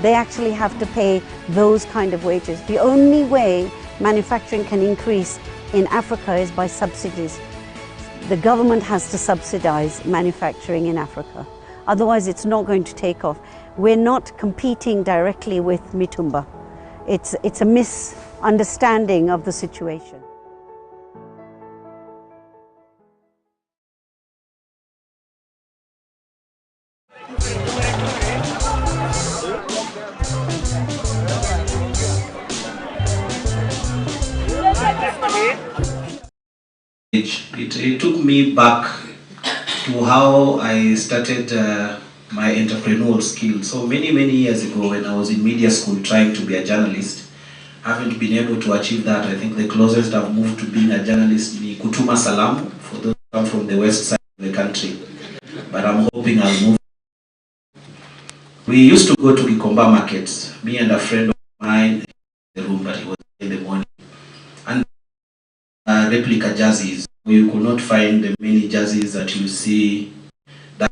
they actually have to pay those kind of wages. The only way manufacturing can increase in Africa is by subsidies. The government has to subsidize manufacturing in Africa. Otherwise, it's not going to take off. We're not competing directly with Mitumba. It's a misunderstanding of the situation. It took me back to how I started my entrepreneurial skills. So many years ago, when I was in media school trying to be a journalist, haven't been able to achieve that. I think the closest I've moved to being a journalist is Kutuma Salamu, for those who come from the west side of the country. But I'm hoping I'll move. We used to go to Gikomba markets, me and a friend of mine, in the room that he was in the morning, and replica jerseys. You could not find the many jerseys that you see. That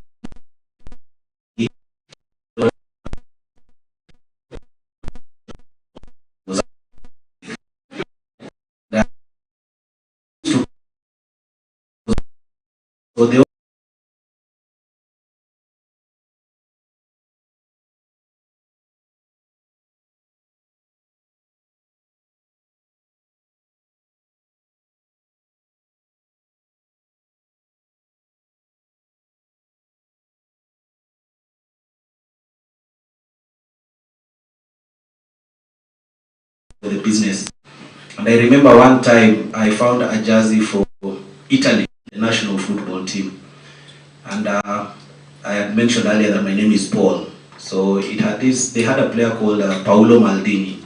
so they for the business. And I remember one time I found a jersey for Italy, the national football team. And I had mentioned earlier that my name is Paul. So it had they had a player called Paolo Maldini.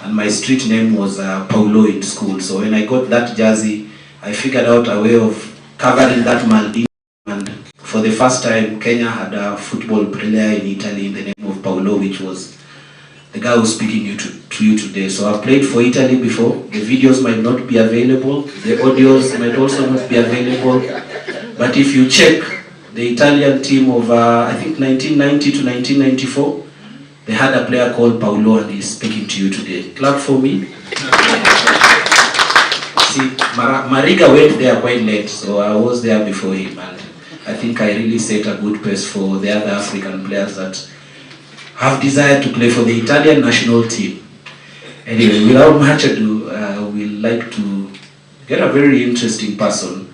And my street name was Paolo in school. So when I got that jersey, I figured out a way of covering that Maldini. And for the first time, Kenya had a football player in Italy in the name of Paolo, which was the guy who's speaking to you today. So I played for Italy before. The videos might not be available. The audios might also not be available. But if you check the Italian team of, I think 1990 to 1994, they had a player called Paolo, and he's speaking to you today. Clap for me. See, Mariga went there quite late, so I was there before him. And I think I really set a good pace for the other African players that have desired to play for the Italian national team. Anyway, without much ado, we'd like to get a very interesting person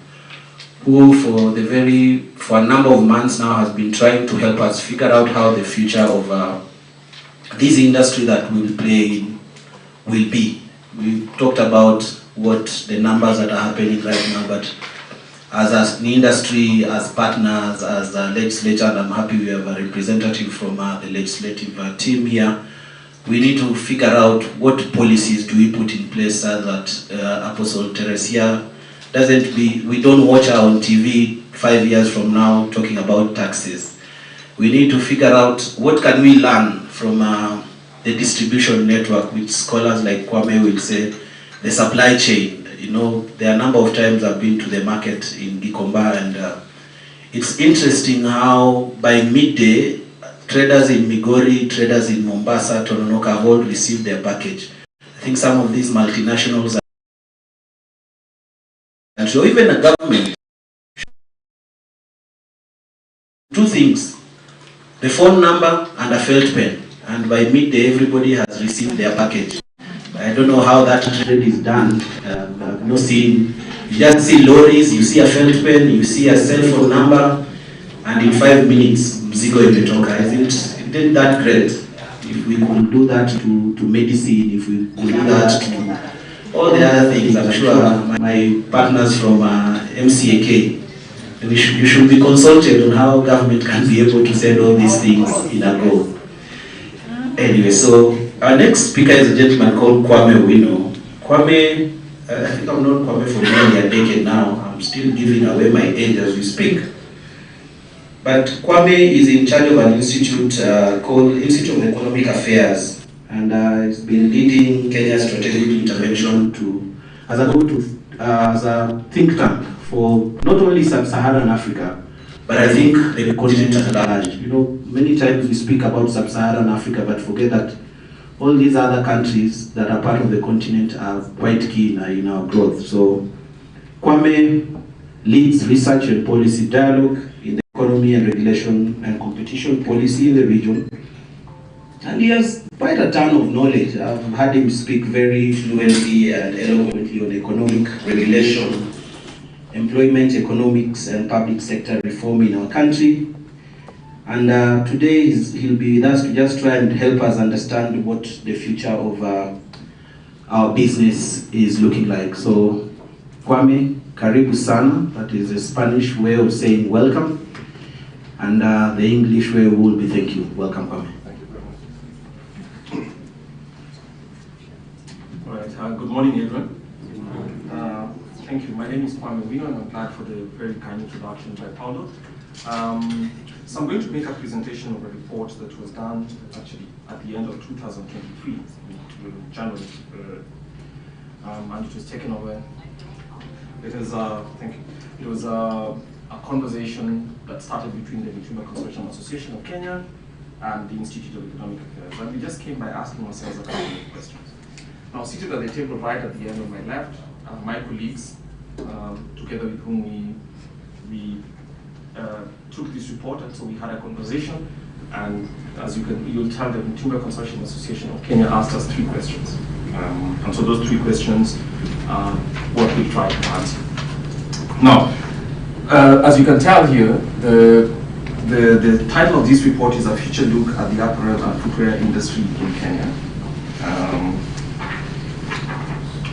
who for a number of months now has been trying to help us figure out how the future of this industry that we'll play in will be. We talked about what the numbers that are happening right now, but as an industry, as partners, as a legislature, and I'm happy we have a representative from the legislative team here, we need to figure out what policies do we put in place so that Apostle Teresia we don't watch her on TV 5 years from now talking about taxes. We need to figure out what can we learn from the distribution network, which scholars like Kwame will say, the supply chain. You know, there are a number of times I've been to the market in Gikomba, and it's interesting how by midday, traders in Migori, traders in Mombasa, Tononoka all receive their package. I think some of these multinationals are, and so even the government, two things, the phone number and a felt pen, and by midday everybody has received their package. I don't know how that trade is done. I've not seen. You just see lorries, you see a felt pen, you see a cell phone number, and in 5 minutes, mzigo imetoka. Isn't it that great? If we could do that to medicine, if we could do that to all the other things, I'm sure my partners from MCAK, you should be consulted on how government can be able to send all these things in a go. Anyway, so our next speaker is a gentleman called Kwame Wino. Kwame, I think I've known Kwame for nearly a decade now. I'm still giving away my age as we speak. But Kwame is in charge of an institute called Institute of Economic Affairs, and he's been leading Kenya's strategic intervention as a think tank for not only sub-Saharan Africa, but I think the continent at large. You know, many times we speak about sub-Saharan Africa, but forget that all these other countries that are part of the continent are quite key in our growth. So Kwame leads research and policy dialogue in the economy and regulation and competition policy in the region. And he has quite a ton of knowledge. I've had him speak very fluently and eloquently on economic regulation, employment economics, and public sector reform in our country. And today he'll be with us to just try and help us understand what the future of our business is looking like. So Kwame, karibu sana, that is a Spanish way of saying welcome. And the English way will be thank you. Welcome, Kwame. All right, good morning, everyone. Thank you. My name is Kwame Wino, and I'm glad for the very kind introduction by Paulo. So I'm going to make a presentation of a report that was done actually at the end of 2023, in January, and it was taken over. It is, thank you. It was a conversation that started between the Mitumba Consortium Association of Kenya and the Institute of Economic Affairs, and we just came by asking ourselves a couple of questions. Now, seated at the table right at the end of my left are my colleagues, together with whom we took this report, and so we had a conversation, and as you'll tell, the Timber Consortium Association of Kenya asked us 3 questions. And so those 3 questions are what we try to answer. Now, as you can tell here, the title of this report is a future look at the apparel and footwear industry in Kenya.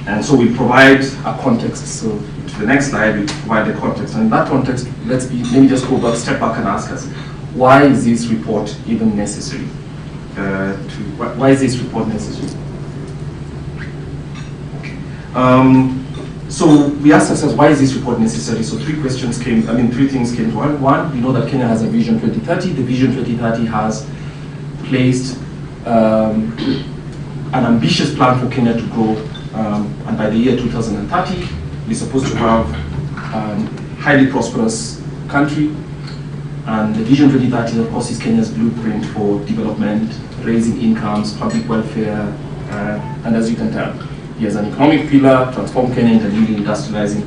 And so we provide a context. So to the next slide, we provide the context. And in that context, maybe just go back, step back and ask us, why is this report even necessary? Why is this report necessary? So we asked ourselves, why is this report necessary? So 3 things came to mind. One, we know that Kenya has a Vision 2030. The Vision 2030 has placed an ambitious plan for Kenya to grow. And by the year 2030, we're supposed to have a highly prosperous country. And the Vision 2030, of course, is Kenya's blueprint for development, raising incomes, public welfare, and as you can tell, he has an economic pillar, transform Kenya into a newly industrializing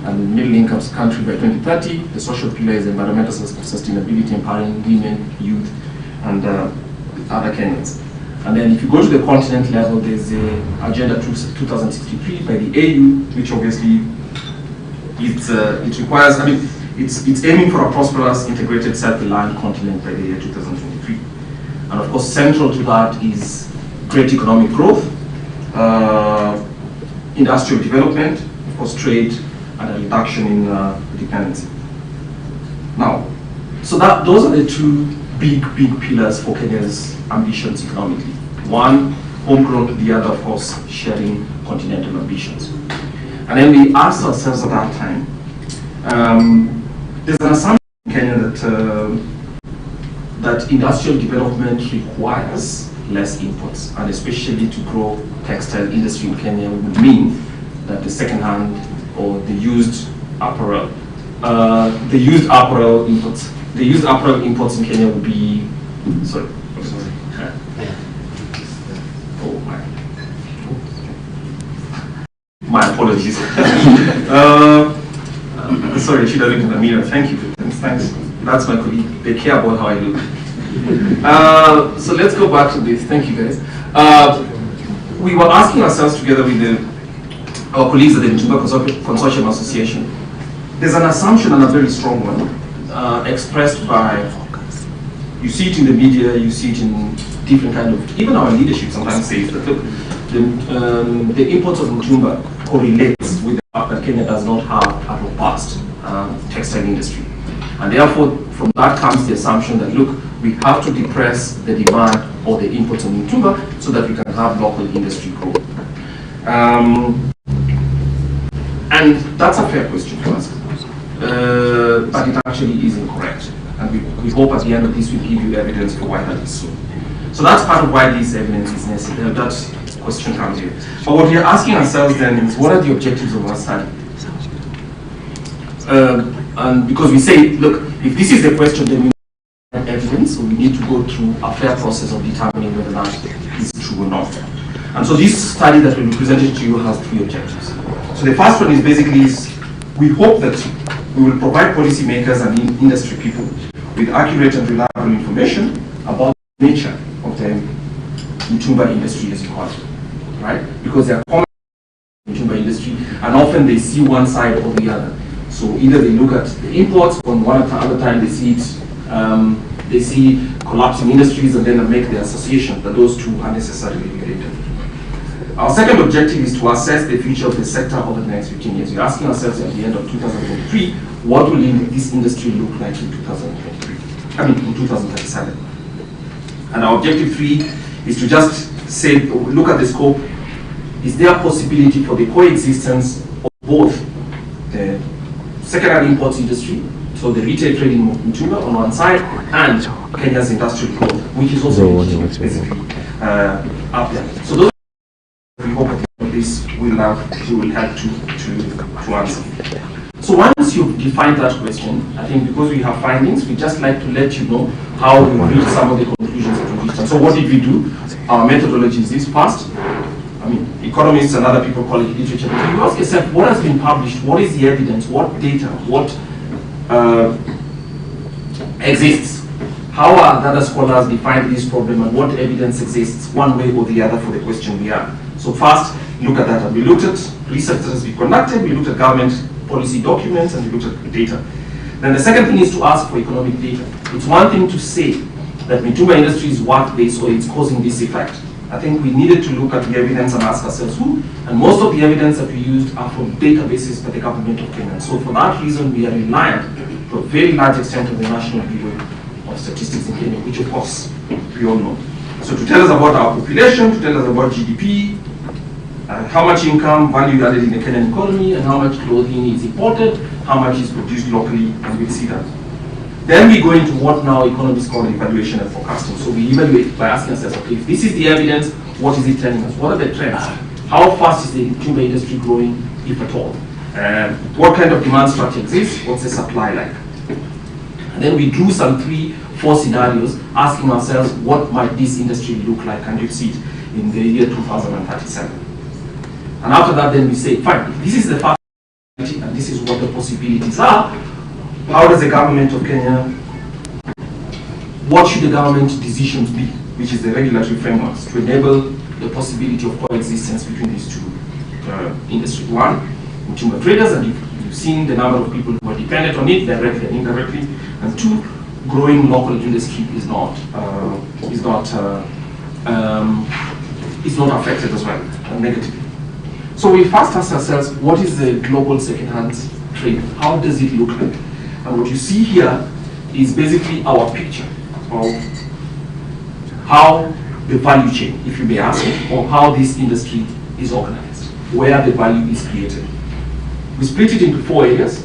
and middle-income country by 2030. The social pillar is environmental sustainability, empowering women, youth, and other Kenyans. And then if you go to the continent level, there's the Agenda 2063 by the AU, which obviously it requires, it's aiming for a prosperous, integrated, self-reliant continent by the year 2023. And of course, central to that is great economic growth, industrial development, of course, trade, and a reduction in dependency. Now, so those are the 2 big pillars for Kenya's ambitions economically. One, homegrown, the other, of course, sharing continental ambitions. And then we asked ourselves at that time, there's an assumption in Kenya that industrial development requires less imports, and especially to grow textile industry in Kenya would mean that the second-hand or the used apparel imports in Kenya would be, sorry. Oh my apologies. Sorry, she doesn't in the mirror. Thank you. Thanks. That's my colleague. They care about how I look. So let's go back to this. Thank you, guys. We were asking ourselves together with our colleagues at the Mitumba Consortium Association. There's an assumption, and a very strong one, expressed by, you see it in the media, you see it in different kind of, even our leadership sometimes says that, look, the imports of Mitumba correlates with the fact that Kenya does not have a robust textile industry. And therefore, from that comes the assumption that, look, we have to depress the demand or the imports of Mitumba so that we can have local industry growth. And that's a fair question to ask. But it actually is incorrect. And we hope at the end of this we'll give you evidence for why that is so. So that's part of why this evidence is necessary. That question comes here. But what we are asking ourselves then is, what are the objectives of our study? And because we say, look, if this is the question, then we need evidence. evidence, so we need to go through a fair process of determining whether that is true or not. And so this study that will be presented to you has three objectives. So the first one is basically we hope that we will provide policymakers and industry people with accurate and reliable information about the nature of the Mitumba industry as you call it, right? Because they are common in the Mitumba industry, and often they see one side or the other. So either they look at the imports, on one other time they see it, they see collapsing industries, and then they make the association that those two are necessarily related. Our second objective is to assess the future of the sector over the next 15 years. We're asking ourselves at the end of 2023, what will this industry look like in 2023? I mean, in 2037. And our objective 3 is to just say, look at the scope. Is there a possibility for the coexistence of both the secondary imports industry, so the retail trade in Mitumba on one side, and Kenya's industrial growth, which is also basically up there. So those we hope that this will help to answer. So once you've defined that question, I think because we have findings, we just like to let you know how we reached some of the conclusions that we reached. So what did we do? Our methodology is this. First, I mean, economists and other people call it literature. So you ask yourself, what has been published? What is the evidence? What data? What exists? How are the other scholars defined this problem, and what evidence exists one way or the other for the question we are? So first, look at that. And we looked at research that has been conducted, we looked at government policy documents, and we looked at data. Then the second thing is to ask for economic data. It's one thing to say that Mitumba industry is work-based or it's causing this effect. I think we needed to look at the evidence and ask ourselves who, and most of the evidence that we used are from databases by the government of Kenya. So for that reason, we are reliant to a very large extent on the National Bureau of Statistics in Kenya, which of course we all know. So to tell us about our population, to tell us about GDP, how much income, value added in the Kenyan economy, and how much clothing is imported, how much is produced locally, and we'll see that. Then we go into what now economists call evaluation and forecasting. So we evaluate by asking ourselves, okay, if this is the evidence, what is it telling us? What are the trends? How fast is the timber industry growing, if at all? What kind of demand structure exists? What's the supply like? And then we drew some 3-4 scenarios, asking ourselves, what might this industry look like? And you see it in the year 2037. And after that, then we say, fine, if this is the fact, and this is what the possibilities are, how does the government of Kenya, what should the government decisions be, which is the regulatory frameworks, to enable the possibility of coexistence between these two industries? One, Mitumba traders, and you've seen the number of people who are dependent on it, directly and indirectly. And two, growing local industry is not affected as well, negatively. So we first ask ourselves, what is the global second-hand trade? How does it look like? And what you see here is basically our picture of how the value chain, if you may ask, or how this industry is organized, where the value is created. We split it into 4 areas.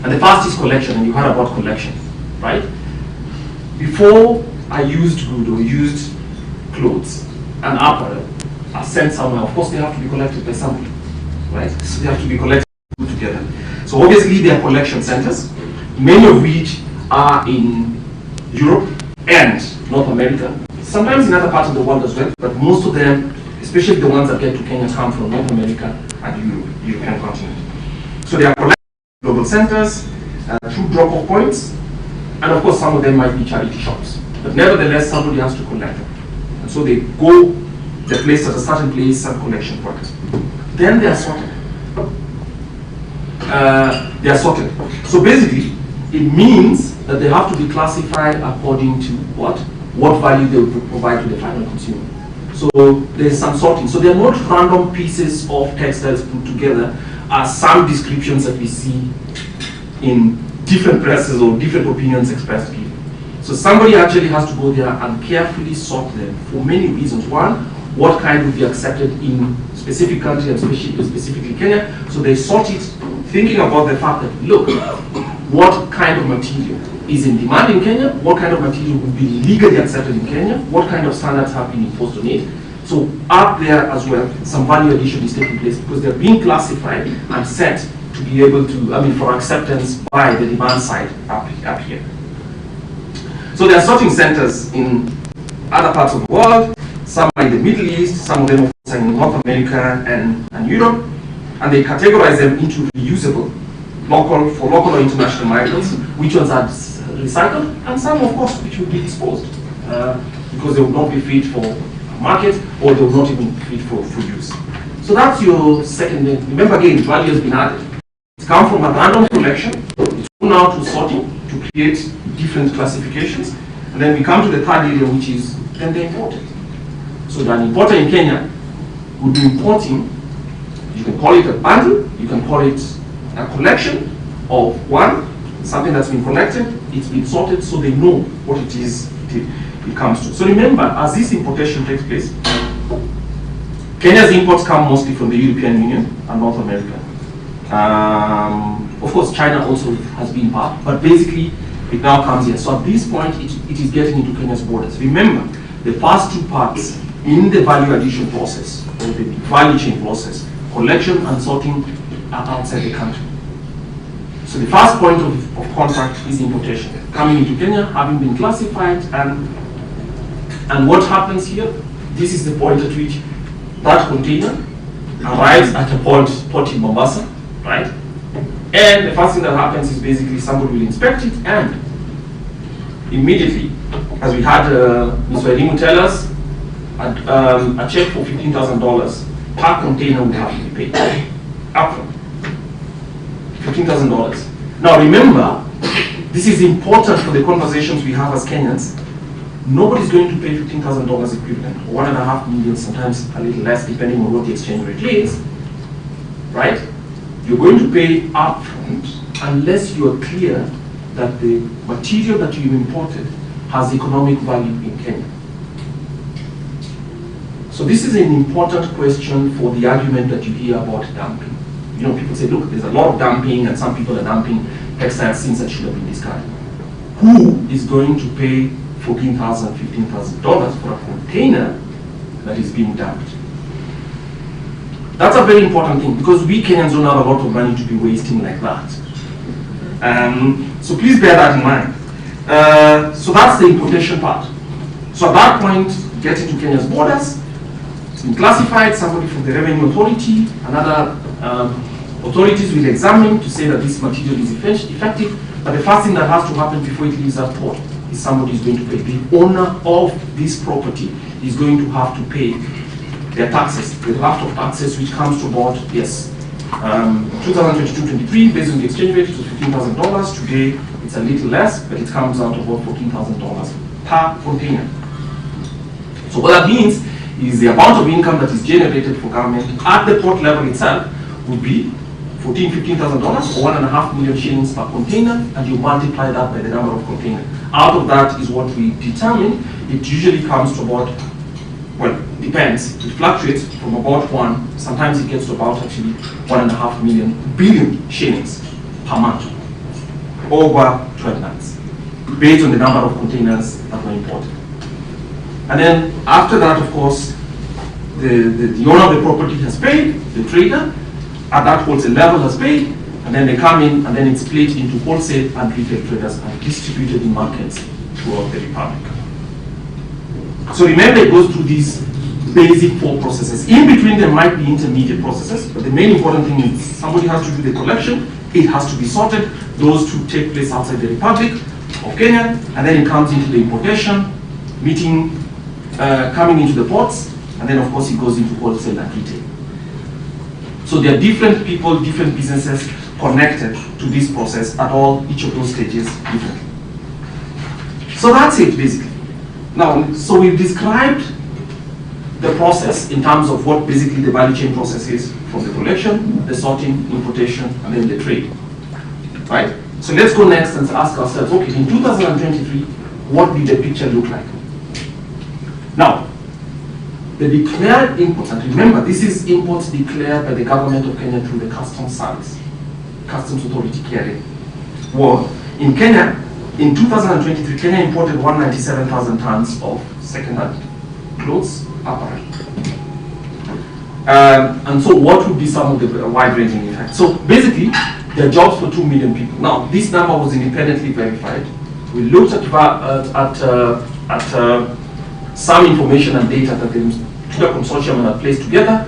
And the first is collection, and you heard about collection, right? Before I used good or used clothes and apparel are sent somewhere, of course they have to be collected by somebody, right? So they have to be collected together. So obviously they are collection centers, many of which are in Europe and North America, sometimes in other parts of the world as well, but most of them, especially the ones that get to Kenya, come from North America and Europe, European continent. So they are collected global centers, through drop-off points, and of course some of them might be charity shops. But nevertheless, somebody has to collect them. And so they go, they're placed at a certain place, some collection point. Then they are sorted. So basically, it means that they have to be classified according to what value they will provide to the final consumer. So there's some sorting. So they're not random pieces of textiles put together as some descriptions that we see in different presses or different opinions expressed here. So somebody actually has to go there and carefully sort them for many reasons. One, what kind would be accepted in specific country and specifically Kenya. So they sort it thinking about the fact that, look, what kind of material is in demand in Kenya, what kind of material would be legally accepted in Kenya, what kind of standards have been imposed on it. So up there as well, some value addition is taking place because they're being classified and set to be able to, for acceptance by the demand side up here. So there are sorting centers in other parts of the world. Some are in the Middle East, some of them are in North America and Europe, and they categorize them into reusable, for local or international migrants, which ones are recycled, and some, of course, which will be disposed because they will not be fit for market or they will not even be fit for use. So that's your second. Remember again, value has been added. It's come from a random collection. It's gone out to sorting to create different classifications, and then we come to the third area, which is then they're imported. So an importer in Kenya would be importing, you can call it a bundle, you can call it a collection of something that's been collected, it's been sorted, so they know what it is it comes to. So remember, as this importation takes place, Kenya's imports come mostly from the European Union and North America. Of course, China also has been part, but basically it now comes here. So at this point, it is getting into Kenya's borders. Remember, the first two parts in the value addition process, or the value chain process, collection and sorting, are outside the country. So the first point of contact is importation, coming into Kenya, having been classified, and what happens here, this is the point at which that container arrives at a port in Mombasa, right? And the first thing that happens is basically somebody will inspect it, and immediately, as we had Ms. Wairimu tell us, a check for $15,000 per container would have to be paid upfront. $15,000. Now remember, this is important for the conversations we have as Kenyans. Nobody's going to pay $15,000 equivalent, or $1.5 million, sometimes a little less, depending on what the exchange rate is, right? You're going to pay upfront unless you are clear that the material that you've imported has economic value in Kenya. So this is an important question for the argument that you hear about dumping. You know, people say, look, there's a lot of dumping, and some people are dumping textiles things that should have been discarded. Who is going to pay $14,000, $15,000 for a container that is being dumped? That's a very important thing, because we Kenyans don't have a lot of money to be wasting like that. So please bear that in mind. So that's the importation part. So at that point, get into Kenya's borders, it's been classified, somebody from the Revenue Authority and other authorities will examine to say that this material is effective, but the first thing that has to happen before it leaves that port is somebody is going to pay. The owner of this property is going to have to pay their taxes, the draft of taxes, which comes to about, yes, 2022-23, based on the exchange rate, it was $15,000. Today, it's a little less, but it comes out to about $14,000 per container. So what that means is the amount of income that is generated for government at the port level itself would be $15,000 or 1.5 million shillings per container, and you multiply that by the number of containers. Out of that is what we determine. It usually comes to about, well, it depends. It fluctuates from about 1, sometimes it gets to about actually 1.5 billion shillings per month over 12 months, based on the number of containers that were imported. And then after that, of course, the owner of the property has paid, the trader at that wholesale level has paid, and then they come in and then it's split into wholesale and retail traders and distributed in markets throughout the Republic. So remember, it goes through these basic 4 processes. In between there might be intermediate processes, but the main important thing is somebody has to do the collection, it has to be sorted, those two take place outside the Republic of Kenya, and then it comes into the importation, coming into the ports, and then of course it goes into wholesale and retail. So there are different people, different businesses connected to this process at each of those stages differently. So that's it basically. Now, so we've described the process in terms of what basically the value chain process is, from the collection, the sorting, importation, and then the trade, right? So let's go next and ask ourselves, okay, in 2023, what did the picture look like? Now, the declared imports, and remember, this is imports declared by the government of Kenya through the Customs Service, Customs Authority carrying. Well, in Kenya, in 2023, Kenya imported 197,000 tons of second-hand clothes, apparel. And so what would be some of the wide-ranging effects? So basically, there are jobs for 2 million people. Now, this number was independently verified We looked at some information and data that the Twitter consortium had placed together,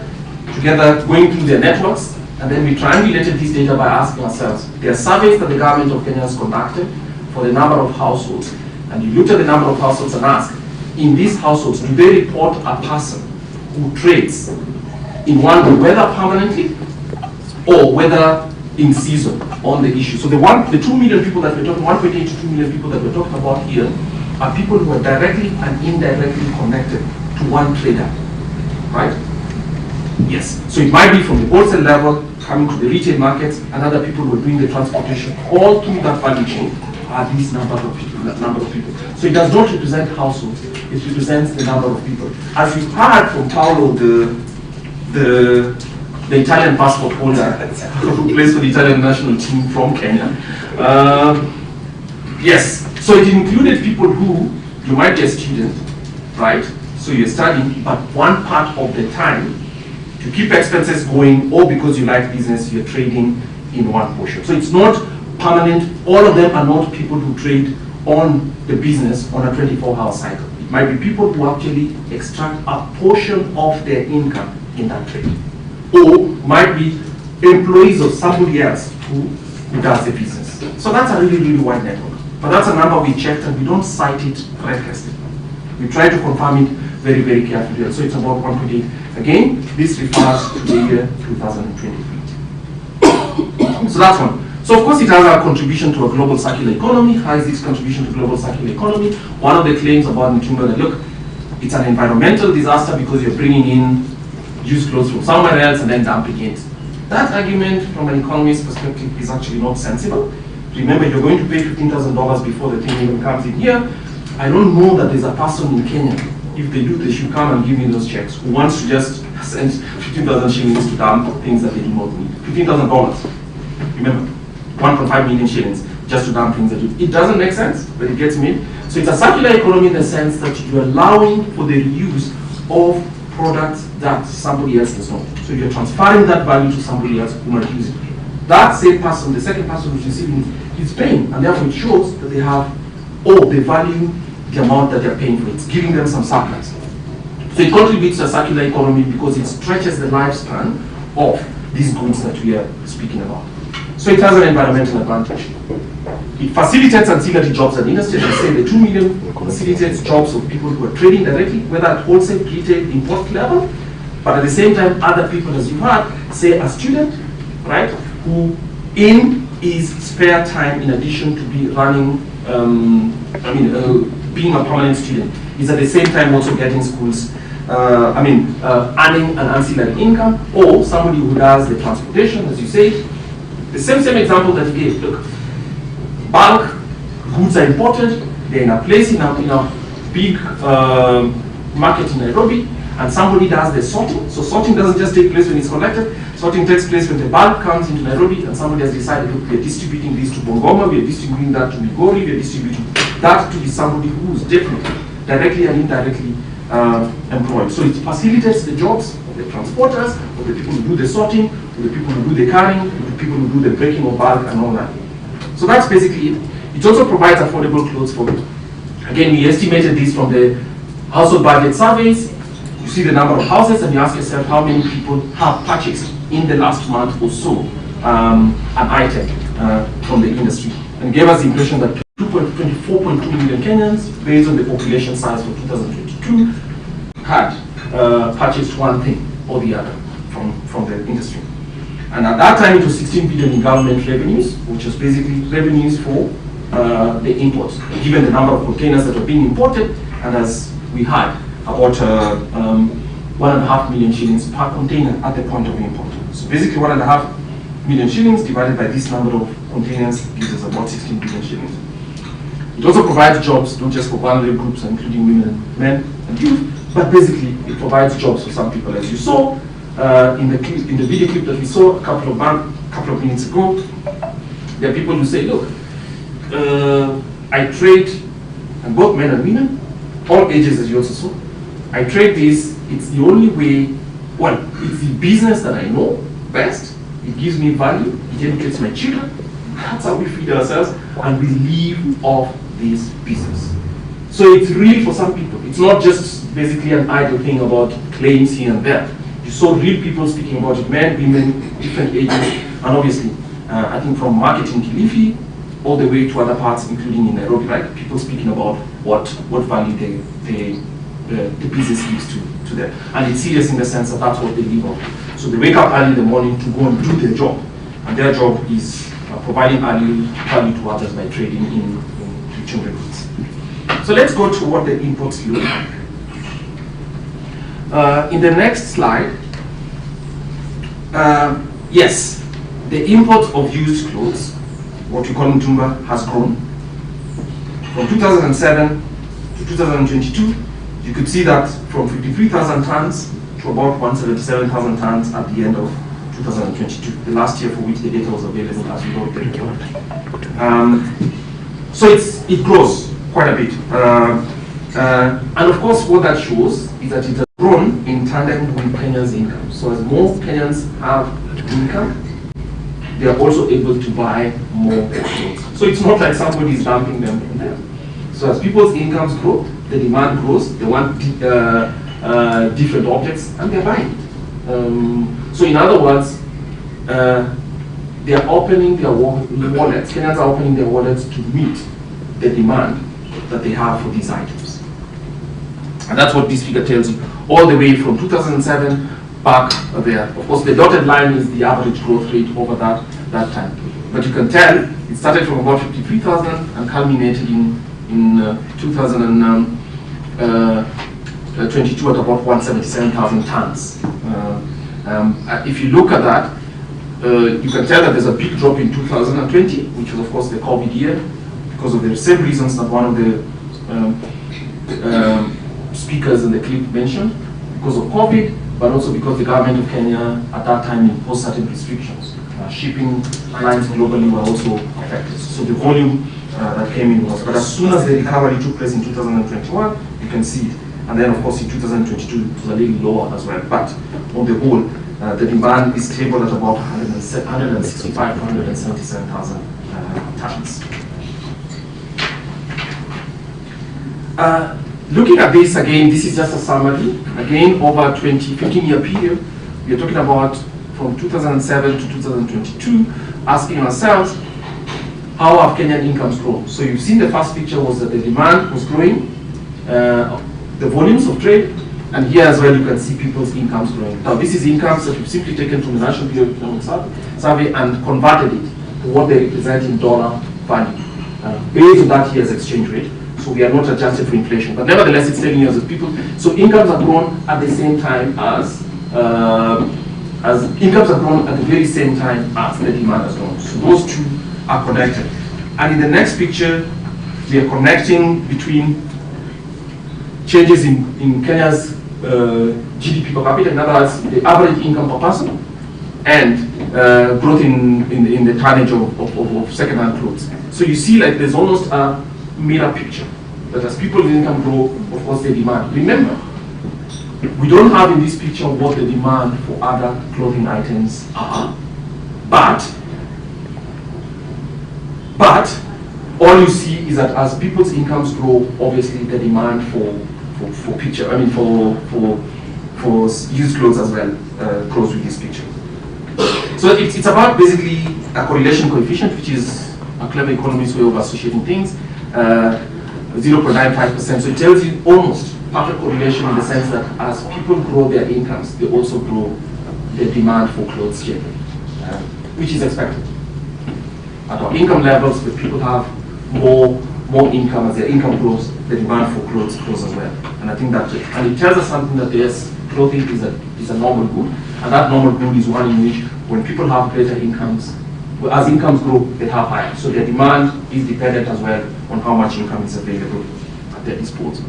going through their networks, and then we triangulated this data by asking ourselves, there are surveys that the government of Kenya has conducted for the number of households, and you looked at the number of households and asked, in these households, do they report a person who trades in one way, whether permanently or whether in season on the issue? So the 2 million people that we're talking, 1.8 to 2 million people that we're talking about here are people who are directly and indirectly connected to one trader, right? Yes. So it might be from the wholesale level, coming to the retail markets, and other people who are doing the transportation, all through that value chain are these number of people. So it does not represent households, it represents the number of people. As we heard from Paolo, the Italian passport holder who plays for the Italian national team from Kenya. Yes, so it included people who, you might be a student, right? So you're studying, but one part of the time to keep expenses going, or because you like business, you're trading in one portion. So it's not permanent. All of them are not people who trade on the business on a 24-hour cycle. It might be people who actually extract a portion of their income in that trade, or might be employees of somebody else who does the business. So that's a really, really wide network. But that's a number we checked, and we don't cite it recklessly. We try to confirm it very, very carefully. So it's about 1.8. Again, this refers to the year 2023. So that's one. So of course it has a contribution to a global circular economy. How is its contribution to global circular economy? One of the claims about Ntumba that, look, it's an environmental disaster because you're bringing in used clothes from somewhere else and then dumping it. That argument from an economist's perspective is actually not sensible. Remember, you're going to pay $15,000 before the thing even comes in here. I don't know that there's a person in Kenya, if they do, they should come and give me those checks, who wants to just send 15,000 shillings to dump things that they do not need. $15,000. Remember, 1.5 million shillings just to dump things that you. It doesn't make sense, but it gets me. So it's a circular economy in the sense that you're allowing for the reuse of products that somebody else does not. So you're transferring that value to somebody else who might use it. That same person, the second person who's receiving it, is paying, and therefore it shows that they have, they value the amount that they're paying for. It's giving them some surplus. So it contributes to a circular economy because it stretches the lifespan of these goods that we are speaking about. So it has an environmental advantage. It facilitates ancillary jobs and industry. I say the 2 million facilitates jobs of people who are trading directly, whether at wholesale, retail, import level, but at the same time, other people, as you heard, say a student, right, who in his spare time, in addition to be running, being a permanent student, is at the same time also getting schools, earning an ancillary income, or somebody who does the transportation, as you say. The same example that you gave. Look, bulk goods are imported, they're in a place in a big market in Nairobi, and somebody does the sorting. So sorting doesn't just take place when it's collected, sorting takes place when the bulk comes into Nairobi and somebody has decided, look, we're distributing this to Bungoma, we're distributing that to Migori, we're distributing that to somebody who's definitely, directly and indirectly employed. So it facilitates the jobs of the transporters, of the people who do the sorting, of the people who do the carrying, of the people who do the breaking of bulk and all that. So that's basically it. It also provides affordable clothes for it. Again, we estimated this from the household budget surveys. You see the number of houses and you ask yourself how many people have purchased in the last month or so an item from the industry. And gave us the impression that 24.2 million Kenyans, based on the population size for 2022, had purchased one thing or the other from the industry. And at that time, it was 16 billion in government revenues, which was basically revenues for the imports, given the number of containers that were being imported, and as we had, about 1.5 million shillings per container at the point of import. So basically 1.5 million shillings divided by this number of containers gives us about 16 billion shillings. It also provides jobs, not just for vulnerable groups, including women and men and youth, but basically it provides jobs for some people. As you saw in the video clip that we saw a couple of minutes ago, there are people who say, look, I trade, and both men and women, all ages as you also saw, I trade this, it's the only way, well, it's the business that I know best, it gives me value, it educates my children, that's how we feed ourselves, and we live off these pieces. So it's real for some people. It's not just basically an idle thing about claims here and there. You saw real people speaking about it, men, women, different ages, and obviously, I think from marketing Kilifi all the way to other parts, including in Nairobi, right? People speaking about what value the business gives to them. And it's serious in the sense that that's what they live on. So they wake up early in the morning to go and do their job. And their job is providing value to others by trading in consumer goods. So let's go to what the imports look like. In the next slide, yes, the import of used clothes, what we call Mtumba, has grown. From 2007 to 2022, you could see that from 53,000 tons to about 177,000 tons at the end of 2022, the last year for which the data was available as we wrote the report. So it grows quite a bit. And of course, what that shows is that it has grown in tandem with Kenya's income. So as more Kenyans have income, they are also able to buy more clothes. So it's not like somebody is dumping them in there. So as people's incomes grow, the demand grows, they want different objects, and they're buying it. So in other words, they are opening their wallets, Kenyans are opening their wallets to meet the demand that they have for these items. And that's what this figure tells you, all the way from 2007 back there. Of course, the dotted line is the average growth rate over that time. But you can tell it started from about 53,000 and culminated in 2022 at about 177,000 tons. If you look at that, you can tell that there's a big drop in 2020, which was of course the COVID year, because of the same reasons that one of the speakers in the clip mentioned, because of COVID, but also because the government of Kenya at that time imposed certain restrictions. Shipping lines globally were also affected. So the volume that came in was, but as soon as the recovery took place in 2021, you can see it. And then of course in 2022, it was a little lower as well. But on the whole, the demand is stable at about 165 to 177,000 tons. Looking at this again, this is just a summary. Again, over 15-year period, we are talking about from 2007 to 2022, asking ourselves, how have Kenyan incomes grown? So you've seen the first picture was that the demand was growing, the volumes of trade, and here as well you can see people's incomes growing. Now this is incomes that we've simply taken from the National Bureau of Economic Survey and converted it to what they represent in dollar value, based on that year's exchange rate. So we are not adjusted for inflation, but nevertheless it's telling us that people, so incomes have grown at the same time as incomes have grown at the very same time as the demand has grown. So those two are connected. And in the next picture, we are connecting between changes in Kenya's GDP per capita, in other words, the average income per person, and growth in the tonnage of second-hand clothes. So you see like there's almost a mirror picture, that as people's income grow, of course they demand. Remember, we don't have in this picture what the demand for other clothing items are, but all you see is that as people's incomes grow, obviously the demand for used clothes as well grows with this picture. So it's about basically a correlation coefficient, which is a clever economist way of associating things, 0.95%. So it tells you almost perfect correlation in the sense that as people grow their incomes, they also grow the demand for clothes generally, which is expected. At our income levels, when people have more income, as their income grows, the demand for clothes grows as well. And I think that's it. And it tells us something that yes, clothing is a normal good, and that normal good is one in which when people have greater incomes, as incomes grow, they have higher. So their demand is dependent as well on how much income is available at their disposal.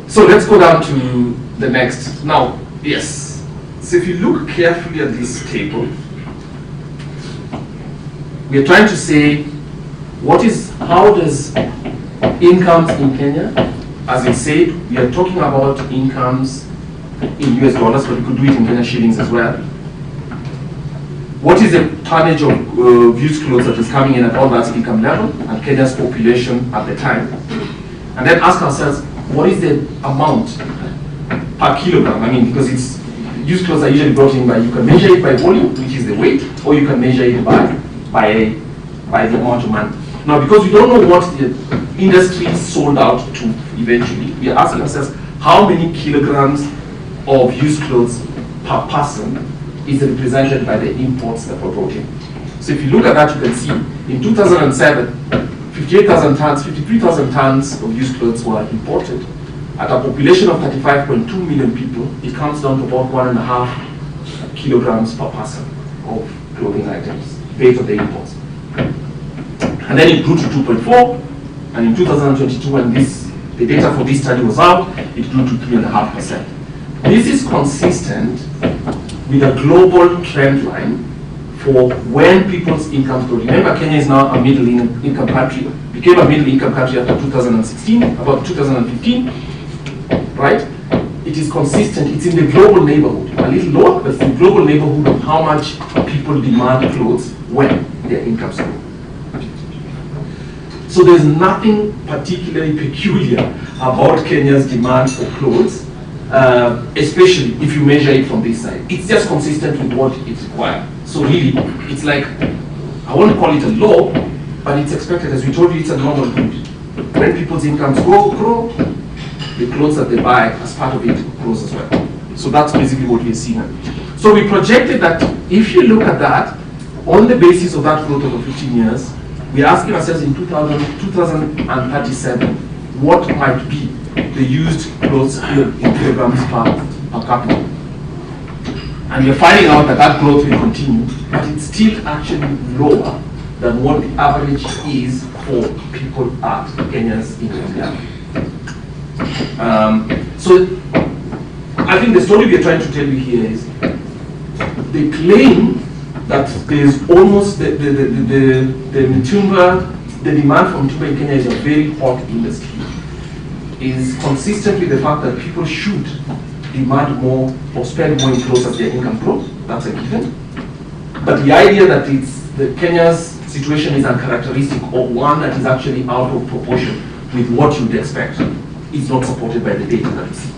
So let's go down to the next. Now, yes. So if you look carefully at this table, we are trying to say how does incomes in Kenya, as I said, we are talking about incomes in US dollars, but we could do it in Kenya shillings as well. what is the tonnage of used clothes that is coming in at all that income level and Kenya's population at the time, and then ask ourselves, what is the amount per kilogram? I mean, because it's used clothes are usually brought in by, you can measure it by volume, which is the weight, or you can measure it by the amount of money. Now, because we don't know what the industry sold out to eventually, we are asking ourselves, how many kilograms of used clothes per person is represented by the imports that were brought in? So if you look at that, you can see in 2007, 58,000 tons, 53,000 tons of used clothes were imported. At a population of 35.2 million people, it comes down to about 1.5 kilograms per person of clothing items based on the imports. And then it grew to 2.4, and in 2022, when the data for this study was out, it grew to 3.5%. This is consistent with a global trend line for when people's incomes grow. Remember, Kenya is now a middle income country, became a middle income country after 2016, about 2015, right? It is consistent, it's in the global neighborhood, a little lower, but it's in the global neighborhood of how much people demand clothes when their incomes grow. So there's nothing particularly peculiar about Kenya's demand for clothes, especially if you measure it from this side. It's just consistent with what it's required. So really, it's like, I won't call it a law, but it's expected. As we told you, it's a normal good. When people's incomes grow, the clothes that they buy as part of it grows as well. So that's basically what we're seeing. So we projected that if you look at that, on the basis of that growth over 15 years, we're asking ourselves in 2037, what might be the used clothes in kilograms per capita. And we're finding out that that growth will continue, but it's still actually lower than what the average is for people at Kenya's income level. So I think the story we're trying to tell you here is the claim that there's almost the demand for mitumba in Kenya is a very hot industry, is consistent with the fact that people should demand more or spend more in clothes as their income grows. That's a given. But the idea that Kenya's situation is uncharacteristic or one that is actually out of proportion with what you'd expect is not supported by the data that we see.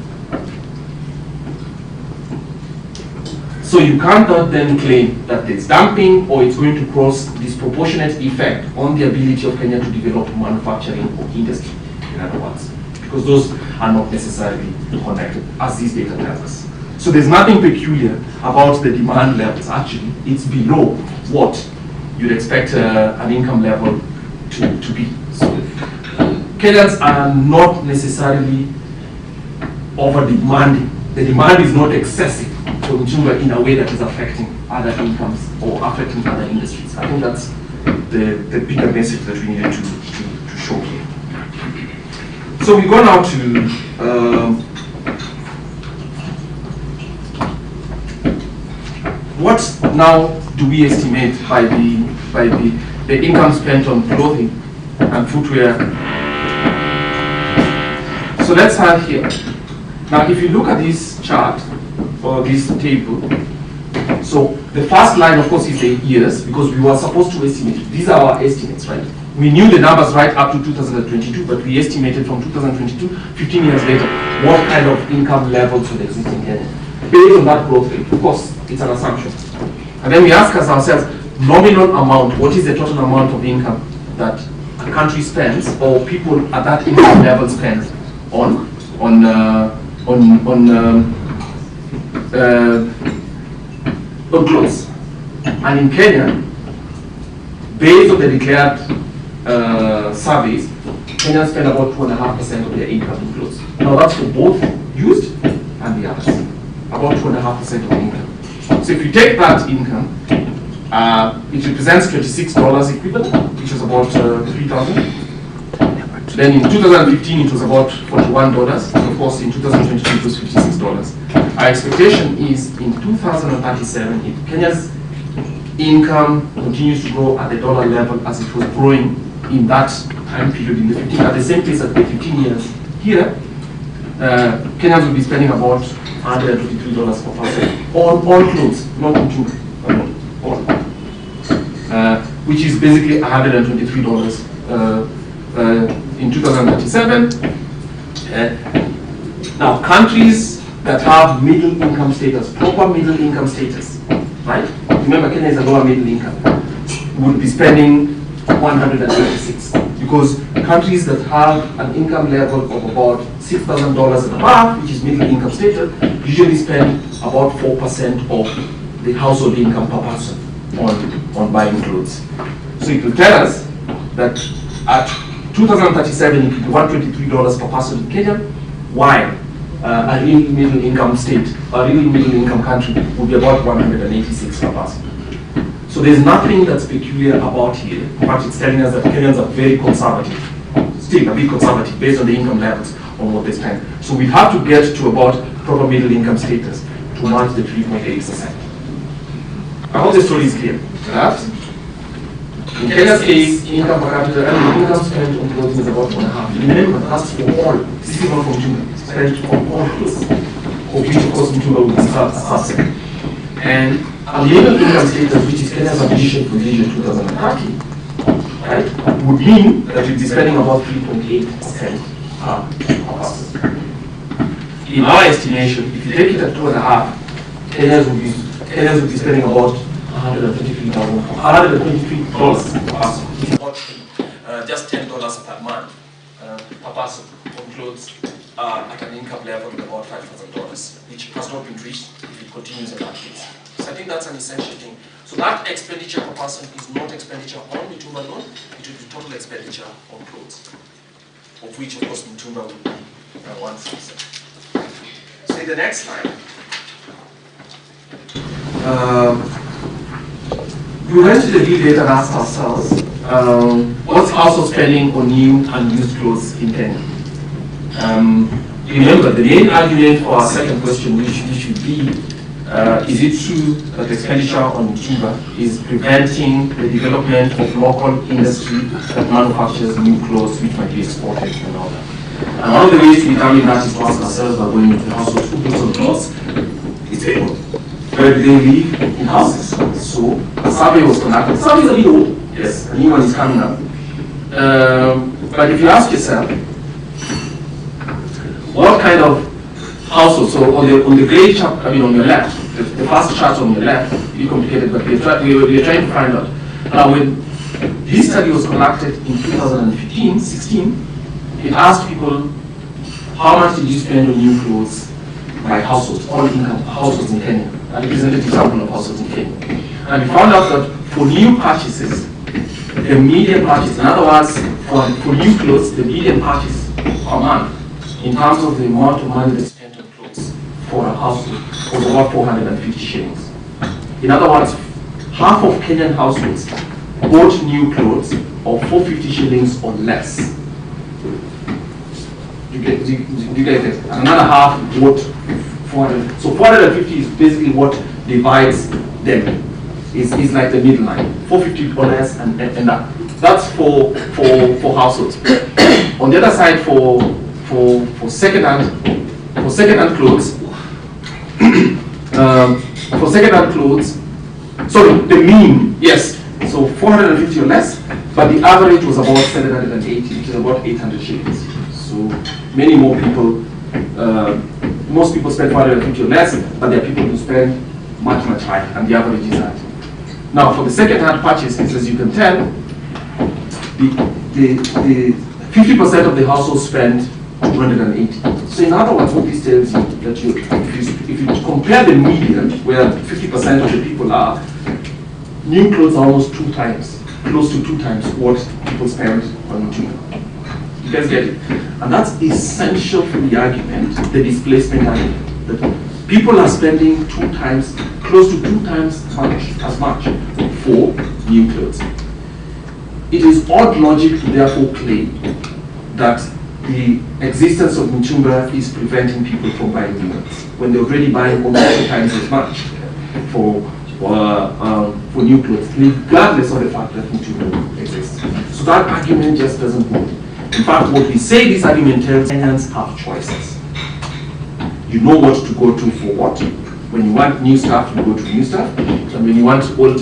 So you cannot then claim that there's dumping or it's going to cause disproportionate effect on the ability of Kenya to develop manufacturing or industry, in other words, because those are not necessarily connected, as these data tells us. So there's nothing peculiar about the demand levels. Actually, it's below what you'd expect an income level to be. So Kenyans are not necessarily over-demanding. The demand is not excessive for mitumba in a way that is affecting other incomes or affecting other industries. I think that's the bigger message that we needed to show here. So we go now to what now do we estimate by the income spent on clothing and footwear. So let's start here. Now if you look at this chart or this table, so the first line of course is the years, because we were supposed to estimate. These are our estimates, right? We knew the numbers right up to 2022, but we estimated from 2022, 15 years later, what kind of income levels would exist in Kenya. Based on that growth rate, of course, it's an assumption. And then we ask ourselves, nominal amount, what is the total amount of income that a country spends or people at that income level spend on clothes. And in Kenya, based on the declared surveys, Kenyans spend about 2.5% of their income in clothes. Now that's for both used and the others, about 2.5% of the income. So if you take that income, it represents $26 equivalent, which is about 3,000. Then in 2015 it was about $41, and of course in 2022 it was $56. Our expectation is in 2037, if Kenya's income continues to grow at the dollar level as it was growing in that time period in the 15, at the same pace at the 15 years here, Kenyans will be spending about $123 per person on all clothes, not on two, all. which is basically $123 in 2037. Now, countries that have middle income status, proper middle income status, right? Remember, Kenya is a lower middle income, would be spending 186, because countries that have an income level of about $6,000 and above, which is middle income status, usually spend about 4% of the household income per person on buying clothes. So it will tell us that at 2037, it will be $123 per person in Kenya, while a real middle income state, a real middle income country would be about 186 per person. So there's nothing that's peculiar about here. In fact, it's telling us that Kenyans are very conservative, still a bit conservative based on the income levels on what they spend. So we have to get to about proper middle income status to match the 3.8%. I hope the story is clear. That in Kenya's case, income per capita and the income spent on clothing is about 1.5. Remember, that's for all. This is not for Mtumba. Spent on all clothes, of which of course Mtumba will be subset. And a middle income status, which is Kenya's ambition for vision 2030, right, would mean that we'd be spending about 3.8% per person. In our estimation, if you take it at 2.5, Kenyans would be spending about $123 per person, which is about just $10 per month per person on clothes at an income level of about $5,000, which has not been reached if it continues in that case. So I think that's an essential thing. So that expenditure per person is not expenditure on Mtumba alone, it will be total expenditure on clothes, of which of course Mtumba will be 1%. So in the next slide, we went to the real data and asked ourselves, what's household spending on new and used clothes in Kenya? Remember, the main argument for our second question, which should be, is it true that expenditure on Mtumba is preventing the development of local industry that manufactures new clothes which might be exported and all that? And one of the ways to determine that is to ask ourselves by going into households who builds on clothes. It's people. Where do they live? In houses. So a survey was conducted. The survey is a bit old. Yes, a new one is coming up. But if you ask yourself, what kind of household? So on the gray chart, on your left, the first chart on your left, it's complicated, but we're trying to find out. Now, when this study was conducted in 2015-16, it asked people, how much did you spend on new clothes by households, all income households in Kenya? And it presented an example of households in Kenya. And we found out that for new purchases, the median purchase, in other words, for new clothes, the median purchase per month, in terms of the amount of money that's spent on clothes for a household, was about 450 shillings. In other words, half of Kenyan households bought new clothes of 450 shillings or less. You get it? And another half bought 400. So 450 is basically what divides them. Is like the middle line. 450 or less, and that's for households. On the other side, for second-hand clothes, sorry, the mean, yes, so 450 or less, but the average was about 780, which is about 800 shillings. So many more people, most people spend 450 or less, but there are people who spend much higher, and the average is that. Now, for the second-hand purchases, as you can tell, the 50% of the household spend 280. So in other words, what this tells you that if you compare the median, where 50% of the people are, new clothes are almost close to two times what people spend on Mtumba. You guys get it? And that's essential for the argument, the displacement argument, that people are spending close to two times as much for new clothes. It is odd logic to therefore claim that the existence of Mtumba is preventing people from buying new ones, when they're already buying almost two times as much for new clothes, regardless of the fact that Mtumba exists. So that argument just doesn't work. In fact, what we say this argument tells Kenyans have choices. You know what to go to for what. When you want new stuff, you go to new stuff. And when you want old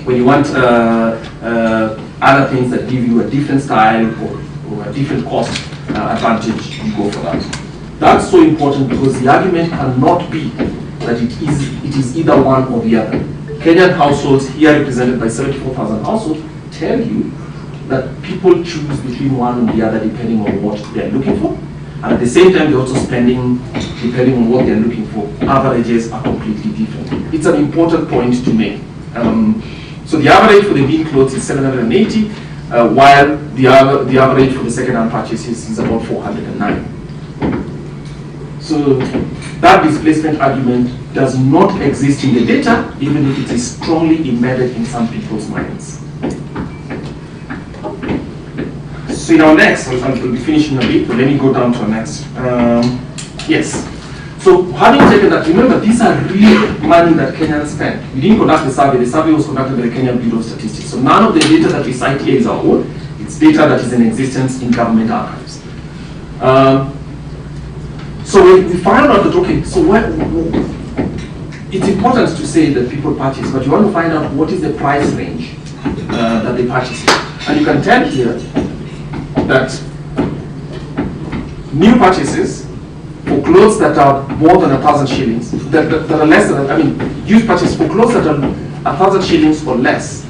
when you want other things that give you a different style or a different cost advantage, you go for that. That's so important because the argument cannot be that it is either one or the other. Kenyan households, here represented by 74,000 households, tell you that people choose between one and the other depending on what they're looking for. And at the same time, they're also spending, depending on what they're looking for. Averages are completely different. It's an important point to make. So the average for the bean clothes is 780, while the average for the second-hand purchases is about 409. So that displacement argument does not exist in the data, even if it is strongly embedded in some people's minds. So in our next, we'll be finishing a bit, but let me go down to our next. Yes. So having taken that, remember these are real money that Kenyans spend. We didn't conduct the survey was conducted by the Kenyan Bureau of Statistics. So none of the data that we cite here is our own, it's data that is in existence in government archives. So we find out that, okay, so it's important to say that people purchase, but you want to find out what is the price range that they purchase. And you can tell here that new purchases for clothes that are more than 1,000 shillings, that are less than, used purchases for clothes that are 1,000 shillings or less,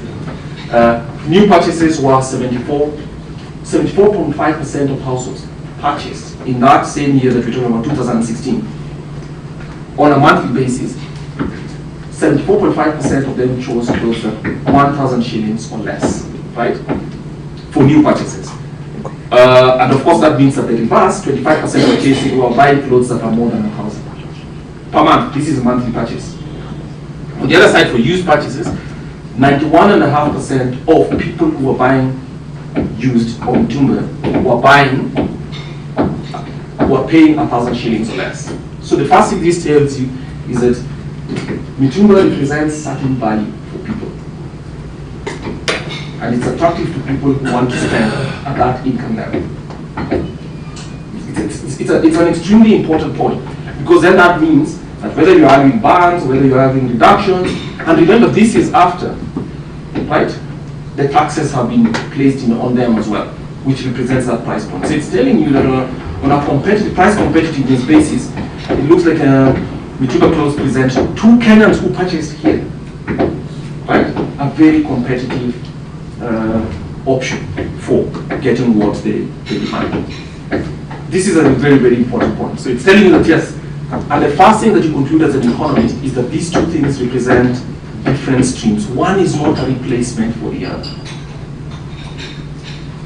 new purchases were 74.5% of households purchased in that same year that we're talking about, 2016. On a monthly basis, 74.5% of them chose clothes that 1,000 shillings or less, right, for new purchases. And of course, that means that the reverse, 25% were buying clothes that are more than 1,000 per month. This is a monthly purchase. On the other side, for used purchases, 91.5% of people who were buying used or mitumba were paying 1,000 shillings or less. So the first thing this tells you is that mitumba represents certain value for people. And it's attractive to people who want to spend at that income level. It's an extremely important point, because then that means that whether you're having bans, whether you're having reductions, and remember this is after, right, the taxes have been placed on them as well, which represents that price point. So it's telling you that on a price competitiveness basis, it looks like mitumba clothes present to Kenyans who purchased here, right, a very competitive option for getting what they demand. This is a very, very important point. So it's telling you that yes, and the first thing that you conclude as an economist is that these two things represent different streams. One is not a replacement for the other.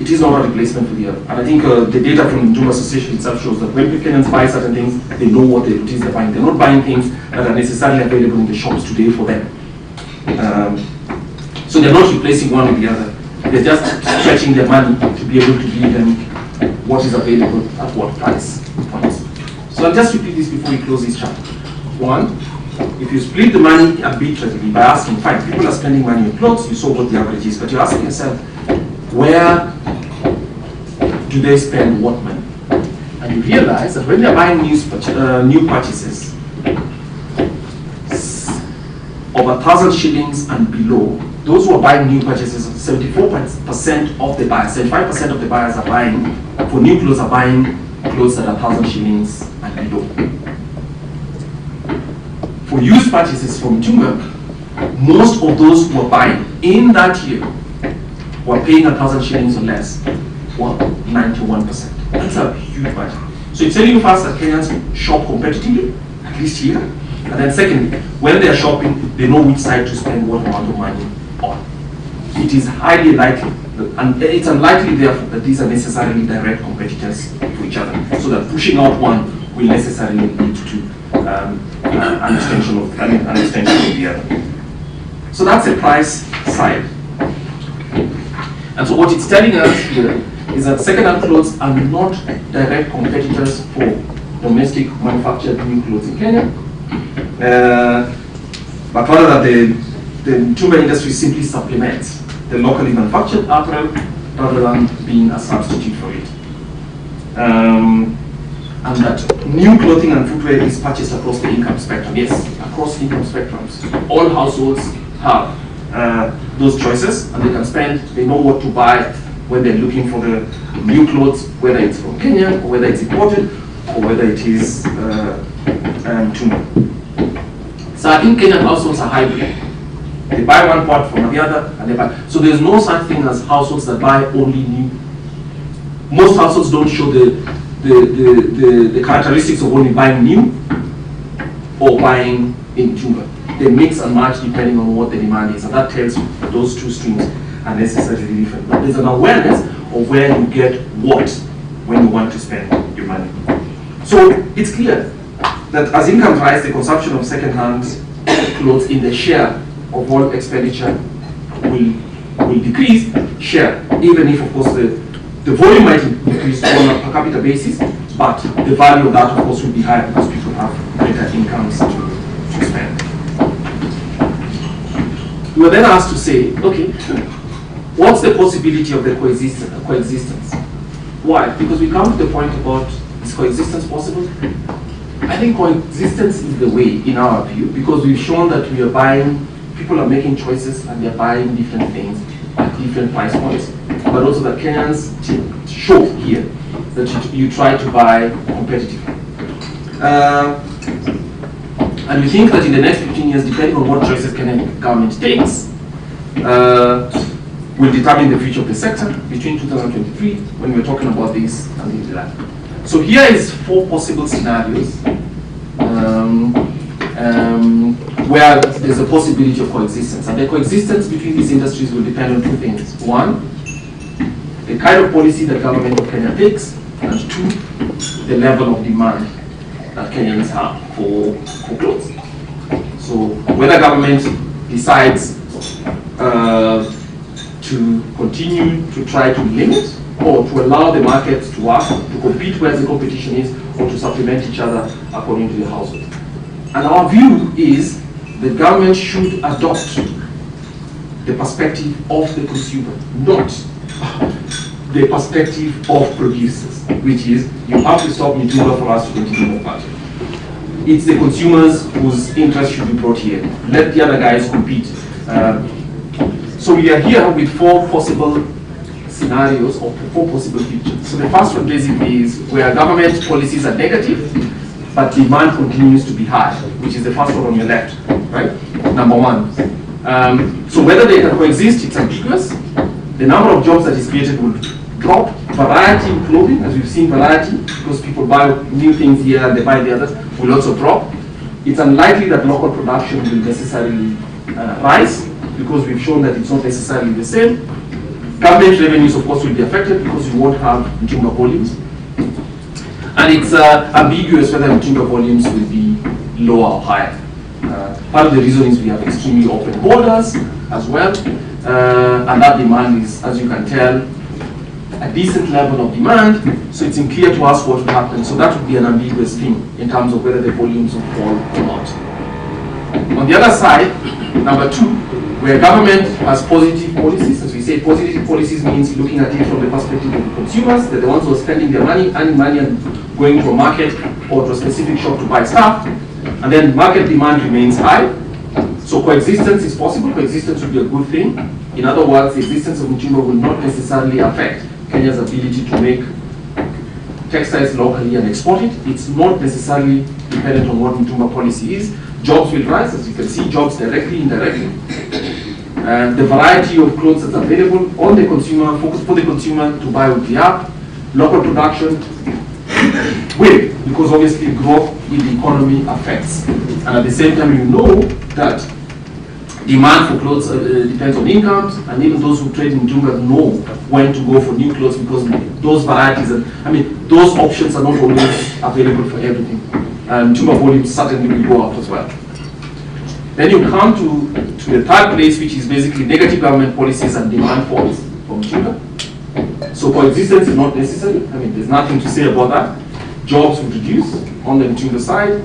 It is not a replacement for the other. And I think the data from the Mitumba Association itself shows that when Kenyans buy certain things, they know what it is they're buying. They're not buying things that are necessarily available in the shops today for them. So they're not replacing one with the other. They're just stretching their money to be able to give them what is available at what price points. So I'll just repeat this before we close this chapter. One, if you split the money arbitrarily by asking, fine, people are spending money on clothes, you saw what the average is, but you're asking yourself, where do they spend what money? And you realize that when they're buying new purchases of 1,000 shillings and below, those who are buying new purchases, 74% of the buyers, 75% of the buyers are buying, for new clothes are buying clothes that are 1,000 shillings and below. For used purchases from mitumba, most of those who are buying in that year were paying 1,000 shillings or less, or 91%. That's a huge budget. So it's telling you first that Kenyans shop competitively, at least here. And then secondly, when they're shopping, they know which side to spend what amount of money on. It is highly likely, and it's unlikely therefore that these are necessarily direct competitors for each other, so that pushing out one will necessarily lead to an extension of the other. So that's the price side. And so what it's telling us here is that second-hand clothes are not direct competitors for domestic manufactured new clothes in Kenya, but rather that the mitumba industry simply supplements the locally manufactured apparel rather than being a substitute for it. And that new clothing and footwear is purchased across the income spectrum. Yes, across income spectrums. All households have those choices, and they can spend, they know what to buy when they're looking for the new clothes, whether it's from Kenya, or whether it's imported, or whether it is Tumba. So I think Kenyan households are hybrid. They buy one part from the other, and they buy. So there's no such thing as households that buy only new. Most households don't show the characteristics of only buying new or buying in Tumba. They mix and match depending on what the demand is, and that tells you that those two streams are necessarily different. But there's an awareness of where you get what when you want to spend your money. So it's clear that as income rise, the consumption of second-hand clothes in the share of all expenditure will decrease, even if, of course, the volume might increase on a per capita basis, but the value of that, of course, will be higher because people have greater incomes to spend. We were then asked to say, okay, what's the possibility of the coexistence? Why? Because we come to the point about, is coexistence possible? I think coexistence is the way, in our view, because we've shown that we are buying, people are making choices and they're buying different things at different price points, but also that Kenyans show here that you try to buy competitively. And we think that in the next 15 years, depending on what choices Kenyan government takes, will determine the future of the sector between 2023, when we're talking about this, and that. So here is 4 possible scenarios where there's a possibility of coexistence. And the coexistence between these industries will depend on 2 things. 1, the kind of policy that government of Kenya takes, and 2, the level of demand that Kenyans have for clothes. So whether government decides to continue to try to limit or to allow the markets to work, to compete where the competition is, or to supplement each other according to the household. And our view is the government should adopt the perspective of the consumer, not the perspective of producers, which is you have to stop Mitumba for us to continue the party. It's the consumers whose interest should be brought here. Let the other guys compete. So we are here with 4 possible scenarios or 4 possible futures. So the first one basically is where government policies are negative, but demand continues to be high, which is the first one on your left, right? Number 1. So whether they can coexist, it's ambiguous. The number of jobs that is created will drop. Variety in clothing, as we've seen variety, because people buy new things here and they buy the others, will also drop. It's unlikely that local production will necessarily rise, because we've shown that it's not necessarily the same. Government revenues, of course, will be affected because you won't have Mtumba volumes. And it's ambiguous whether Mtumba volumes will be lower or higher. Part of the reason is we have extremely open borders as well, and that demand is, as you can tell, a decent level of demand, so it's unclear to us what will happen. So that would be an ambiguous thing in terms of whether the volumes will fall or not. On the other side, number 2, where government has positive policies, as we say, positive policies means looking at it from the perspective of the consumers. They're the ones who are spending their money, earning money, and going to a market or to a specific shop to buy stuff. And then market demand remains high. So coexistence is possible. Coexistence would be a good thing. In other words, the existence of Mtumba will not necessarily affect Kenya's ability to make textiles locally and export it. It's not necessarily dependent on what Mtumba policy is. Jobs will rise, as you can see, jobs directly, indirectly. And the variety of clothes that's available on the consumer, focus for the consumer to buy will be up. Local production will, because obviously growth in the economy affects. And at the same time, you know that demand for clothes depends on incomes, and even those who trade in Mtumba know when to go for new clothes, because those varieties, those options are not always available for everything. And Mtumba volumes certainly will go up as well. Then you come to the third place, which is basically negative government policies and demand falls from Mtumba. So coexistence is not necessary. There's nothing to say about that. Jobs will reduce on the Mtumba side.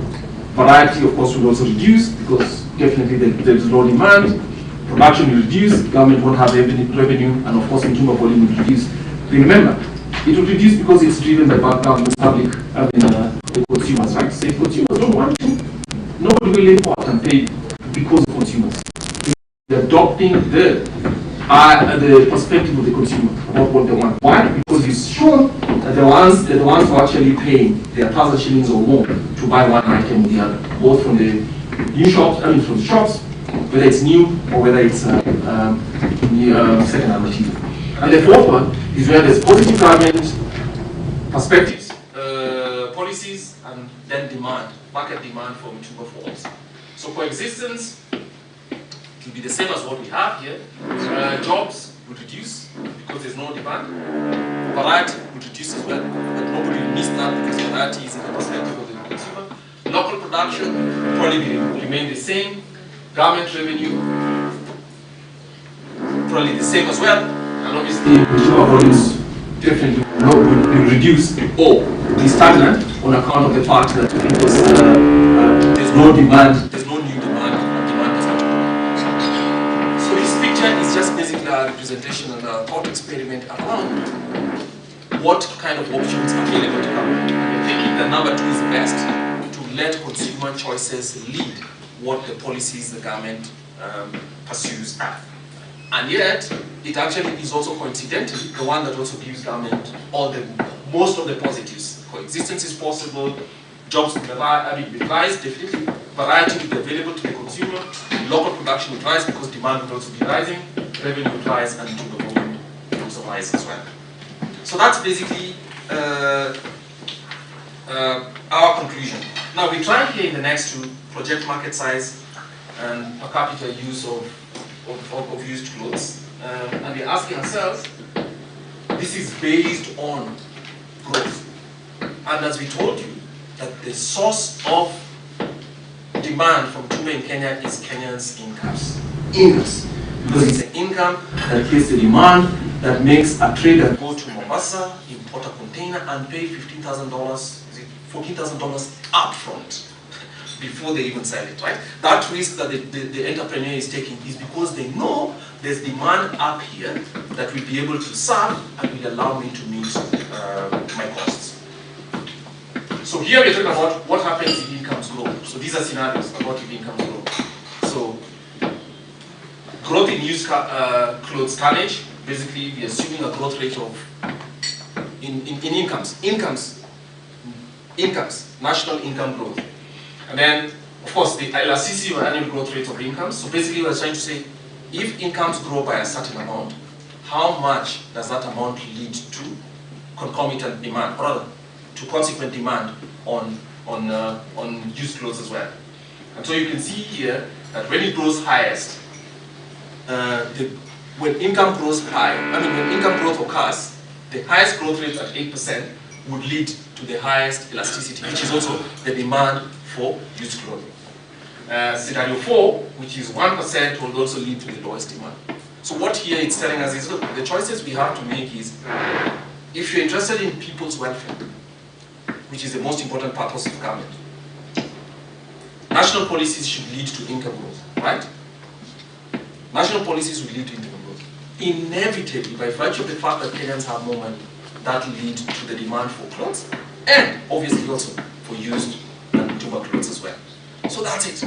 Variety, of course, will also reduce, because definitely there's low demand. Production will reduce, government won't have revenue, and of course Mtumba volume will reduce. Remember, it will reduce because it's driven by government, public, the consumers, right? So if consumers don't want to, nobody will import and pay because of consumers. They're adopting the are the perspective of the consumer about what they want. Why? Because it's shown that they're the ones who are actually paying their 1,000 shillings or more to buy one item or the other, both from the new shops, from the shops, whether it's new or whether it's second-hand material. And the fourth one is where there's positive government perspectives, policies, and then demand, market demand for Mutumba falls. So coexistence will be the same as what we have here. Jobs would reduce because there's no demand. Variety would reduce as well, but nobody will miss that because variety is in the perspective of the consumer. Local production will probably remain the same. Garment revenue probably the same as well. And obviously consumer volumes definitely will be reduced or be stagnant on account of the fact that because there's no demand, there's no new demand, and demand is not growing. So this picture is just basically a representation and a thought experiment around what kind of options are available to government. I think the number 2 is best to let consumer choices lead what the policies the government pursues at. And yet, it actually is also coincidentally the one that also gives government most of the positives. Coexistence is possible, jobs will rise definitely, variety will be available to the consumer, local production will rise because demand will also be rising, revenue will rise, and the volume will also rise as well. So that's basically our conclusion. Now we try here in the next to project market size and per capita use of used clothes. And we're asking ourselves, this is based on growth. And as we told you, that the source of demand from Mutumba in Kenya is Kenyans' incomes. Because it's an income that creates the demand that makes a trader go to Mombasa, import a container, and pay $15,000, $14,000 upfront before they even sell it, right? That risk that the entrepreneur is taking is because they know there's demand up here that will be able to serve and will allow me to meet my costs. So here we're talking about what happens if incomes grow. So these are scenarios about if incomes grow. So growth in used clothes tonnage, basically we're assuming a growth rate of in incomes, national income growth. And then, of course, the elasticity or annual growth rate of incomes. So basically we're trying to say, if incomes grow by a certain amount, how much does that amount lead to concomitant demand, or rather, to consequent demand on used clothes as well. And so you can see here that when it grows highest, when income grows when income growth occurs, the highest growth rate at 8% would lead to the highest elasticity, which is also the demand for used clothing. Scenario 4, which is 1%, will also lead to the lowest demand. So what here it's telling us is, look, the choices we have to make is, if you're interested in people's welfare, which is the most important purpose of government, national policies should lead to income growth, right? National policies will lead to income growth. Inevitably, by virtue of the fact that Kenyans have more money, that will lead to the demand for clothes, and obviously also for used and Mutumba clothes as well. So that's it.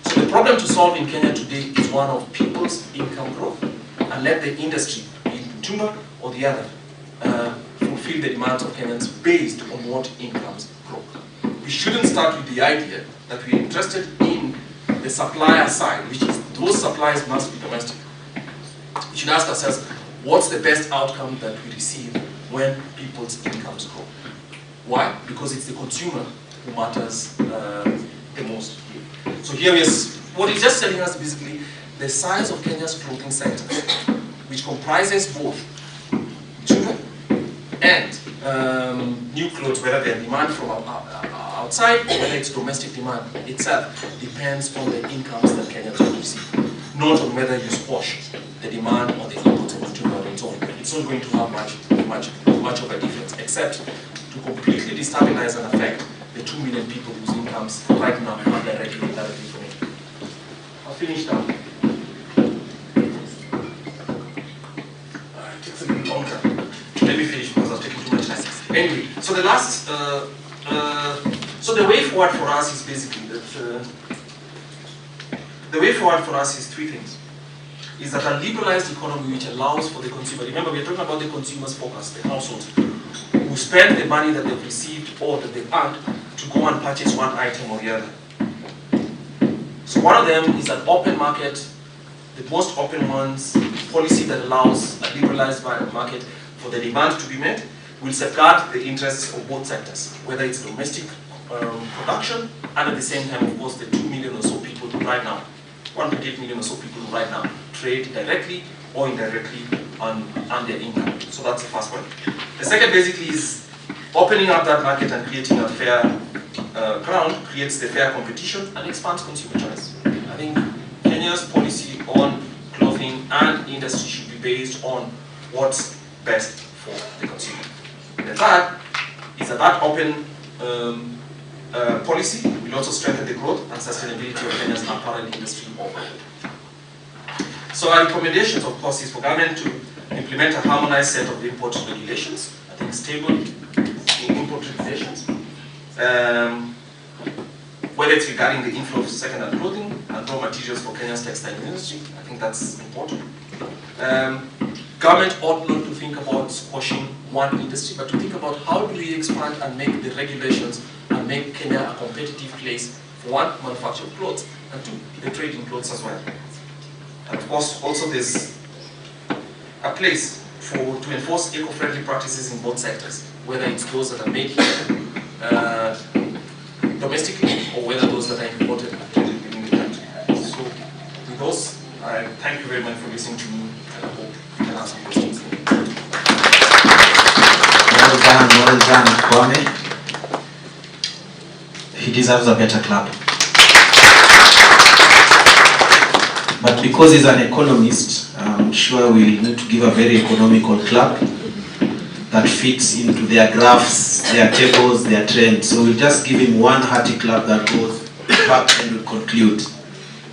So the problem to solve in Kenya today is one of people's income growth, and let the industry, be it Mutumba or the other, fulfill the demands of Kenyans based on what incomes grow. We shouldn't start with the idea that we're interested in the supplier side, which is those supplies must be domestic. We should ask ourselves, what's the best outcome that we receive when people's incomes grow? Why? Because it's the consumer who matters the most here. So here is what it's just telling us basically the size of Kenya's clothing sector, which comprises both Mutumba and new clothes, whether they're demand from outside or whether it's domestic demand itself, depends on the incomes that Kenyans will receive, not on whether you squash the demand or the input of Mutumba on its own. It's not going to have much of a difference, except to completely destabilize and affect the 2 million people whose incomes right now are directly from it. I'll finish now. It takes a bit longer. Let me finish because I've taken too much time. Anyway, so the last, so the way forward for us is basically that, the way forward for us is three things. is that a liberalized economy which allows for the consumer, remember we're talking about the consumer's focus, the household, who spend the money that they've received or that they've earned to go and purchase one item or the other. So one of them is an open market, the most open ones, policy that allows a liberalized market for the demand to be met, will safeguard the interests of both sectors, whether it's domestic production, and at the same time, of course, the 2 million or so people who right now, 1.8 million or so people who right now trade directly or indirectly on their income. So that's the first one. The second basically is opening up that market and creating a fair ground, creates the fair competition and expands consumer choice. I think Kenya's policy on clothing and industry should be based on what's best for the consumer. The third is that open policy will also strengthen the growth and sustainability of Kenya's apparel industry overall. So our recommendations, of course, is for government to implement a harmonized set of import regulations, I think stable import regulations, whether it's regarding the inflow of second-hand clothing and raw materials for Kenya's textile industry. I think that's important. Government ought not to think about squashing one industry, but to think about how do we expand and make the regulations and make Kenya a competitive place for one, manufacture of clothes, and two, the trade in clothes as well. And of course, also there's a place to enforce eco-friendly practices in both sectors, whether it's those that are made here domestically or whether those that are imported within the country. So with those, I thank you very much for listening to me, and I hope you can ask some questions. Well done, Kwame. He deserves a better clap. But because he's an economist, I'm sure we need to give a very economical clap that fits into their graphs, their tables, their trends. So we'll just give him one hearty clap that goes back and we'll conclude.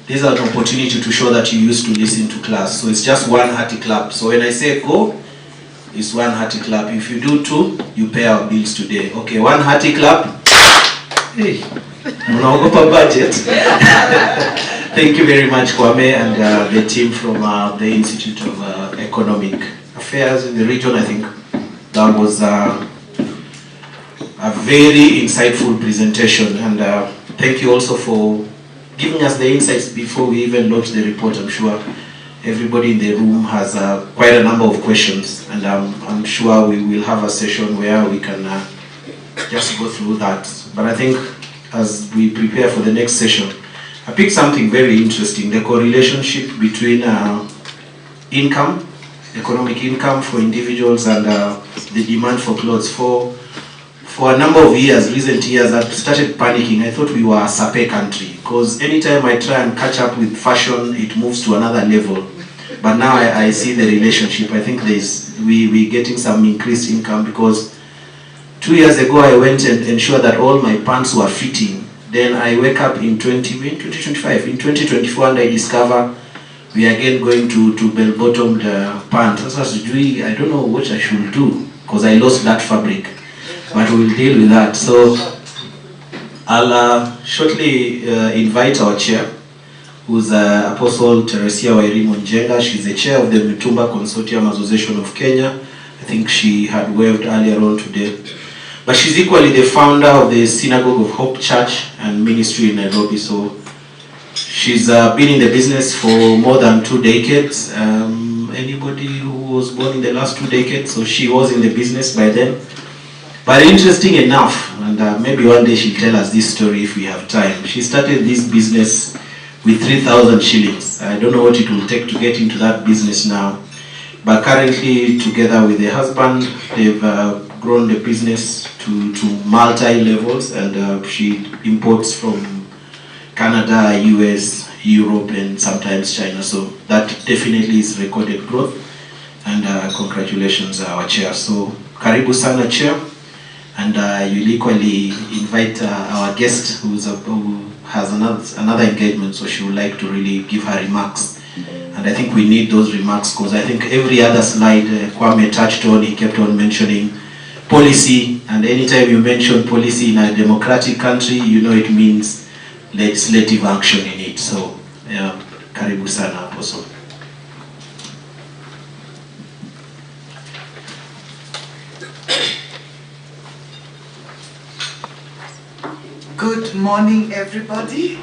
This is an opportunity to show that you used to listen to class. So it's just one hearty clap. So when I say go, it's one hearty clap. If you do two, you pay our bills today. Okay, one hearty clap. Hey, unaogopa budget. Thank you very much, Kwame, and the team from the Institute of Economic Affairs in the region. I think that was a very insightful presentation, and thank you also for giving us the insights before we even launch the report. I'm sure everybody in the room has quite a number of questions, and I'm sure we will have a session where we can just go through that. But I think as we prepare for the next session, I picked something very interesting, the correlation between income, economic income for individuals, and the demand for clothes. For a number of years, recent years, I started panicking. I thought we were a sape country, because anytime I try and catch up with fashion, it moves to another level. But now I see the relationship. I think we're getting some increased income, because 2 years ago I went and ensured that all my pants were fitting. Then I wake up in 2025, in 2024, and I discover we are again going to bell-bottomed pants. I don't know what I should do, because I lost that fabric. But we'll deal with that. So I'll shortly invite our chair, who's Apostle Teresia Wairimu Njenga. She's the chair of the Mitumba Consortium Association of Kenya. I think she had waved earlier on today. But she's equally the founder of the Synagogue of Hope Church and Ministry in Nairobi. So she's been in the business for more than 2 decades. Anybody who was born in the last 2 decades, so she was in the business by then. But interesting enough, and maybe one day she'll tell us this story if we have time. She started this business with 3,000 shillings. I don't know what it will take to get into that business now. But currently, together with her husband, they've grown the business to multi-levels, and she imports from Canada, US, Europe, and sometimes China. So that definitely is recorded growth, and congratulations, our chair. So karibu sana, chair, and you'll equally invite our guest who has another engagement, so she would like to really give her remarks. And I think we need those remarks, because I think every other slide Kwame touched on, he kept on mentioning policy, and anytime you mention policy in a democratic country, you know it means legislative action in it. So, karibu sana, Apostle. Good morning, everybody.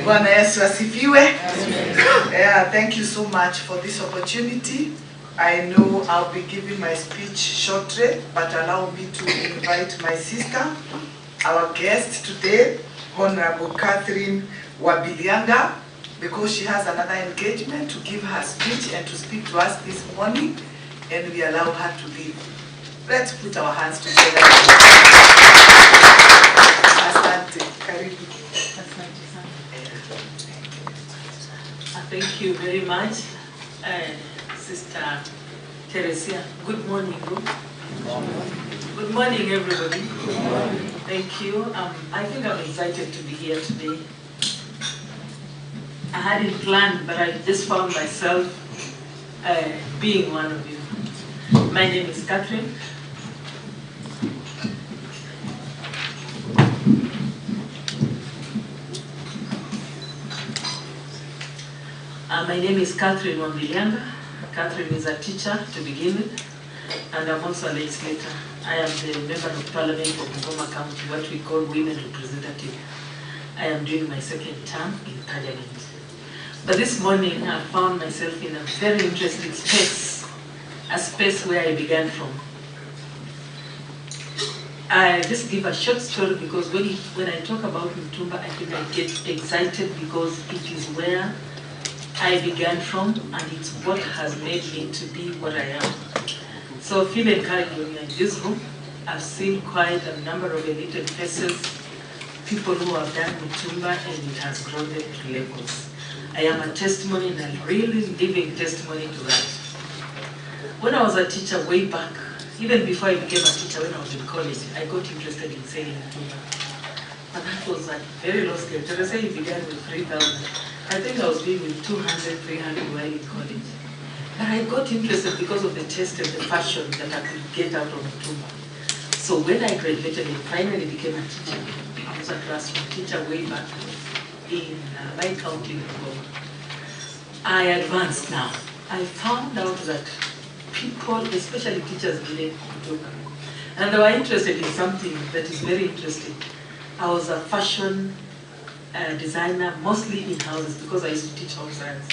Bwana Yesu asifiwe. Yeah, thank you so much for this opportunity. I know I'll be giving my speech shortly, but allow me to invite my sister, our guest today, Honorable Catherine Wabilianga, because she has another engagement to give her speech and to speak to us this morning, and we allow her to leave. Let's put our hands together. Asante, karibu. Asante sana. Thank you very much, Sister Teresia. Good morning, group. Good morning, everybody. Good morning. Thank you. I think I'm excited to be here today. I hadn't planned, but I just found myself being one of you. My name is Catherine. My name is Catherine Wabilianga. Catherine is a teacher to begin with, and I'm also a legislator. I am the Member of Parliament for Bungoma County, what we call Women Representative. I am doing my second term in Parliament. But this morning I found myself in a very interesting space, a space where I began from. I just give a short story because when I talk about Mutumba, I think I get excited because it is where I began from, and it's what has made me to be what I am. So feel encouraged when you're in this room. I've seen quite a number of elite faces, people who have done Mutumba, and it has grown them to levels. I am a testimony, and a really living testimony to that. When I was a teacher way back, even before I became a teacher when I was in college, I got interested in selling Mutumba. But that was a very low scale. Teresa, you began with 3,000. I think I was doing with 200, 300 while in college. But I got interested because of the taste and the fashion that I could get out of Mutumba. So when I graduated and finally became a teacher, I was a classroom teacher way back in my county in Bungoma. I advanced now. I found out that people, especially teachers, needed Mutumba. And they were interested in something that is very interesting. I was a fashion designer, mostly in houses, because I used to teach house science.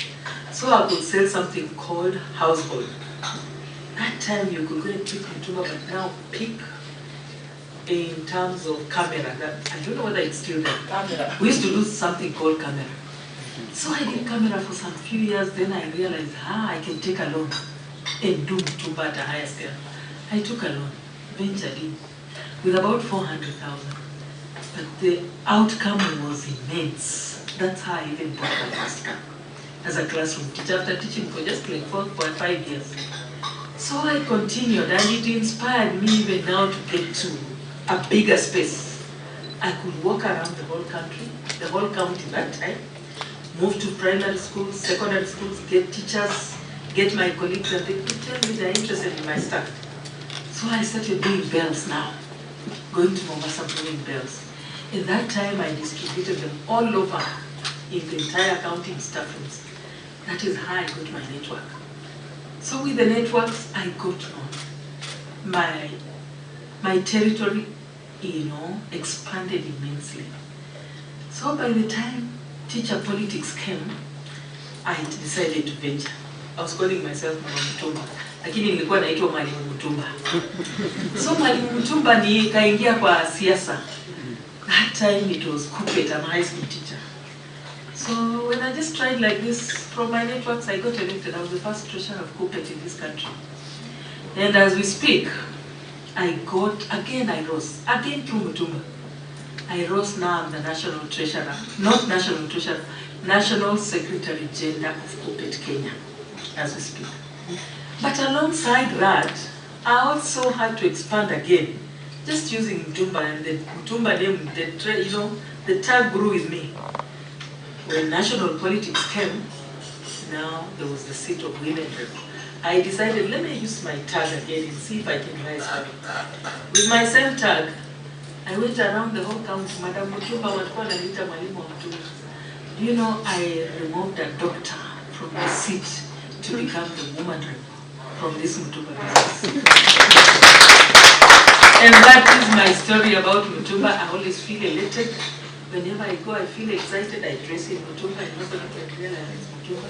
So I could sell something called household. That time you could go and pick Mutumba, but now pick in terms of camera. I don't know whether it's still there. Camera. We used to do something called camera. So I did camera for some few years, then I realized, I can take a loan and do Mutumba at a higher scale. I took a loan, ventured in, with about 400,000. But the outcome was immense. That's how I even bought my first car as a classroom teacher after teaching for just like 4.5 years. So I continued, and it inspired me even now to get to a bigger space. I could walk around the whole country, the whole county that time, move to primary schools, secondary schools, get teachers, get my colleagues, and they could tell me they're interested in my stuff. So I started doing bells now, going to Mombasa doing bells. At that time, I distributed them all over in the entire county in staff rooms. That is how I got my network. So with the networks, I got on. My territory, expanded immensely. So by the time teacher politics came, I decided to venture. I was calling myself Mama Mutumba. Lakini nilikuwa naitwa Mwalimu Mutumba. So Mwalimu Mutumba ni kaingia kwa siasa. That time it was Kupet, I'm a high school teacher. So when I just tried like this, from my networks, I got elected. I was the first treasurer of Kupet in this country. And as we speak, I rose, again through Mutumba. I rose now, I'm the national treasurer, not national treasurer, national secretary general of Kupet, Kenya, as we speak. But alongside that, I also had to expand again. Just using Mutumba, and the Mutumba name, the tag grew with me. When national politics came, now there was the seat of women rep. I decided, let me use my tag again and see if I can rise from it. With my same tag, I went around the whole county. Madam Mutumba, Mwalimu Mutumba. I removed a doctor from the seat to become the woman rep from this Mutumba business. And that is my story about Mutumba. I always feel elated. Whenever I go, I feel excited. I dress in Mutumba and nobody can realize it's Mutumba.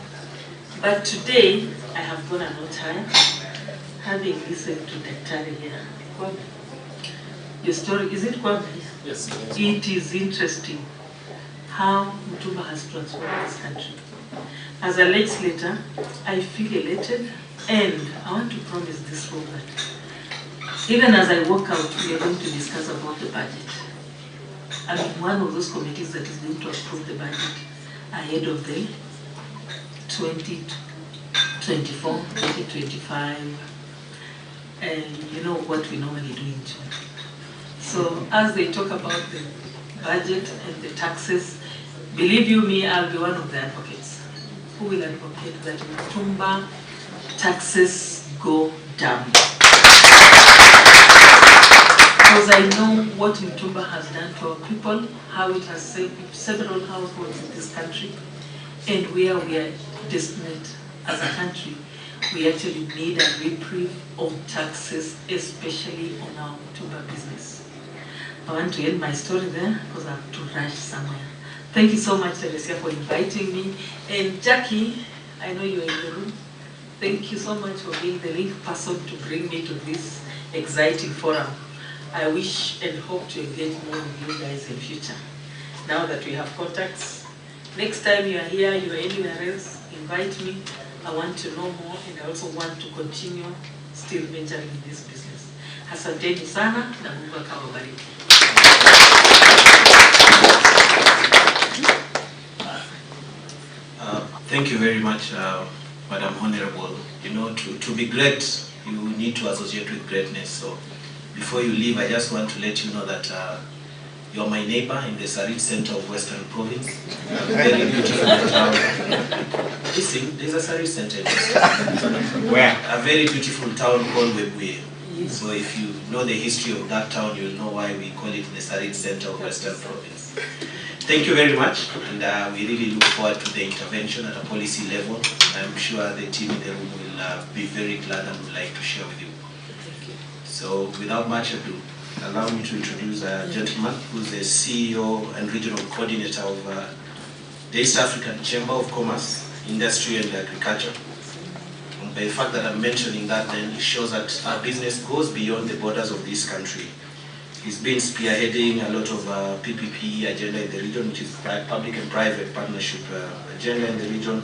But today, I have gone an attire, having listened to Daktari here. Your story, is it Kwame? Yes. It is interesting how Mutumba has transformed this country. As a legislator, I feel elated, and I want to promise this room that even as I walk out, we are going to discuss about the budget. I'm in one of those committees that is going to approve the budget ahead of the 2024, 2025, and you know what we normally do in June. So as they talk about the budget and the taxes, believe you me, I'll be one of the advocates who will advocate that Mutumba taxes go down. Because I know what Mutumba has done to our people, how it has saved several households in this country, and where we are destined as a country. We actually need a reprieve of taxes, especially on our Mutumba business. I want to end my story there because I have to rush somewhere. Thank you so much, Teresia, for inviting me. And Jackie, I know you're in the room. Thank you so much for being the link person to bring me to this exciting forum. I wish and hope to engage more with you guys in future. Now that we have contacts, next time you are here, you are anywhere else, invite me. I want to know more, and I also want to continue still venturing in this business. Asanteni sana na Mungu akawabariki. Thank you very much, Madam Honorable. You know, to be great, you need to associate with greatness. So before you leave, I just want to let you know that you're my neighbor in the Sarit Center of Western Province. A very beautiful town. Listen, there's a Sarit Center. Where? A very beautiful town called Webuye. So if you know the history of that town, you'll know why we call it the Sarit Center of Western Province. Thank you very much, and we really look forward to the intervention at a policy level. I'm sure the team in the room will be very glad and would like to share with you. So without much ado, allow me to introduce a gentleman who's the CEO and Regional Coordinator of the East African Chamber of Commerce, Industry and Agriculture. And by the fact that I'm mentioning that, then it shows that our business goes beyond the borders of this country. He's been spearheading a lot of PPP agenda in the region, which is public and private partnership agenda in the region.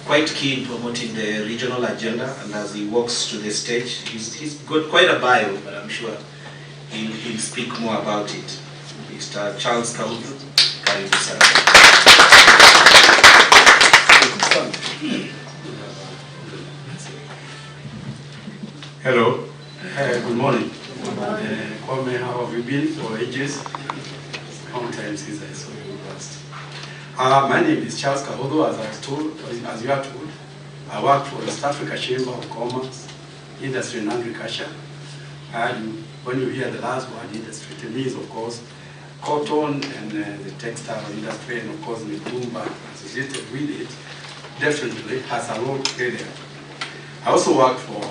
Quite keen in promoting the regional agenda, and as he walks to the stage, he's got quite a bio, but I'm sure he'll speak more about it. Mr. Charles Kahudu, karibu sana. Hello, good morning. Kwame, how have you been for ages? Long time since I saw you last. My name is Charles Kahodo, as you are told. I work for East Africa Chamber of Commerce, Industry and Agriculture. When you hear the last word, industry, it means, of course, cotton and the textile industry, and of course, Mutumba associated with it, definitely has a role to play there. I also work for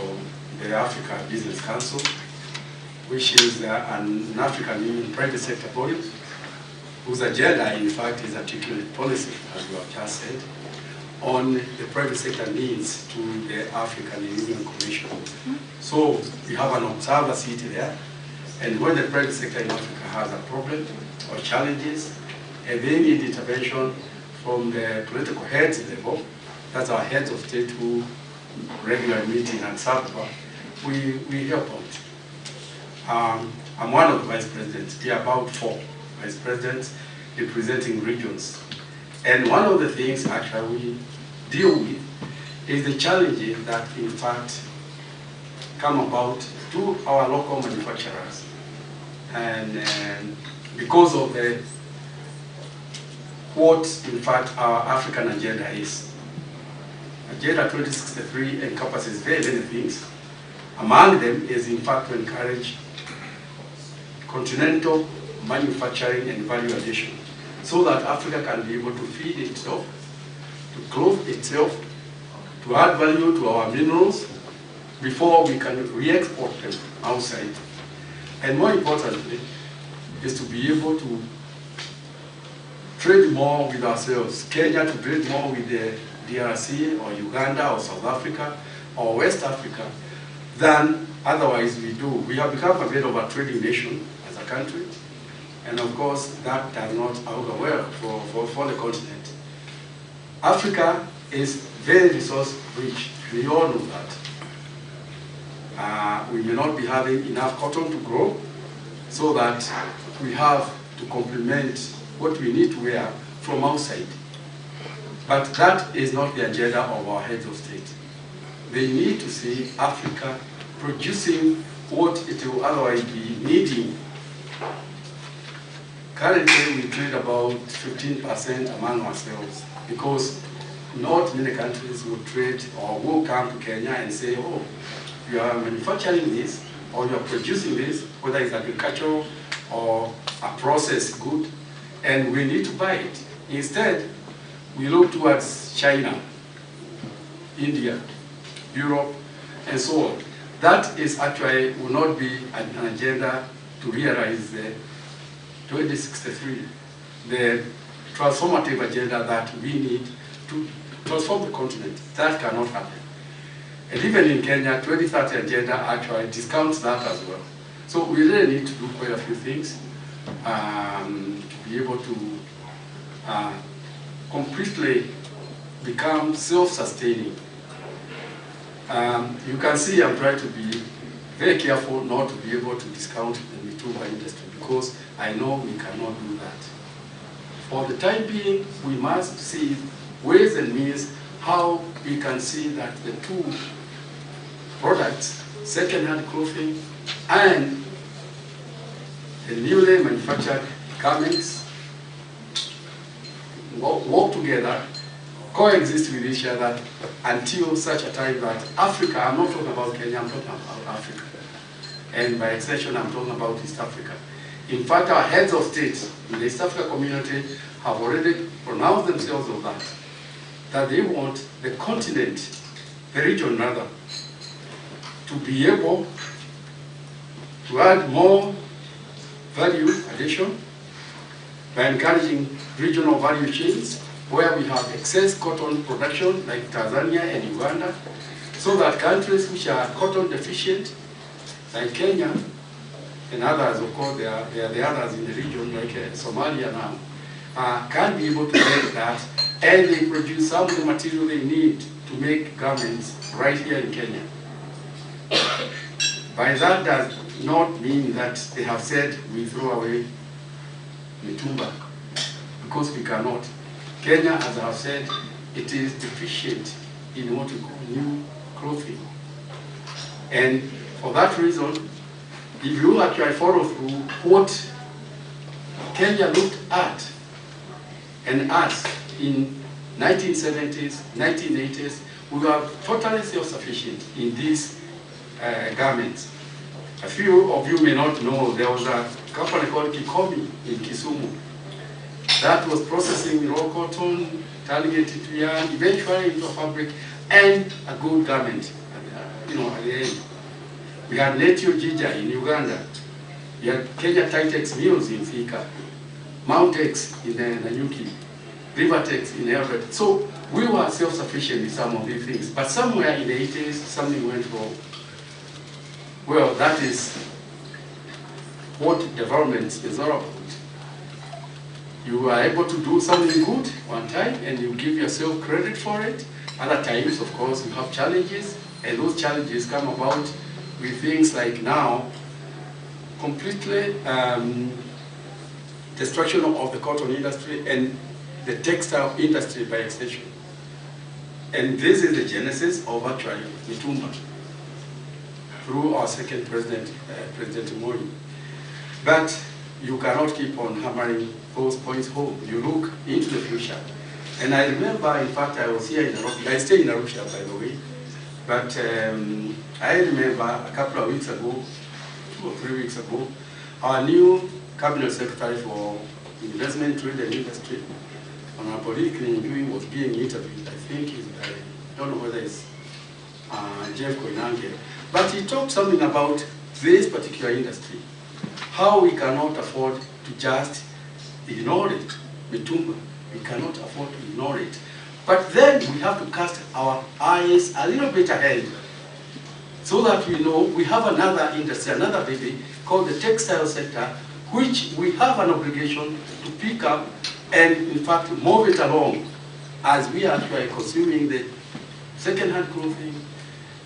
the Africa Business Council, which is an African Union private sector body, whose agenda, in fact, is articulate policy, as you have just said, on the private sector needs to the African Union Commission. So we have an observer seat there, and when the private sector in Africa has a problem or challenges, and they need intervention from the political heads level, that's our heads of state who regularly meet in Addis Ababa, we help out. I'm one of the vice presidents. We are about 4 vice presidents representing regions. And one of the things actually we deal with is the challenges that in fact come about to our local manufacturers. And because of what in fact our African agenda is. Agenda 2063 encompasses very many things. Among them is in fact to encourage continental manufacturing and value addition so that Africa can be able to feed itself, to clothe itself, to add value to our minerals before we can re-export them outside. And more importantly, is to be able to trade more with ourselves. Kenya to trade more with the DRC or Uganda or South Africa or West Africa than otherwise we do. We have become a bit of a trading nation as a country, and of course that does not augur well for the continent. Africa is very resource rich. We all know that. We may not be having enough cotton to grow, so that we have to complement what we need to wear from outside. But that is not the agenda of our heads of state. They need to see Africa producing what it will otherwise be needing. Currently, we trade about 15% among ourselves, because not many countries will trade or will come to Kenya and say, oh, you are manufacturing this, or you are producing this, whether it's agricultural or a processed good, and we need to buy it. Instead, we look towards China, India, Europe, and so on. That is actually will not be an agenda to realize the 2063, the transformative agenda that we need to transform the continent. That cannot happen. And even in Kenya, 2030 agenda actually discounts that as well. So we really need to do quite a few things to be able to completely become self-sustaining. You can see I'm trying to be very careful not to be able to discount the mitumba industry, because I know we cannot do that. For the time being, we must see ways and means how we can see that the two products, second-hand clothing and the newly manufactured garments, work together, coexist with each other until such a time that Africa, I'm not talking about Kenya, I'm talking about Africa. And by extension, I'm talking about East Africa. In fact, our heads of state in the East Africa community have already pronounced themselves of that they want the continent, the region rather, to be able to add more value addition by encouraging regional value chains where we have excess cotton production like Tanzania and Uganda, so that countries which are cotton deficient like Kenya and others, of course there are the others in the region like Somalia now, can be able to get that, and they produce some of the material they need to make garments right here in Kenya. By that does not mean that they have said we throw away mitumba, because we cannot. Kenya, as I have said, it is deficient in what we call new clothing. And for that reason, if you actually follow through what Kenya looked at and us in 1970s, 1980s, we were totally self-sufficient in these garments. A few of you may not know, there was a company called Kikomi in Kisumu that was processing raw cotton, turning it into yarn, eventually into a fabric and a good garment. At the end. We had Netio Jija in Uganda. We had Kenya Titex Mills in Thika, Mountex in Nanyuki, Rivertex in Eldoret. So we were self-sufficient in some of these things. But somewhere in the 80s, something went wrong. Well, that is what development is all about. You are able to do something good one time and you give yourself credit for it. Other times, of course, you have challenges, and those challenges come about with things like now, completely destruction of the cotton industry and the textile industry by extension. And this is the genesis of actually mitumba through our second president, President Moi. But you cannot keep on hammering those points home. You look into the future. And I remember, in fact, I was here in Arusha. I stay in Arusha, by the way. But I remember a couple of weeks ago, 2 or 3 weeks ago, our new cabinet secretary for investment, trade and industry, Honorable Kininjui, was being interviewed. I think I don't know whether it's Jeff Koinange, but he talked something about this particular industry. how we cannot afford to just ignore it, mitumba. We cannot afford to ignore it. But then we have to cast our eyes a little bit ahead so that we know we have another industry, another baby called the textile sector, which we have an obligation to pick up and in fact move it along as we are actually consuming the second-hand clothing.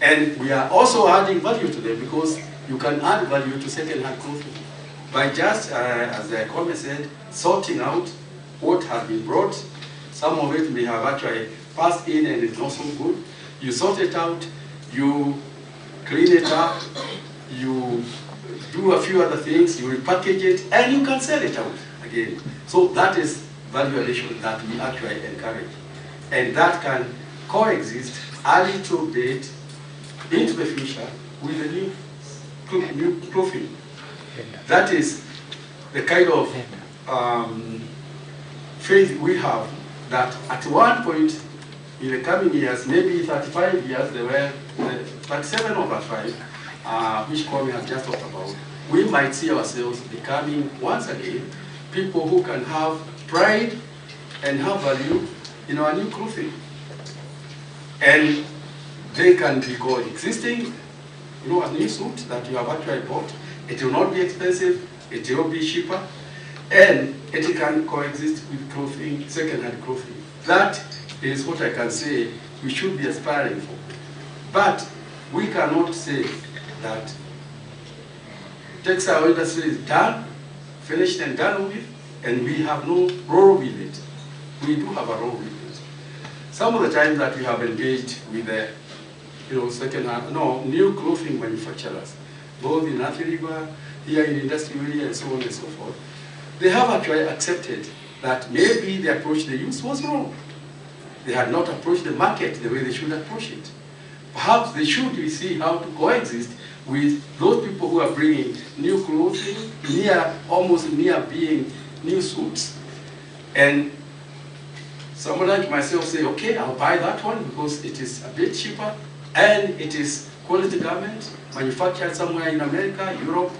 And we are also adding value to them, because you can add value to second-hand clothing by just, as the comment said, sorting out what has been brought. Some of it may have actually passed in and it's not so good. You sort it out, you clean it up, you do a few other things, you repackage it, and you can sell it out again. So that is value addition that we actually encourage. And that can coexist a little bit into the future with the new clothing. That is the kind of faith we have, that at one point in the coming years, maybe 35 years, there were 37 or 35, which Kwame has just talked about, we might see ourselves becoming, once again, people who can have pride and have value in our new clothing. And they can be coexisting, you know, a new suit that you have actually bought. It will not be expensive, it will be cheaper, and it can coexist with clothing, second-hand clothing. That is what I can say we should be aspiring for. But we cannot say that textile industry is done, finished and done with, and we have no role with it. We do have a role with it. Some of the times that we have engaged with the new clothing manufacturers, both in Athi River, here in industry area, and so on and so forth, they have actually accepted that maybe the approach they used was wrong. They had not approached the market the way they should approach it. Perhaps they should see how to coexist with those people who are bringing new clothing, almost near being new suits. And someone like myself say, okay, I'll buy that one because it is a bit cheaper and it is quality garment, manufactured somewhere in America, Europe,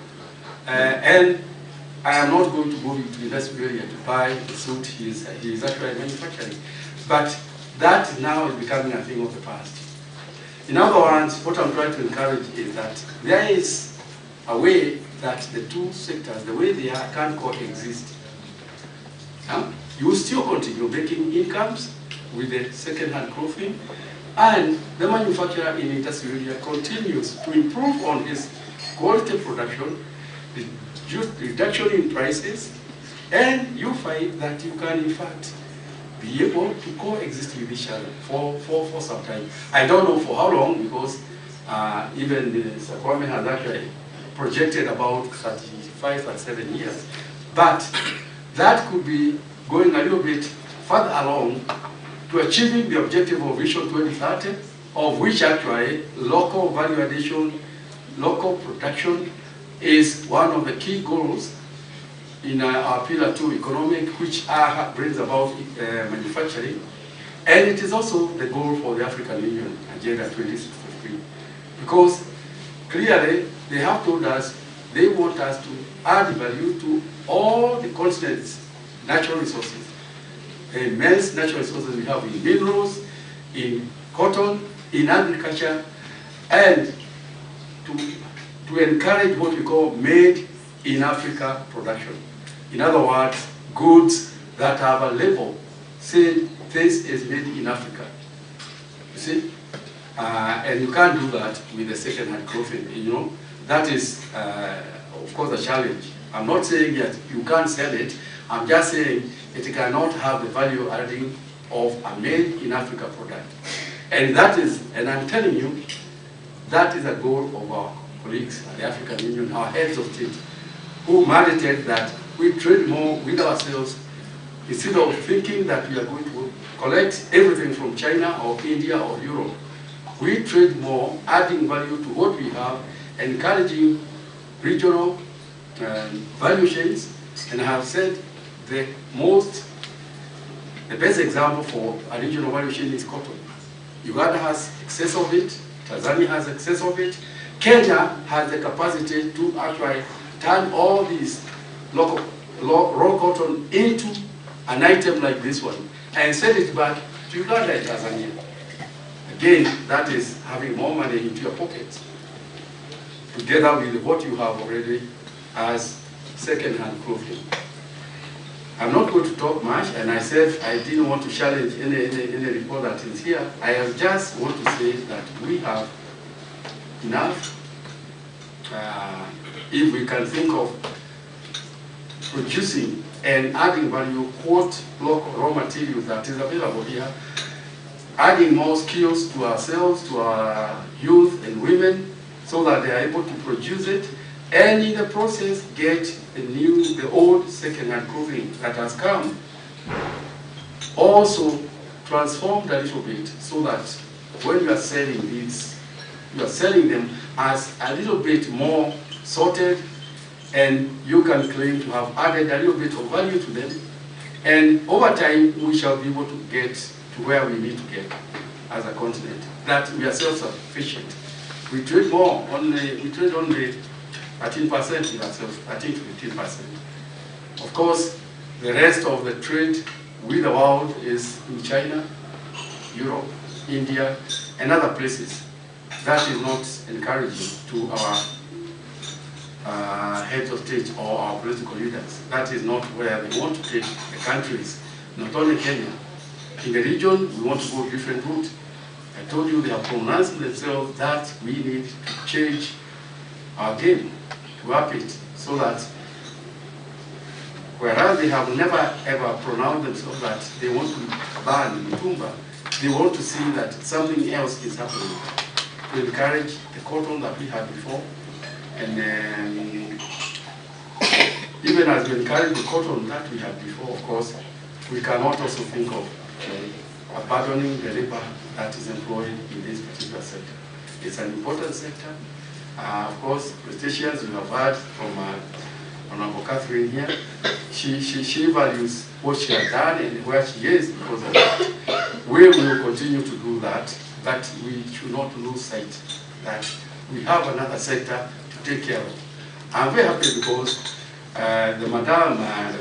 and I am not going to go into the industry area to buy the suit he is actually manufacturing. But that now is becoming a thing of the past. In other words, what I'm trying to encourage is that there is a way that the two sectors, the way they are, can coexist. You still continue making incomes with the second-hand clothing, and the manufacturer in industry area continues to improve on his quality production, reduction in prices, and you find that you can, in fact, be able to coexist with each other for some time. I don't know for how long, because even the Kwame has actually projected about 35 or 37 years. But that could be going a little bit further along to achieving the objective of Vision 2030, of which actually local value addition, local production is one of the key goals in our Pillar 2 economic, which brings about manufacturing. And it is also the goal for the African Union Agenda 2063. Because clearly they have told us they want us to add value to all the continent's natural resources. Immense natural resources we have in minerals, in cotton, in agriculture, and to encourage what we call made in Africa production. In other words, goods that have a label saying this is made in Africa. You see? And you can't do that with the second-hand clothing. You know, that is, of course, a challenge. I'm not saying that you can't sell it. I'm just saying it cannot have the value adding of a made in Africa product. And that is, and I'm telling you, that is a goal of our colleagues at the African Union, our heads of state, who mandated that we trade more with ourselves instead of thinking that we are going to collect everything from China or India or Europe. We trade more, adding value to what we have, encouraging regional value chains, and I have said the best example for a regional value chain is cotton. Uganda has excess of it, Tanzania has excess of it, Kenya has the capacity to actually turn all these raw cotton into an item like this one and sell it back to Uganda and Tanzania. Again, that is having more money into your pocket, together with what you have already as second-hand clothing. I'm not going to talk much, and I said I didn't want to challenge any report that is here. I just want to say that we have enough. If we can think of producing and adding value, what local raw materials that is available here, adding more skills to ourselves, to our youth and women, so that they are able to produce it, and in the process get the old second-hand clothing that has come, also transformed a little bit, so that when you are selling these, you are selling them as a little bit more sorted, and you can claim to have added a little bit of value to them, and over time we shall be able to get to where we need to get as a continent, that we are self-sufficient. We trade more, we trade only 13% with ourselves, 13 to 15%. Of course, the rest of the trade with the world is in China, Europe, India, and other places. That is not encouraging to our heads of state or our political leaders. That is not where they want to take the countries, not only Kenya. In the region, we want to go a different route. I told you they have pronounced themselves that we need to change our game, to up it, so that whereas they have never ever pronounced themselves that they want to ban mitumba, they want to see that something else is happening to encourage the cotton that we had before. And even as we encourage the cotton that we had before, of course, we cannot also think of abandoning the labor that is employed in this particular sector. It's an important sector. Of course, prestations you have heard from Honorable Catherine here, she values what she has done and where she is because of that. We will continue to do that, but we should not lose sight that we have another sector to take care of. I'm very happy because the Madam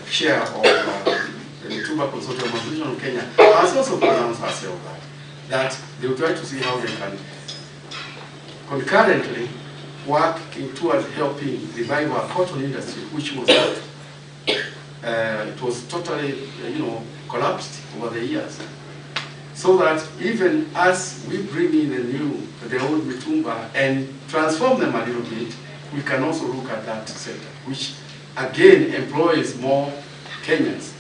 Chair of the Mitumba Consortium Association of Kenya has also pronounced herself that they will try to see how they can concurrently working towards helping revive our cotton industry, which was it was totally, collapsed over the years. So that even as we bring in the old mitumba and transform them a little bit, we can also look at that sector, which again employs more Kenyans,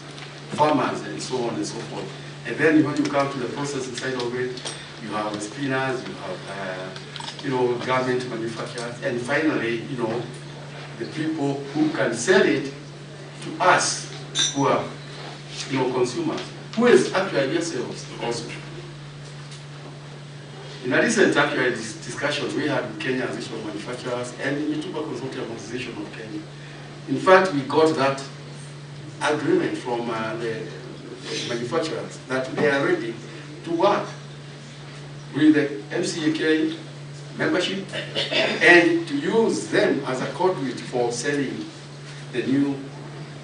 farmers, and so on and so forth. And then when you come to the processing side of it, you have the spinners, you have garment manufacturers, and finally, the people who can sell it to us, who are, consumers, who is actually yourselves also. In a recent actually discussion we had with Kenya Association of Manufacturers and the Mitumba Consortium Association of Kenya, in fact, we got that agreement from the manufacturers that they are ready to work with the MCAK membership and to use them as a conduit for selling the new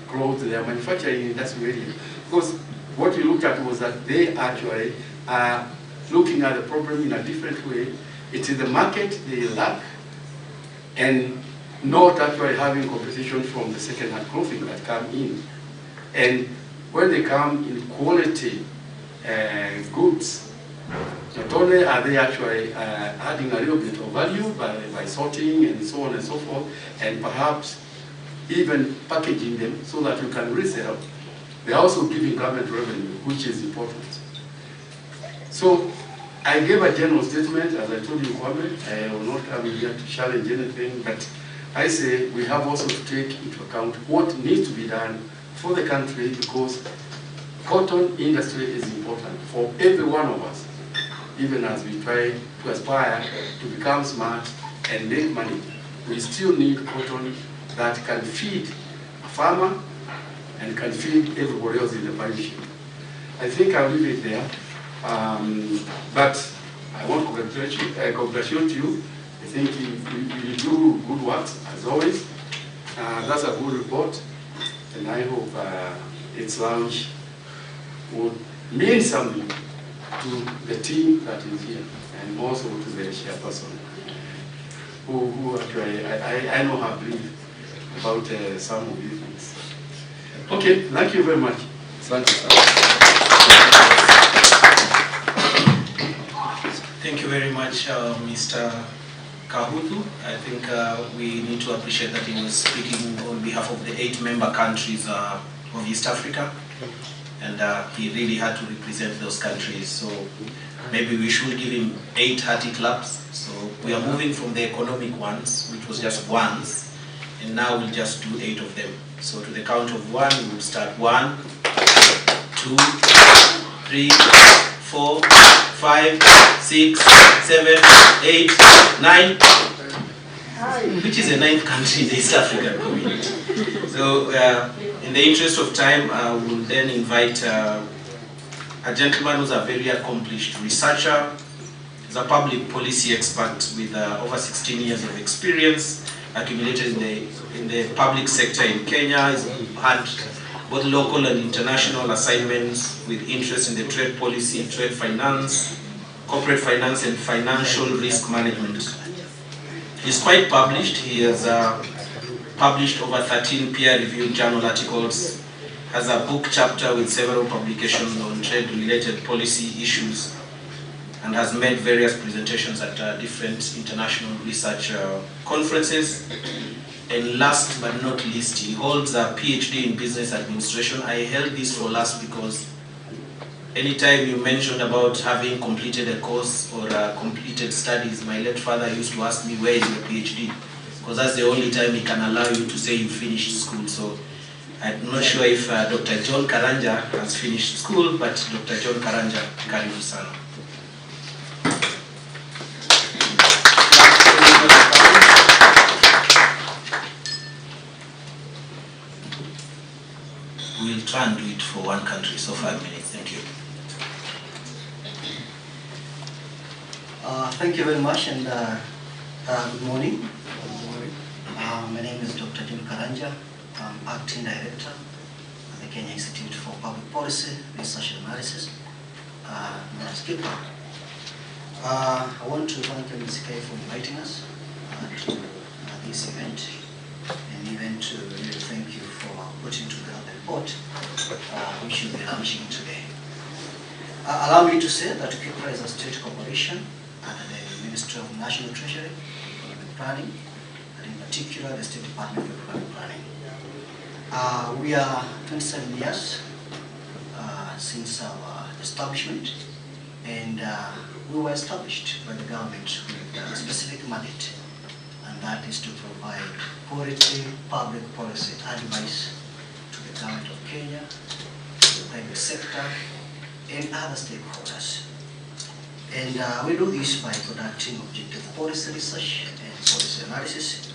clothes they are manufacturing in that area. Because what we looked at was that they actually are looking at the problem in a different way. It is the market they lack and not actually having competition from the second-hand clothing that come in. And when they come in quality goods, not only are they actually adding a little bit of value by sorting and so on and so forth, and perhaps even packaging them so that you can resell, they're also giving government revenue, which is important. So I gave a general statement, as I told you, Kwame. I will not come here to challenge anything, but I say we have also to take into account what needs to be done for the country, because cotton industry is important for every one of us, even as we try to aspire to become smart and make money. We still need cotton that can feed a farmer and can feed everybody else in the value chain. I think I'll leave it there, but I want to congratulate you. I think you do good work, as always. That's a good report, and I hope its launch would mean something to the team that is here, and also to the chairperson, who actually, I know her brief about some of these things. Okay, thank you very much. Thank you. Thank you very much, Mr. Kahutu. I think we need to appreciate that he was speaking on behalf of the 8-member countries of East Africa, and he really had to represent those countries. So maybe we should give him 8 hearty claps. So we are moving from the economic ones, which was just ones, and now we'll just do 8 of them. So to the count of 1, we will start 1, 2, 3, 4, 5, 6, 7, 8, 9, which is the 9th country in the East African community. So in the interest of time, I will then invite a gentleman who's a very accomplished researcher. He's a public policy expert with over 16 years of experience accumulated in the public sector in Kenya. He's had both local and international assignments with interest in the trade policy, trade finance, corporate finance, and financial risk management. He's quite published. He has published over 13 peer-reviewed journal articles, has a book chapter with several publications on trade-related policy issues, and has made various presentations at different international research conferences. And last but not least, he holds a PhD in business administration. I held this for last because anytime you mentioned about having completed a course or completed studies, my late father used to ask me, where is your PhD? Because that's the only time he can allow you to say you finished school. So I'm not sure if Dr. John Karanja has finished school, but Dr. John Karanja, karibu sana. We'll try and do it for one country, so 5 minutes. Thank you. Thank you very much, and good morning. My name is Dr. John Karanja. I'm Acting Director at the Kenya Institute for Public Policy, Research and Analysis, known as KIPA. I want to thank MCK for inviting us to this event, and even to really thank you for putting together the report which you'll be launching today. Allow me to say that KIPA is a state corporation under the Ministry of National Treasury, Economic Planning, and in particular the State Department of Economic Planning. We are 27 years since our establishment, and we were established by the government with a specific mandate, and that is to provide quality public policy advice to the government of Kenya, to the private sector, and other stakeholders. And we do this by conducting objective policy research and policy analysis,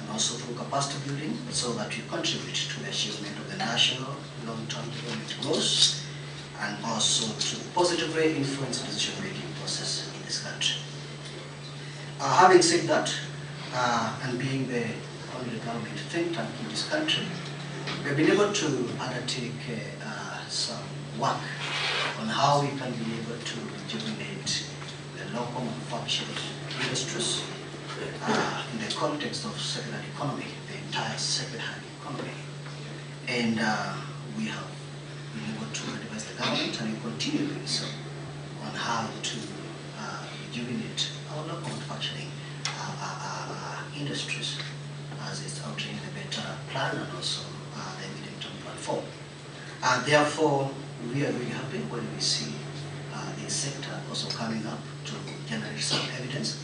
and also through capacity building, so that we contribute to the achievement of the national long-term development goals, and also to positively influence the decision-making process in this country. Having said that, and being the only government think tank in this country, we've been able to undertake some work on how we can be able to rejuvenate the local manufacturing industries in the context of circular economy, the entire circular economy. And we have been able to advise the government, and we continue doing so, on how to rejuvenate our local manufacturing industries, as is outlined in the better plan and also the medium-term platform. Therefore, we are very happy when we see this sector also coming up to generate some evidence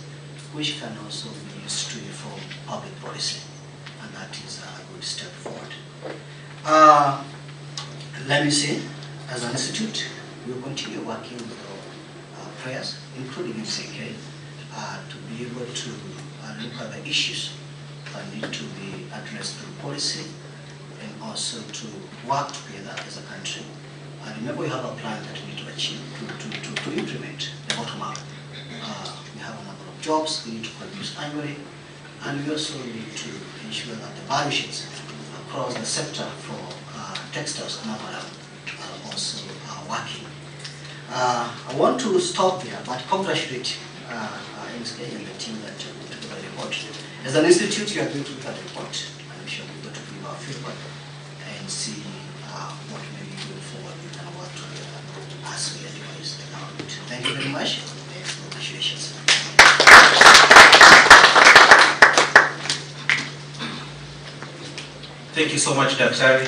which can also be used to inform public policy, and that is a good step forward. Let me say, as an institute, we will continue working with our prayers, including MCK, to be able to look at the issues that need to be addressed through policy, and also to work together as a country. And remember, we have a plan that we need to achieve, to implement the bottom up. We have a number of jobs we need to produce annually, and we also need to ensure that the value chains across the sector for textiles and apparel are also working. I want to stop there, but congratulate MSK and the team that put together the report. As an institute, you are going to look at the report, and we shall be able to give our feedback and see what may be going forward. We can work together as we advise the government. Thank you very much. Congratulations. Thank you so much, Dr.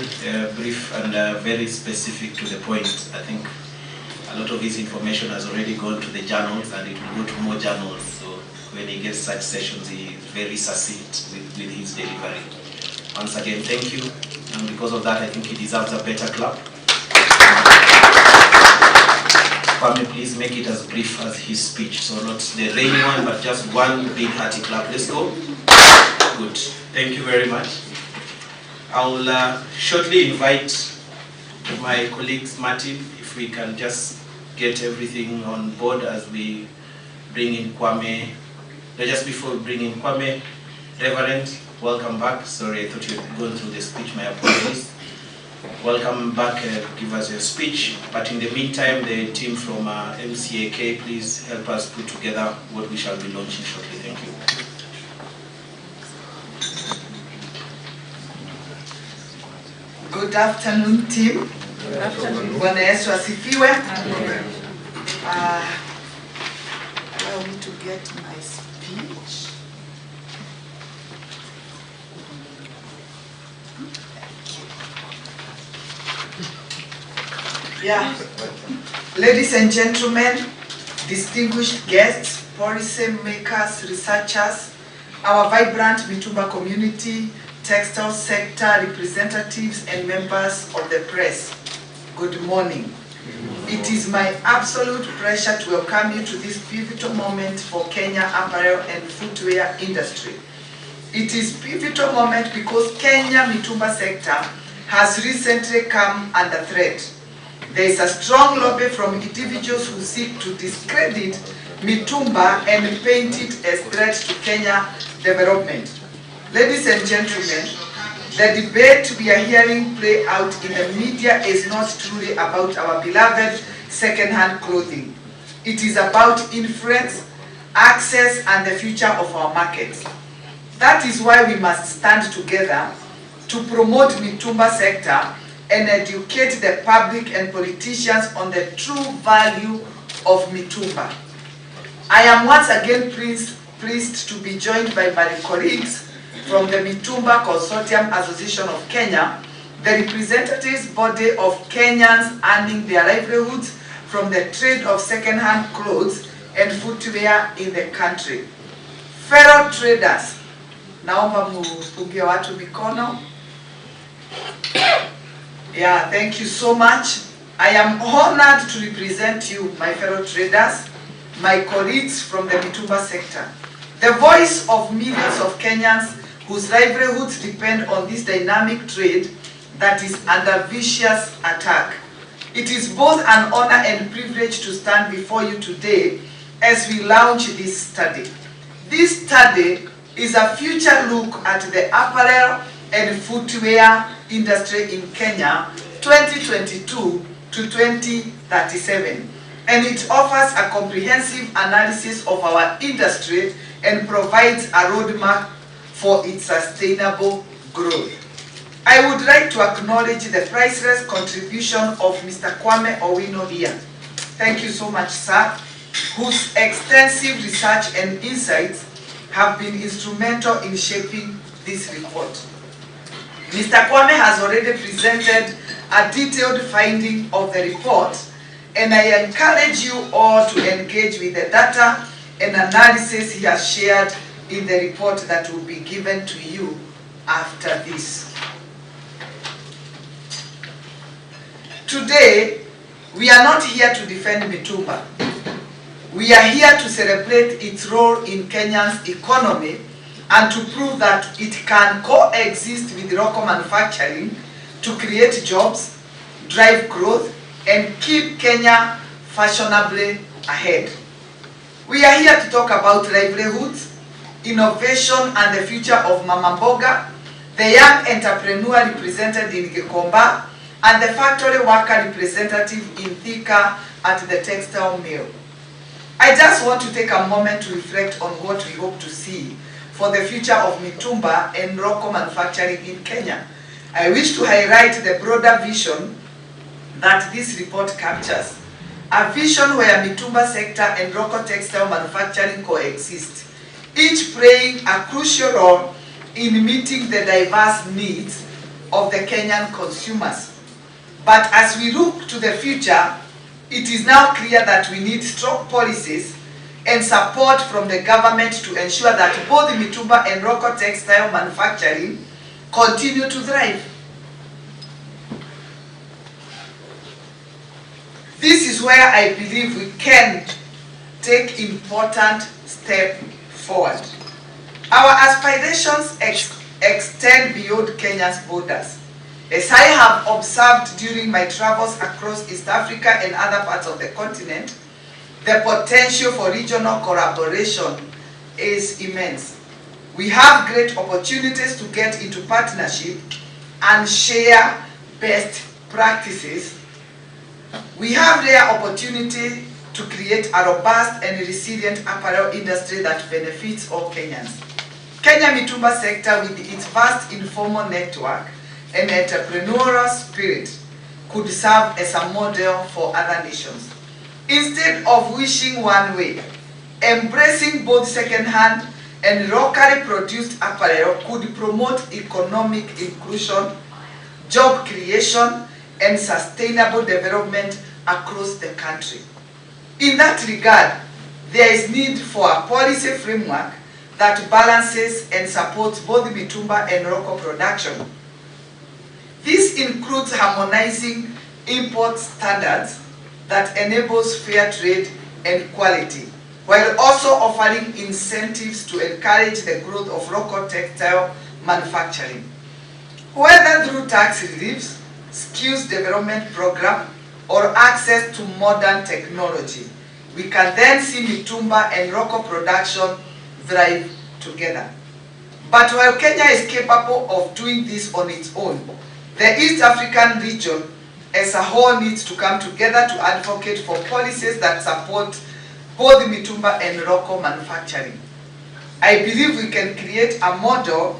Brief and very specific to the point. I think a lot of his information has already gone to the journals, and it will go to more journals. So when he gets such sessions, he is very succinct with his delivery. Once again, thank you. And because of that, I think he deserves a better clap. Kwame, please make it as brief as his speech. So not the rainy one, but just one big hearty clap. Let's go. Good. Thank you very much. I will shortly invite my colleagues, Martin, if we can just get everything on board as we bring in Kwame. Just before we bring in Kwame, Reverend, welcome back. Sorry, I thought you had gone through the speech, my apologies. Welcome back, give us your speech. But in the meantime, the team from MCAK, please help us put together what we shall be launching shortly. Thank you. Good afternoon, team. Good afternoon. Bwana Yesu asifiwe. Allow me to get my speech. Yeah. Ladies and gentlemen, distinguished guests, policy makers, researchers, our vibrant Mitumba community, textile sector representatives and members of the press, good morning. It is my absolute pleasure to welcome you to this pivotal moment for Kenya apparel and footwear industry. It is pivotal moment because Kenya Mitumba sector has recently come under threat. There is a strong lobby from individuals who seek to discredit Mitumba and paint it as threat to Kenya development. Ladies and gentlemen, the debate we are hearing play out in the media is not truly about our beloved second-hand clothing. It is about influence, access, and the future of our markets. That is why we must stand together to promote Mitumba sector and educate the public and politicians on the true value of Mitumba. I am once again pleased to be joined by my colleagues from the Mitumba Consortium Association of Kenya, the representatives body of Kenyans earning their livelihoods from the trade of second-hand clothes and footwear in the country. Fellow traders, naomba mupungie watu mikono. Yeah, thank you so much. I am honored to represent you, my fellow traders, my colleagues from the Mitumba sector, the voice of millions of Kenyans whose livelihoods depend on this dynamic trade that is under vicious attack. It is both an honor and privilege to stand before you today as we launch this study. This study is a future look at the apparel and footwear industry in Kenya 2022 to 2037, and it offers a comprehensive analysis of our industry and provides a roadmap for its sustainable growth. I would like to acknowledge the priceless contribution of Mr. Kwame Owino here. Thank you so much, sir, whose extensive research and insights have been instrumental in shaping this report. Mr. Kwame has already presented a detailed finding of the report, and I encourage you all to engage with the data and analysis he has shared in the report that will be given to you after this. Today, we are not here to defend Mitumba. We are here to celebrate its role in Kenya's economy and to prove that it can coexist with local manufacturing to create jobs, drive growth, and keep Kenya fashionably ahead. We are here to talk about livelihoods, innovation and the future of Mama Mboga, the young entrepreneur represented in Gikomba, and the factory worker representative in Thika at the textile mill. I just want to take a moment to reflect on what we hope to see for the future of mitumba and roko manufacturing in Kenya. I wish to highlight the broader vision that this report captures. A vision where mitumba sector and roko textile manufacturing coexist, each playing a crucial role in meeting the diverse needs of the Kenyan consumers. But as we look to the future, it is now clear that we need strong policies and support from the government to ensure that both mitumba and roko textile manufacturing continue to thrive. This is where I believe we can take important steps forward. Our aspirations extend beyond Kenya's borders. As I have observed during my travels across East Africa and other parts of the continent, the potential for regional collaboration is immense. We have great opportunities to get into partnership and share best practices. We have rare opportunity to create a robust and resilient apparel industry that benefits all Kenyans. Kenya mitumba sector, with its vast informal network and entrepreneurial spirit, could serve as a model for other nations. Instead of wishing one way, embracing both second-hand and locally produced apparel could promote economic inclusion, job creation, and sustainable development across the country. In that regard, there is need for a policy framework that balances and supports both mitumba and roko production. This includes harmonizing import standards that enables fair trade and quality, while also offering incentives to encourage the growth of roko textile manufacturing. Whether through tax reliefs, skills development program, or access to modern technology, we can then see mitumba and roko production thrive together. But while Kenya is capable of doing this on its own, the East African region as a whole needs to come together to advocate for policies that support both mitumba and roko manufacturing. I believe we can create a model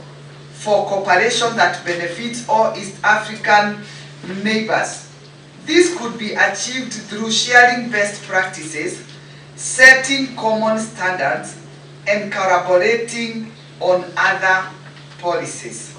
for cooperation that benefits all East African neighbors. This could be achieved through sharing best practices, setting common standards, and collaborating on other policies.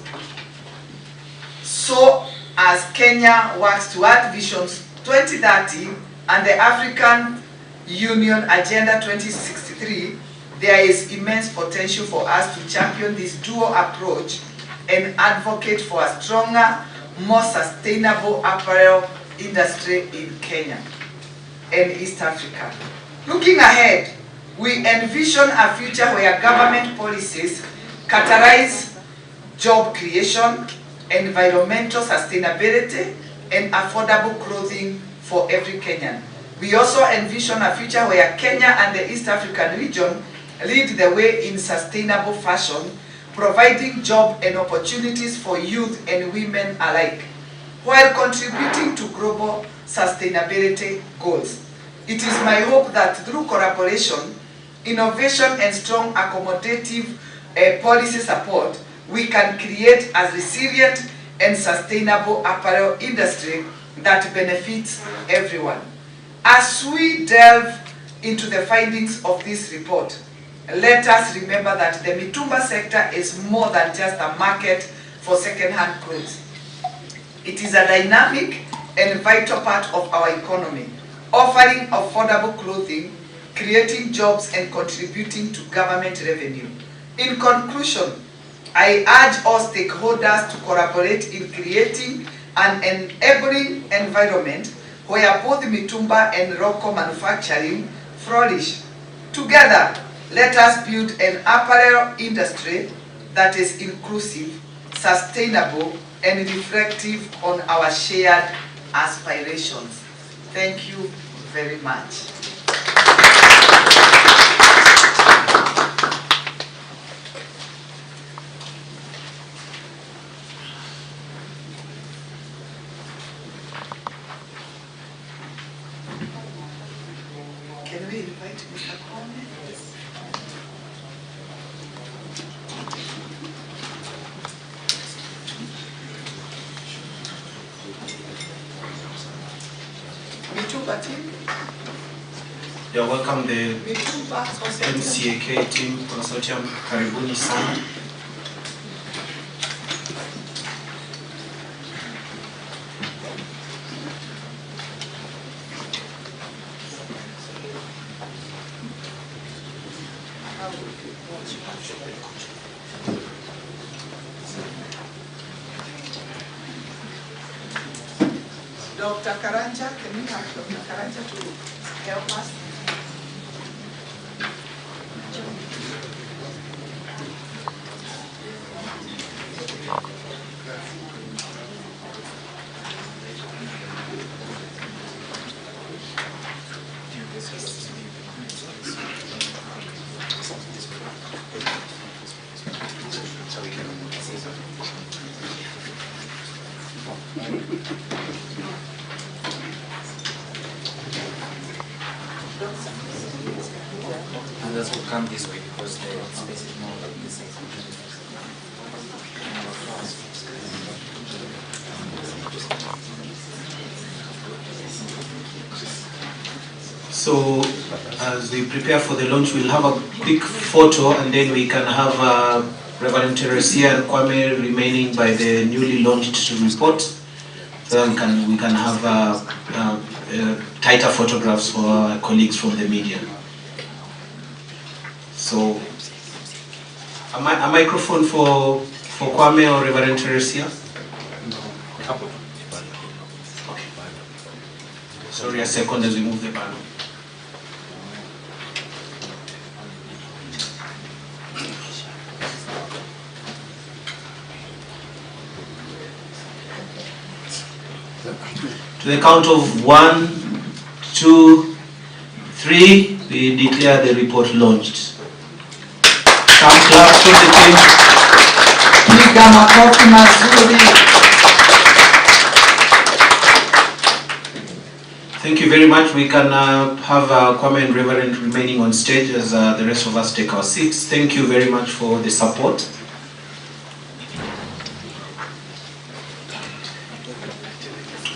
So, as Kenya works toward Visions 2030 and the African Union Agenda 2063, there is immense potential for us to champion this dual approach and advocate for a stronger, more sustainable apparel industry in Kenya and East Africa. Looking ahead, we envision a future where government policies catalyze job creation, environmental sustainability, and affordable clothing for every Kenyan. We also envision a future where Kenya and the East African region lead the way in sustainable fashion, providing job and opportunities for youth and women alike, while contributing to global sustainability goals. It is my hope that through collaboration, innovation, and strong accommodative policy support, we can create a resilient and sustainable apparel industry that benefits everyone. As we delve into the findings of this report, let us remember that the mitumba sector is more than just a market for second-hand clothes. It is a dynamic and vital part of our economy, offering affordable clothing, creating jobs, and contributing to government revenue. In conclusion, I urge all stakeholders to collaborate in creating an enabling environment where both mitumba and roko manufacturing flourish. Together, let us build an apparel industry that is inclusive, sustainable, and reflective on our shared aspirations. Thank you very much. Can we invite Mr. Kwame? Mitumba team? Yeah, welcome the Mitumba consortium. MCAK team consortium. Karibuni sana. Dr. Karanja, can we have Dr. Karanja to help us? Others will come this way because the space is more like this. So, as we prepare for the launch, we'll have a quick photo and then we can have Reverend Teresia and Kwame remaining by the newly launched report. So we can have tighter photographs for our colleagues from the media. So, a microphone for Kwame or Reverend Teresia? Okay. Sorry, a second as we move the panel. To the count of 1, 2, 3, we declare the report launched. Some claps from the team. Piga makofi mazuri. Thank you very much. We can have Kwame and Reverend remaining on stage as the rest of us take our seats. Thank you very much for the support.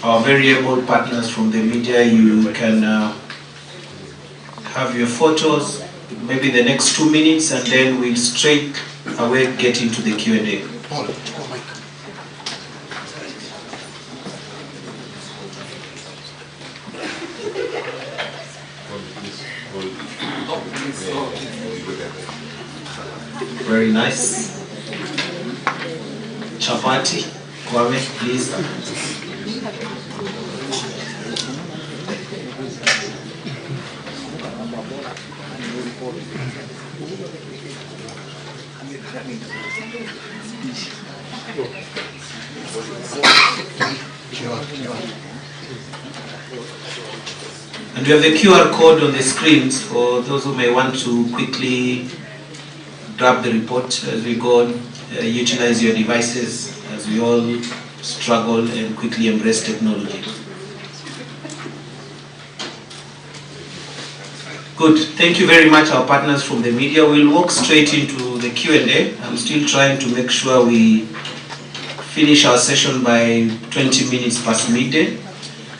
Our very able partners from the media, you can have your photos, maybe the next 2 minutes, and then we'll straight away get into the Q&A. Very nice. Chapati, Kwame, please. And we have the QR code on the screens for those who may want to quickly grab the report as we go on. Utilize your devices as we all struggle and quickly embrace technology. Good. Thank you very much, our partners from the media. We'll walk straight into the Q&A. I'm still trying to make sure we finish our session by 20 minutes past midday.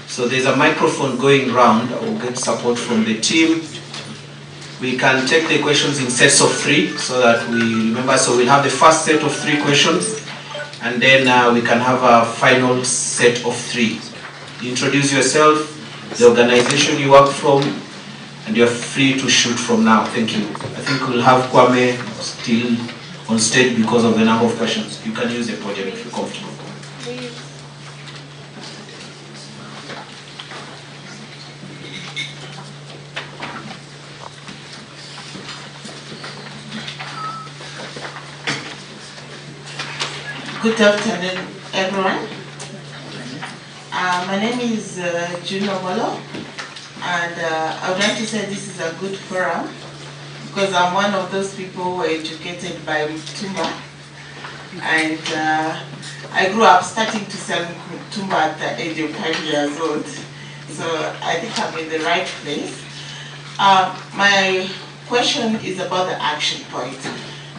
So there's a microphone going round. I will get support from the team. We can take the questions in sets of 3 so that we remember. So we'll have the first set of 3 questions and then we can have a final set of 3. Introduce yourself, the organization you work from, and you're free to shoot from now. Thank you. I think we'll have Kwame still on stage because of the number of questions. You can use the podium if you're comfortable. Good afternoon, everyone. My name is Juno Molo, and I would like to say this is a good forum because I'm one of those people who were educated by Mutumba, and I grew up starting to sell Mutumba at the age of 5 years old. So I think I'm in the right place. My question is about the action point.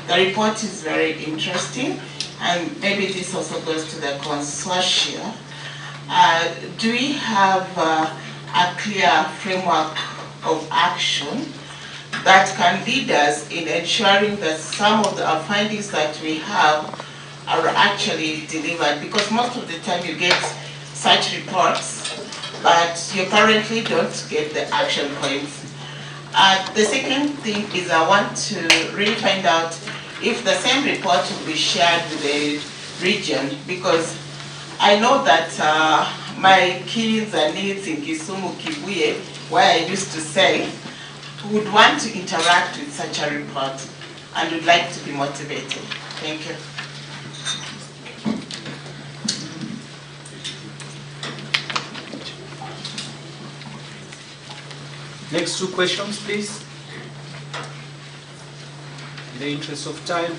The report is very interesting, and maybe this also goes to the consortia. Do we have a clear framework of action that can lead us in ensuring that some of the findings that we have are actually delivered? Because most of the time you get such reports, but you currently don't get the action points. The second thing is I want to really find out if the same report will be shared with the region, because I know that my kids and needs in Kisumu, Kibuye, where I used to sell, would want to interact with such a report and would like to be motivated. Thank you. Next two questions, please. In the interest of time.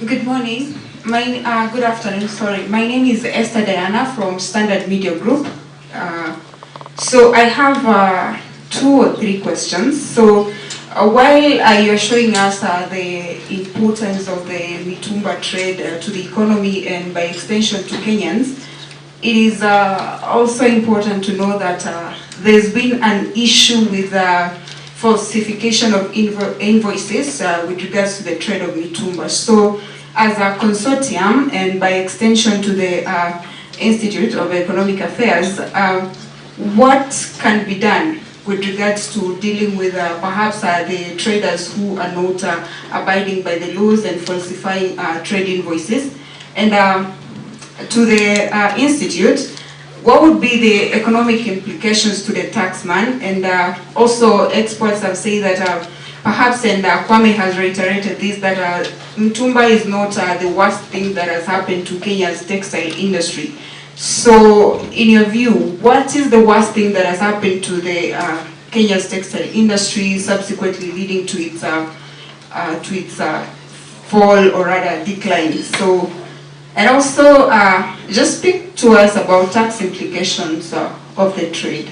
Good morning. Good afternoon, sorry. My name is Esther Diana from Standard Media Group. So I have 2 or 3 questions. So while you're showing us the importance of the mitumba trade to the economy and by extension to Kenyans, it is also important to know that there's been an issue with falsification of invoices with regards to the trade of mitumba. So as a consortium and by extension to the Institute of Economic Affairs, what can be done with regards to dealing with perhaps the traders who are not abiding by the laws and falsifying trade invoices? And to the Institute, what would be the economic implications to the taxman? And also experts have said that perhaps, and Kwame has reiterated this, that mitumba is not the worst thing that has happened to Kenya's textile industry. So, in your view, what is the worst thing that has happened to the Kenya's textile industry, subsequently leading to its fall or rather decline? So, and also, just speak to us about tax implications of the trade.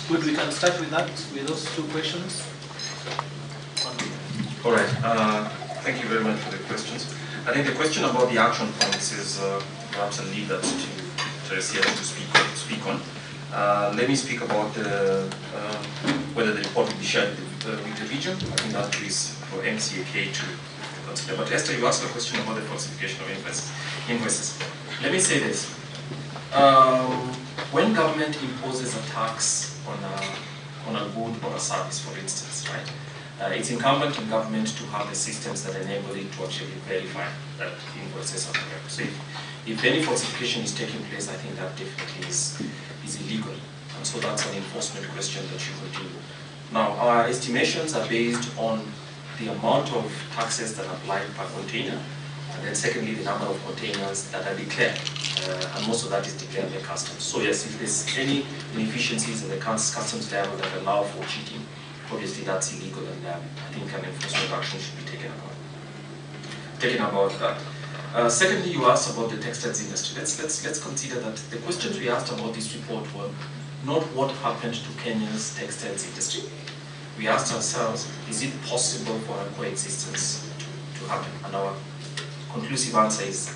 Good, we can start with that, with those 2 questions. All right, thank you very much for the questions. I think the question about the action points is perhaps I'll leave that to Teresia to speak on. Let me speak about whether the report will be shared with the region. I think that is for MCAK to consider. But Esther, you asked a question about the falsification of invoices. Let me say this. When government imposes a tax on a good or a service, for instance, right? It's incumbent on government to have the systems that enable it to actually verify that invoices are correct. So if any falsification is taking place, I think that definitely is illegal. And so that's an enforcement question that you could do. Now, our estimations are based on the amount of taxes that apply per container, and then secondly, the number of containers that are declared. And most of that is declared by customs. So yes, if there's any inefficiencies at the customs level that allow for cheating, obviously that's illegal, and I think an enforcement action should be taken about that. Secondly, you asked about the textiles industry. Let's consider that the questions we asked about this report were not what happened to Kenya's textiles industry. We asked ourselves, is it possible for a coexistence to happen? And our conclusive answer is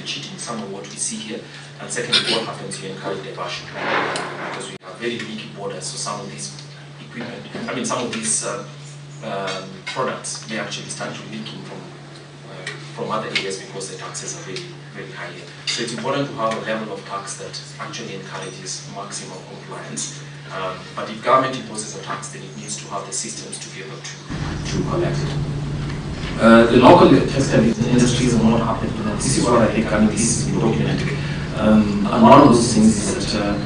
cheating, some of what we see here, and secondly, what happens to encourage diversion, because we have very leaky borders, so some of these equipment, some of these products may actually start leaking from other areas because the taxes are very, very high here. So it's important to have a level of tax that actually encourages maximum compliance. But if government imposes a tax, then it needs to have the systems to be able to collect it. The local textile industries are not happening to them. This is what I think, this is documented. And one of those things is that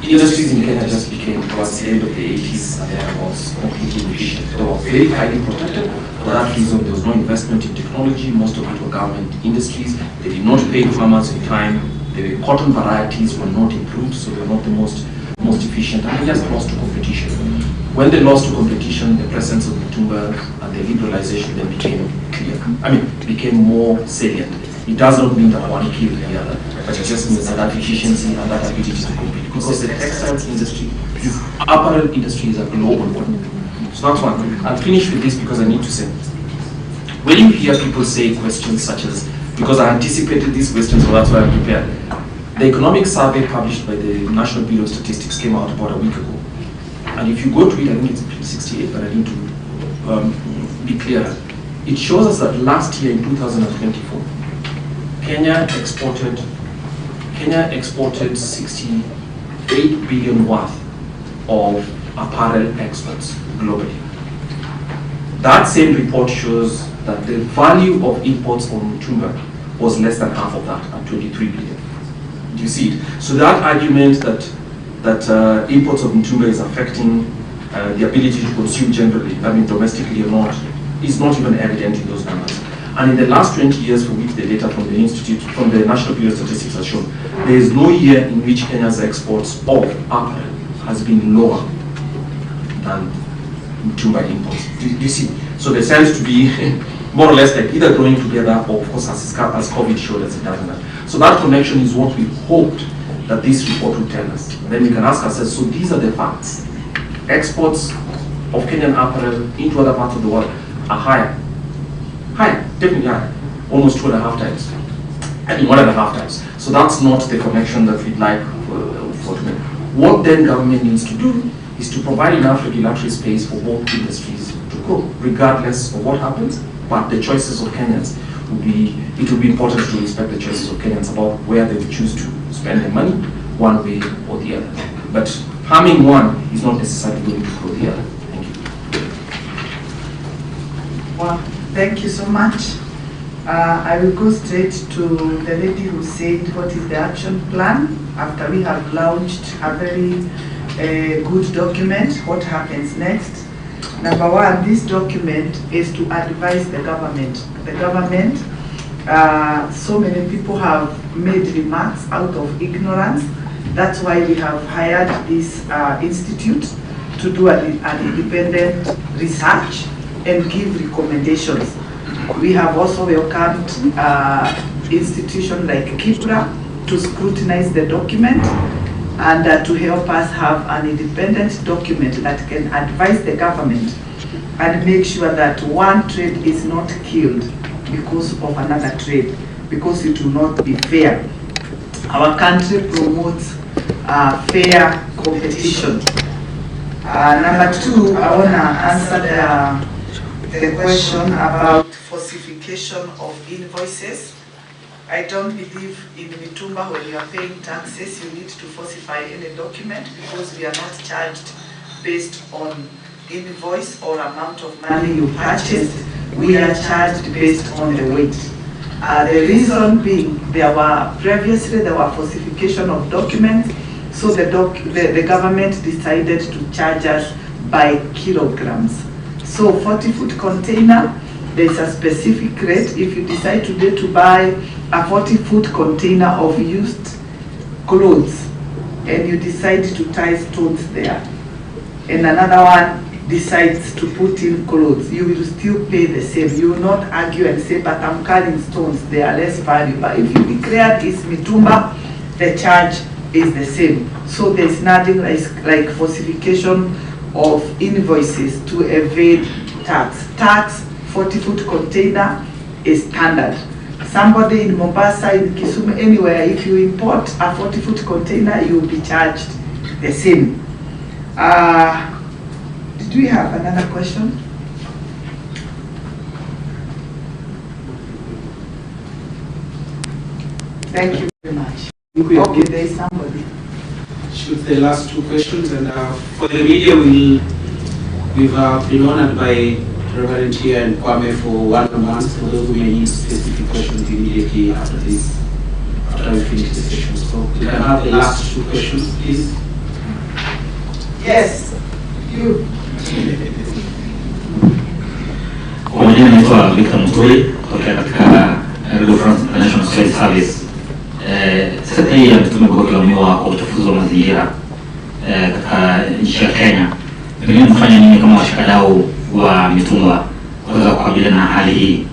industries in Kenya just became, towards the end of the 80s, and there was completely inefficient. They were very highly protected. For that reason, there was no investment in technology. Most of it were government industries. They did not pay farmers in time. The cotton varieties were not improved, so they were not the most efficient, and they just lost to competition. When they lost to competition, the presence of Mitumba and the liberalization then became clear. Became more salient. It does not mean that one killed the other, but it just means that efficiency and that ability to compete. Because the textiles industry, the apparel industry is a global one. So that's one. I'll finish with this because I need to say, when you hear people say questions such as, because I anticipated these questions, so that's why I'm prepared. The economic survey published by the National Bureau of Statistics came out about a week ago. And if you go to it, I think it's 68, but I need to be clear. It shows us that last year in 2024, Kenya exported 68 billion worth of apparel exports globally. That same report shows that the value of imports from Mitumba was less than half of that, at 23 billion. Do you see it? So that argument that imports of Mitumba is affecting the ability to consume generally, domestically or not, is not even evident in those numbers. And in the last 20 years, for which the data from the National Bureau of Statistics has shown, there is no year in which Kenya's exports of apparel has been lower than Mitumba imports. Do you see? So there seems to be more or less like either growing together, or of course as COVID showed us, it doesn't. So that connection is what we hoped that this report would tell us. And then we can ask ourselves, so these are the facts. Exports of Kenyan apparel into other parts of the world are higher. Higher, definitely higher. Almost 2.5 times. 1.5 times. So that's not the connection that we'd like for to make. What then government needs to do is to provide enough regulatory space for both industries to grow, regardless of what happens. But the choices of Kenyans it will be important to respect the choices of Kenyans about where they choose to spend their money, one way or the other. But harming one is not necessarily going to grow the other. Thank you. Wow, thank you so much. I will go straight to the lady who said what is the action plan after we have launched a very good document. What happens next? Number one, this document is to advise the government. The government, so many people have made remarks out of ignorance. That's why we have hired this institute to do an independent research and give recommendations. We have also welcomed institutions like Kipra to scrutinize the document and to help us have an independent document that can advise the government and make sure that one trade is not killed because of another trade, because it will not be fair. Our country promotes fair competition. Number two, I want to answer the question about falsification of invoices. I don't believe in Mitumba when you are paying taxes you need to falsify any document, because we are not charged based on invoice or amount of money you purchased. We are charged based on the weight. The reason being, there were falsification of documents, so the government decided to charge us by kilograms. So 40-foot container, there's a specific rate. If you decide today to buy a 40-foot container of used clothes and you decide to tie stones there, and another one decides to put in clothes, you will still pay the same. You will not argue and say, but I'm carrying stones, they are less valuable. If you declare this Mitumba, the charge is the same. So there's nothing like falsification of invoices to evade tax. Tax, 40-foot container is standard. Somebody in Mombasa, in Kisumu, anywhere, if you import a 40-foot container, you will be charged the same. Did we have another question? Thank you very much. Okay, there is somebody. Shoot the last two questions, and for the media, we've been honored by Reverend here and Kwame for 1 month. For those who may need specific questions immediately after this, after we finish the session. the last 2 questions, please. Yes, you. Kwa majina naitwa Victor Mturi kutoka katika Radio France International Space Service. Sekta hii ya mitume kwa kulaumiwa kwa uchafuzi wa mazingira katika nchi ya Kenya. Pengine mfanya nini kama washikadau wa mitumba kuweza kukabiliana na hali hii?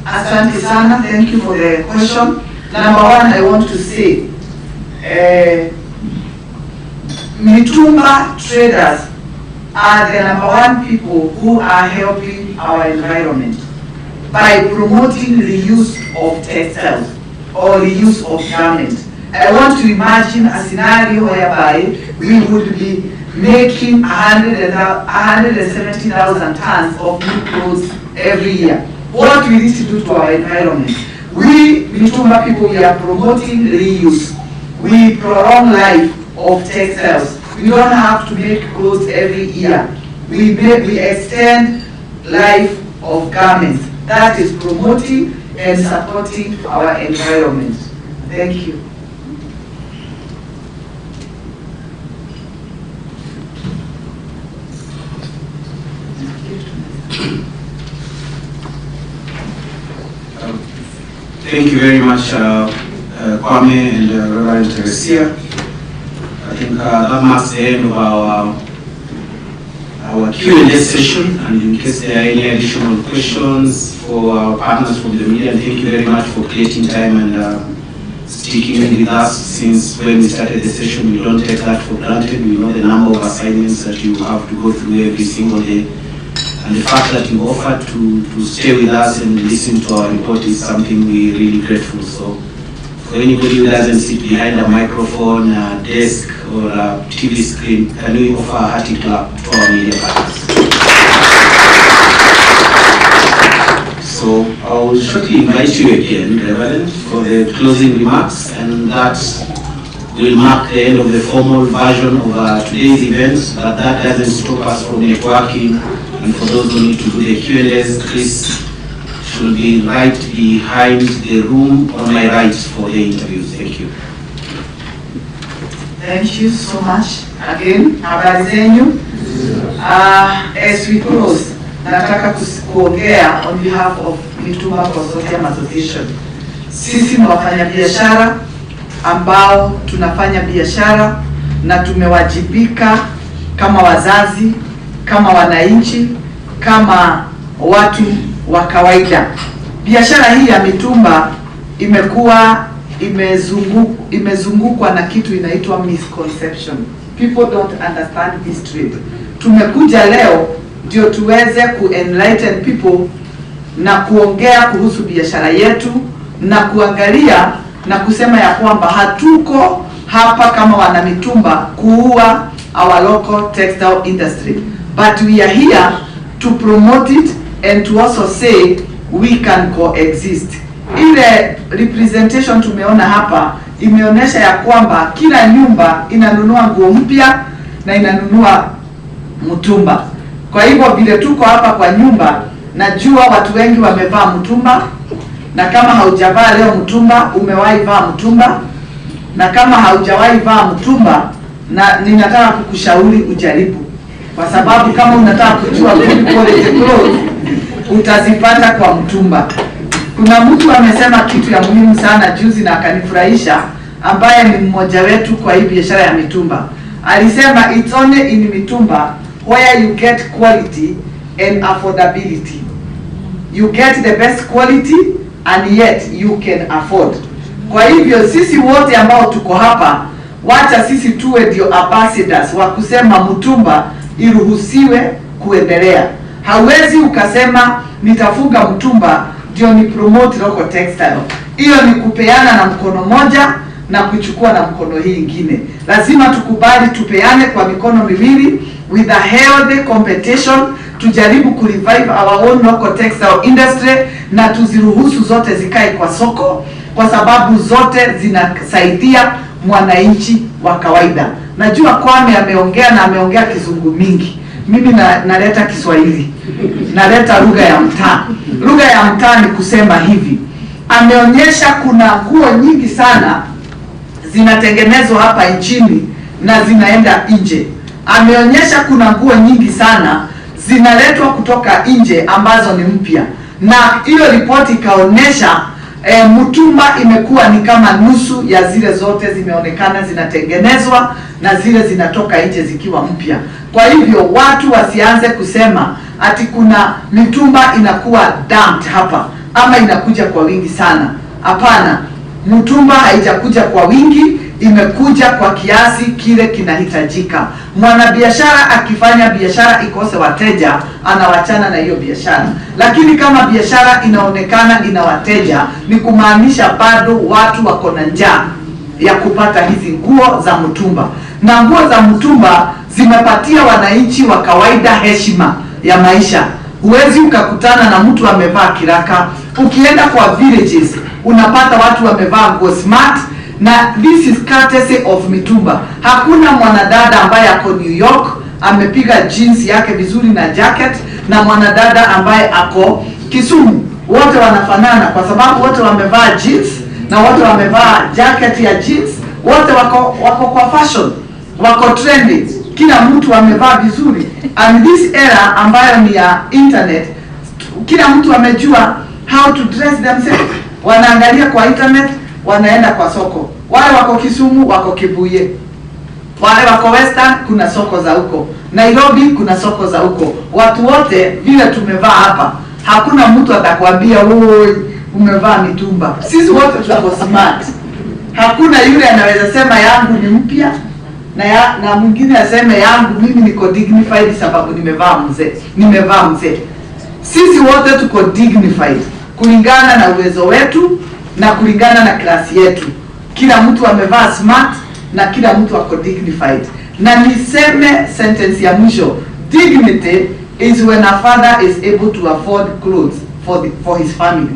Asante sana, thank you for the question. Number one, I want to say, mitumba traders are the number one people who are helping our environment by promoting the use of textiles or the use of garments. I want to imagine a scenario whereby we would be making 170,000 tons of new clothes every year. What will this do to our environment? We, Mitumba people, we are promoting reuse. We prolong life of textiles. We don't have to make clothes every year. We extend life of garments. That is promoting and supporting our environment. Thank you. Thank you very much, Kwame and Reverend Teresia. I think that marks the end of our Q&A session, and in case there are any additional questions for our partners from the media, thank you very much for creating time and sticking with us since when we started the session. We don't take that for granted. We know the number of assignments that you have to go through every single day. And the fact that you offered to stay with us and listen to our report is something we're really grateful. So for anybody who doesn't sit behind a microphone, a desk, or a TV screen, can we offer a hearty clap to our media partners? So I will shortly invite you again, Reverend, for the closing remarks, and that will mark the end of the formal version of today's event, but that doesn't stop us from networking. And for those who need to do the Q&As, Chris should be right behind the room on my right for the interviews. Thank you. Thank you so much. Again, habari zenyu. As we close, nataka kuongea on behalf of Mitumba Consortium Association. Sisi ni wafanyabiashara ambao tunafanya biashara na tumewajibika kama wazazi, kama wananchi, kama watu wa kawaida. Biashara hii ya mitumba imekuwa imezungukwa na kitu inaitwa misconception. People don't understand this trade. Tumekuja leo ndio tuweze ku-enlighten people na kuongea kuhusu biashara yetu na kuangalia na kusema ya kwamba hatuko hapa kama wana mitumba kuua our local textile industry, but we are here to promote it and to also say we can coexist. Ile representation tumeona hapa imeonyesha ya kwamba kila nyumba inanunua nguo mpya na inanunua mtumba. Kwa hivyo vile tuko hapa kwa nyumba, najua watu wengi wamevaa mtumba, na kama haujavaa leo mtumba, umewahi vaa mtumba, na kama haujawahi vaa mtumba, na ninataka kukushauri ujaribu, kwa sababu kama unataka kujua good quality clothes utazipata kwa mtumba. Kuna mtu amesema kitu ya muhimu sana juzi na akanifurahisha, ambaye ni mmoja wetu kwa hii biashara ya mitumba. Alisema it's only in mitumba where you get quality and affordability. You get the best quality and yet you can afford. Kwa hivyo sisi wote ambao tuko hapa, wacha sisi tuwe ndio ambassadors wa kusema mtumba iruhusiwe kuendelea. Hawezi ukasema nitafunga mtumba ndio ni promote local textile. Hiyo ni kupeana na mkono moja na kuchukua na mkono hii ingine. Lazima tukubali tupeane kwa mikono miwili with a healthy competition, tujaribu kurevive our own local textile industry na tuziruhusu zote zikae kwa soko, kwa sababu zote zinasaidia mwananchi wa kawaida. Najua Kwame ameongea na ameongea kizungu mingi. Mimi naleta Kiswahili. Naleta lugha ya mtaa. Lugha ya mtaa ni kusema hivi. Ameonyesha kuna nguo nyingi sana zinatengenezwa hapa nchini na zinaenda nje. Ameonyesha kuna nguo nyingi sana zinaletwa kutoka nje ambazo ni mpya, na hiyo ripoti ikaonyesha mtumba imekuwa ni kama nusu ya zile zote zimeonekana zinatengenezwa na zile zinatoka nje zikiwa mpya. Kwa hivyo watu wasianze kusema ati kuna mitumba inakuwa dumped hapa ama inakuja kwa wingi sana. Hapana, mtumba haijakuja kwa wingi, imekuja kwa kiasi kile kinahitajika. Mwanabiashara akifanya biashara ikose wateja, anawachana na hiyo biashara. Lakini kama biashara inaonekana ina wateja, ni kumaanisha bado watu wako na njaa ya kupata hizi nguo za mtumba. Na nguo za mtumba zimepatia wananchi wa kawaida heshima ya maisha. Huwezi ukakutana na mtu amevaa kiraka. Ukienda kwa villages unapata watu wamevaa nguo smart, na this is courtesy of mitumba. Hakuna mwanadada ambaye ako New York amepiga jeans yake vizuri na jacket na mwanadada ambaye ako Kisumu. Wote wanafanana kwa sababu wote wamevaa jeans na wote wamevaa jacket ya jeans. Wote wako kwa fashion, wako trendy. Kila mtu amevaa vizuri. And this era ambayo ni ya internet, kila mtu amejua how to dress themselves. Wanaangalia kwa internet, wanaenda kwa soko. Wale wako Kisumu wako Kibuye, wale wako Western kuna soko za huko, Nairobi kuna soko za huko. Watu wote vile tumevaa hapa, hakuna mtu atakwambia wewe umevaa mitumba. Sisi wote tuko smart. Hakuna yule anaweza sema yangu ni mpya na mwingine aseme yangu mimi niko dignified sababu nimevaa mzee. Sisi wote tuko dignified kulingana na uwezo wetu na kulingana na klasi yetu. Kila mtu amevaa smart na kila mtu ako dignified. Na niseme sentence ya mwisho, dignity is when a father is able to afford clothes for his family.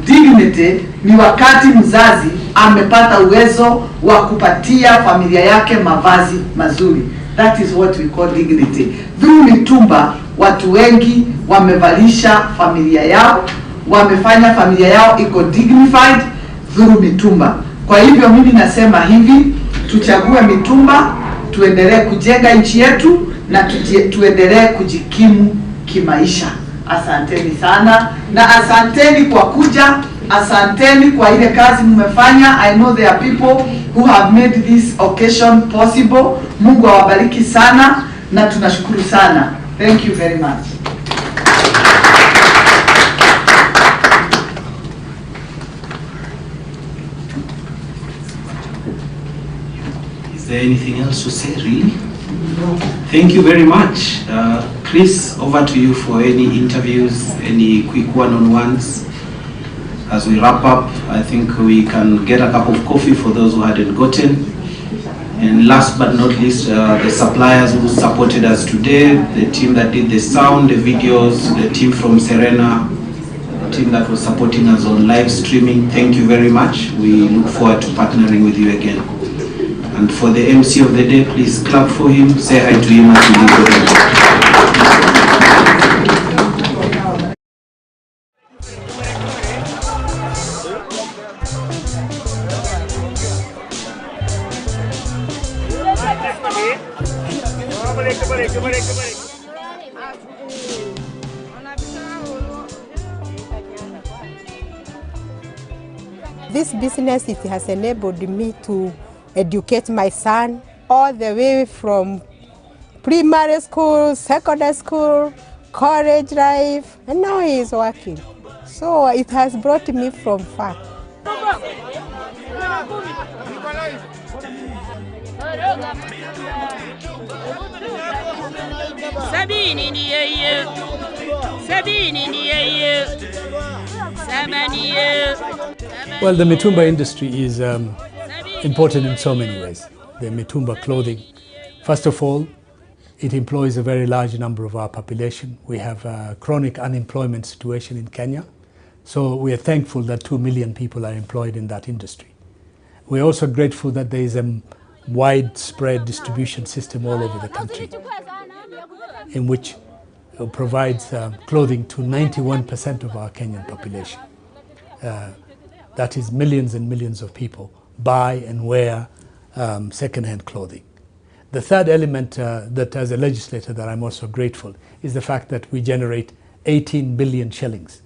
Dignity ni wakati mzazi amepata uwezo wa kupatia familia yake mavazi mazuri. That is what we call dignity. Through mitumba watu wengi wamevalisha familia yao, wamefanya familia yao iko dignified through mitumba. Kwa hivyo mimi nasema hivi, tuchague mitumba, tuendelee kujenga nchi yetu na tuendelee kujikimu kimaisha. Asanteni sana na asanteni kwa kuja, asanteni kwa ile kazi mmefanya. I know there are people who have made this occasion possible. Mungu awabariki sana na tunashukuru sana. Thank you very much. Is there anything else to say, really? No. Thank you very much. Chris, over to you for any interviews, any quick one-on-ones. As we wrap up, I think we can get a cup of coffee for those who hadn't gotten. And last but not least, the suppliers who supported us today, the team that did the sound, the videos, the team from Serena, the team that was supporting us on live streaming, thank you very much. We look forward to partnering with you again. And for the MC of the day, please clap for him, say hi to him as we leave the room. This business, it has enabled me to educate my son all the way from primary school, secondary school, college life, and now he is working. So it has brought me from far. Well, the mitumba industry is important in so many ways. The mitumba clothing, first of all, it employs a very large number of our population. We have a chronic unemployment situation in Kenya, so we are thankful that 2 million people are employed in that industry. We're also grateful that there is a widespread distribution system all over the country in which it provides clothing to 91% of our Kenyan population. That is millions and millions of people buy and wear second-hand clothing. The third element that as a legislator that I'm also grateful is the fact that we generate 18 billion shillings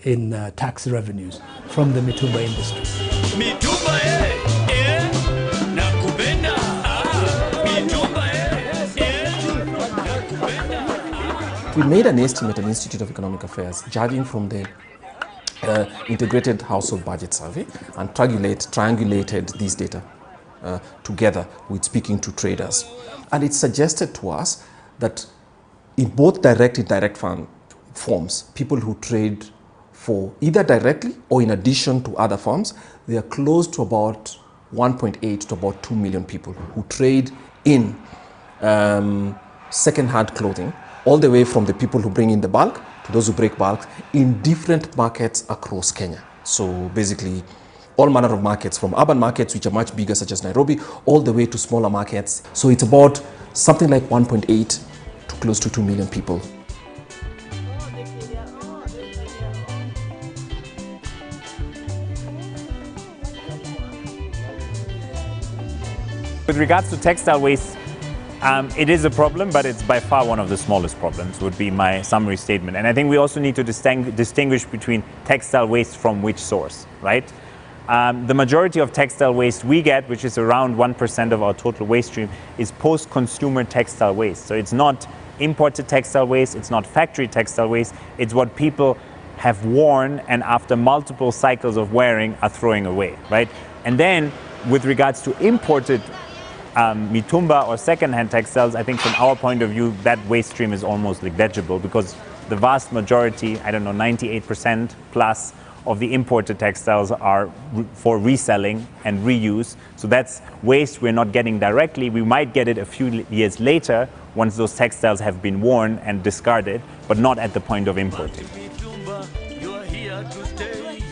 in tax revenues from the mitumba industry. Mitumba, nakupenda. Mitumba, we made an estimate at the Institute of Economic Affairs, judging from the integrated household budget survey, and triangulated these data together with speaking to traders. And it suggested to us that in both direct and indirect forms, people who trade for either directly or in addition to other firms, they are close to about 1.8 to about 2 million people who trade in second-hand clothing, all the way from the people who bring in the bulk to those who break bulk in different markets across Kenya. So basically, all manner of markets, from urban markets, which are much bigger, such as Nairobi, all the way to smaller markets. So it's about something like 1.8 to close to 2 million people. With regards to textile waste, it is a problem, but it's by far one of the smallest problems, would be my summary statement. And I think we also need to distinguish between textile waste from which source, right? The majority of textile waste we get, which is around 1% of our total waste stream, is post-consumer textile waste. So it's not imported textile waste, it's not factory textile waste, it's what people have worn and after multiple cycles of wearing are throwing away, right? And then with regards to imported mitumba or second-hand textiles, I think from our point of view, that waste stream is almost negligible because the vast majority, I don't know, 98% plus of the imported textiles are for reselling and reuse. So that's waste we're not getting directly. We might get it a few years later once those textiles have been worn and discarded, but not at the point of importing. Mitumba, you're here to stay.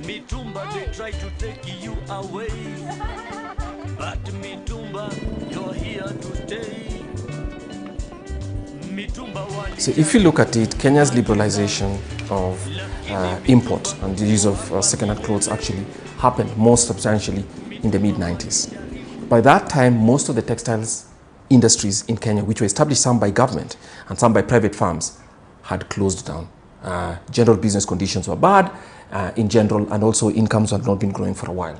Mitumba, they try to take you away. But Mitumba, you're here to stay. Mitumba, so if you look at it, Kenya's liberalization of import and the use of second-hand clothes actually happened most substantially in the mid-90s. By that time, most of the textiles industries in Kenya, which were established some by government and some by private firms, had closed down. General business conditions were bad in general, and also incomes had not been growing for a while.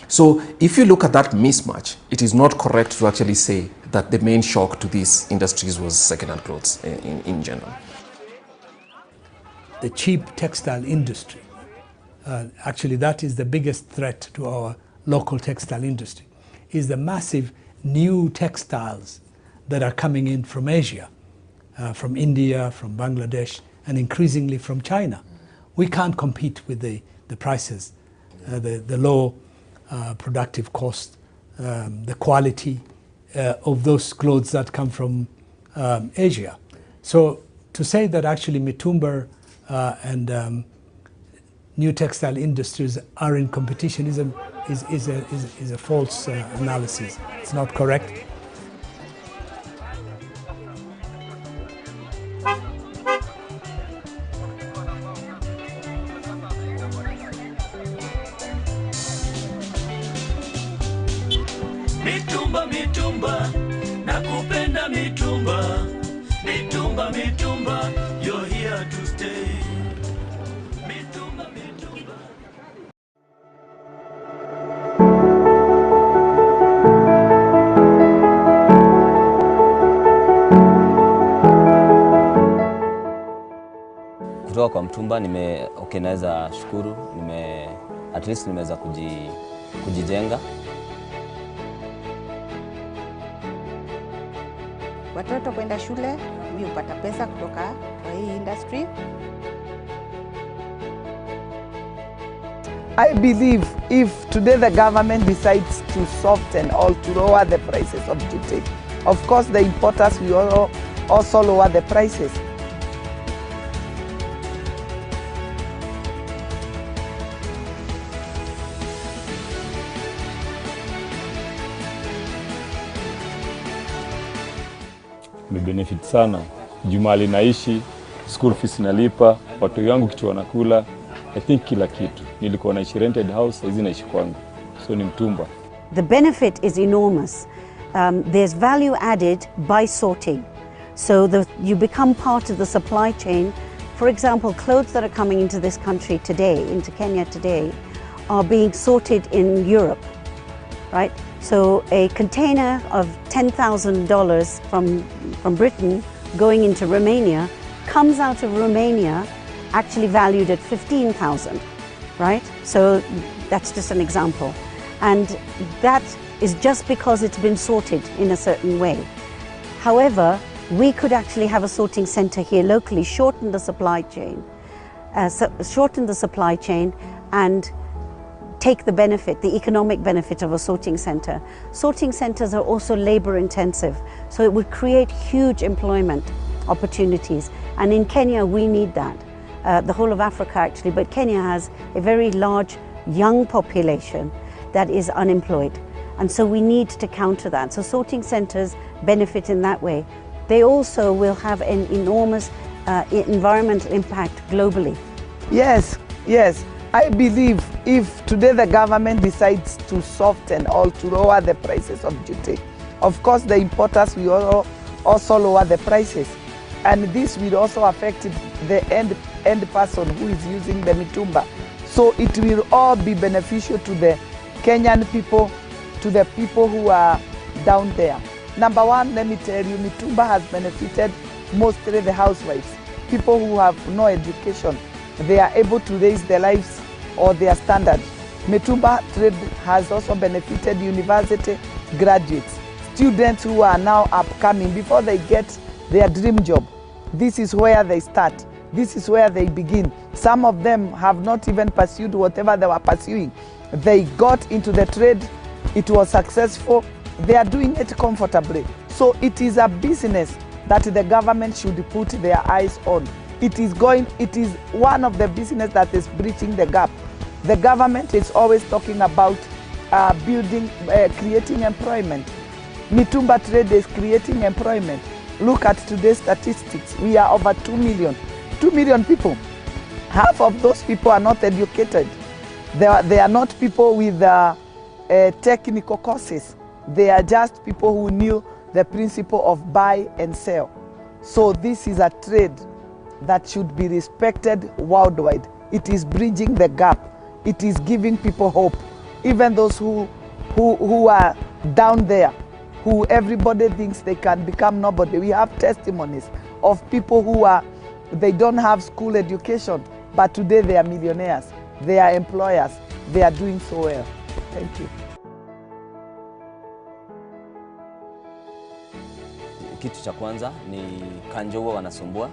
So if you look at that mismatch, it is not correct to actually say that the main shock to these industries was second-hand clothes in general. The cheap textile industry, actually that is the biggest threat to our local textile industry, is the massive new textiles that are coming in from Asia, from India, from Bangladesh, and increasingly from China. We can't compete with the prices, the low productive cost, the quality of those clothes that come from Asia. So to say that actually mitumba and new textile industries are in competition is a false analysis. It's not correct. Mitumba, mitumba, nakupenda mitumba. Mitumba, mitumba, you're here to stay. Mitumba, mitumba. Kutoka kwa mtumba naweza shukuru, at least nimeweza kujijenga. Watoto kwenda shule, mimi hupata pesa kutoka kwa hii industry. I believe if today the government decides to soften or to lower the prices of duty, of course the importers will also lower the prices. Benefit sana. Jumali naishi, school fees nalipa, watu wangu kitu wanakula, I think kila kitu. nilikuwa naishi rented house, hizi naishi kwangu. So ni mtumba. The benefit is enormous. There's value added by sorting. So you become part of the supply chain. For example, clothes that are coming into this country today, into Kenya today, are being sorted in Europe, right? So a container of $10,000 from Britain going into Romania comes out of Romania actually valued at 15,000, right? So that's just an example. And that is just because it's been sorted in a certain way. However, we could actually have a sorting center here locally, shorten the supply chain and take the benefit, the economic benefit of a sorting center. Sorting centers are also labor intensive, so it would create huge employment opportunities. And in Kenya, we need that. The whole of Africa actually, but Kenya has a very large young population that is unemployed. And so we need to counter that. So sorting centers benefit in that way. They also will have an enormous environmental impact globally. Yes, yes. I believe if today the government decides to soften or to lower the prices of duty, of course the importers will also lower the prices. And this will also affect the end person who is using the mitumba. So it will all be beneficial to the Kenyan people, to the people who are down there. Number one, let me tell you, mitumba has benefited mostly the housewives, people who have no education. They are able to raise their lives or their standard. Mitumba trade has also benefited university graduates, students who are now upcoming before they get their dream job. This is where they start. This is where they begin. Some of them have not even pursued whatever they were pursuing. They got into the trade, it was successful, they are doing it comfortably. So it is a business that the government should put their eyes on. It is one of the business that is bridging the gap. The government is always talking about creating employment. Mitumba trade is creating employment. Look at today's statistics. We are over 2 million. 2 million people. Half of those people are not educated. They are not people with technical courses. They are just people who knew the principle of buy and sell. So this is a trade that should be respected worldwide. It is bridging the gap. It is giving people hope. Even those who are down there, who everybody thinks they can become nobody. We have testimonies of people they don't have school education, but today they are millionaires. They are employers. They are doing so well. Thank you. Kitu cha kwanza ni kanjo huwa wanasumbua.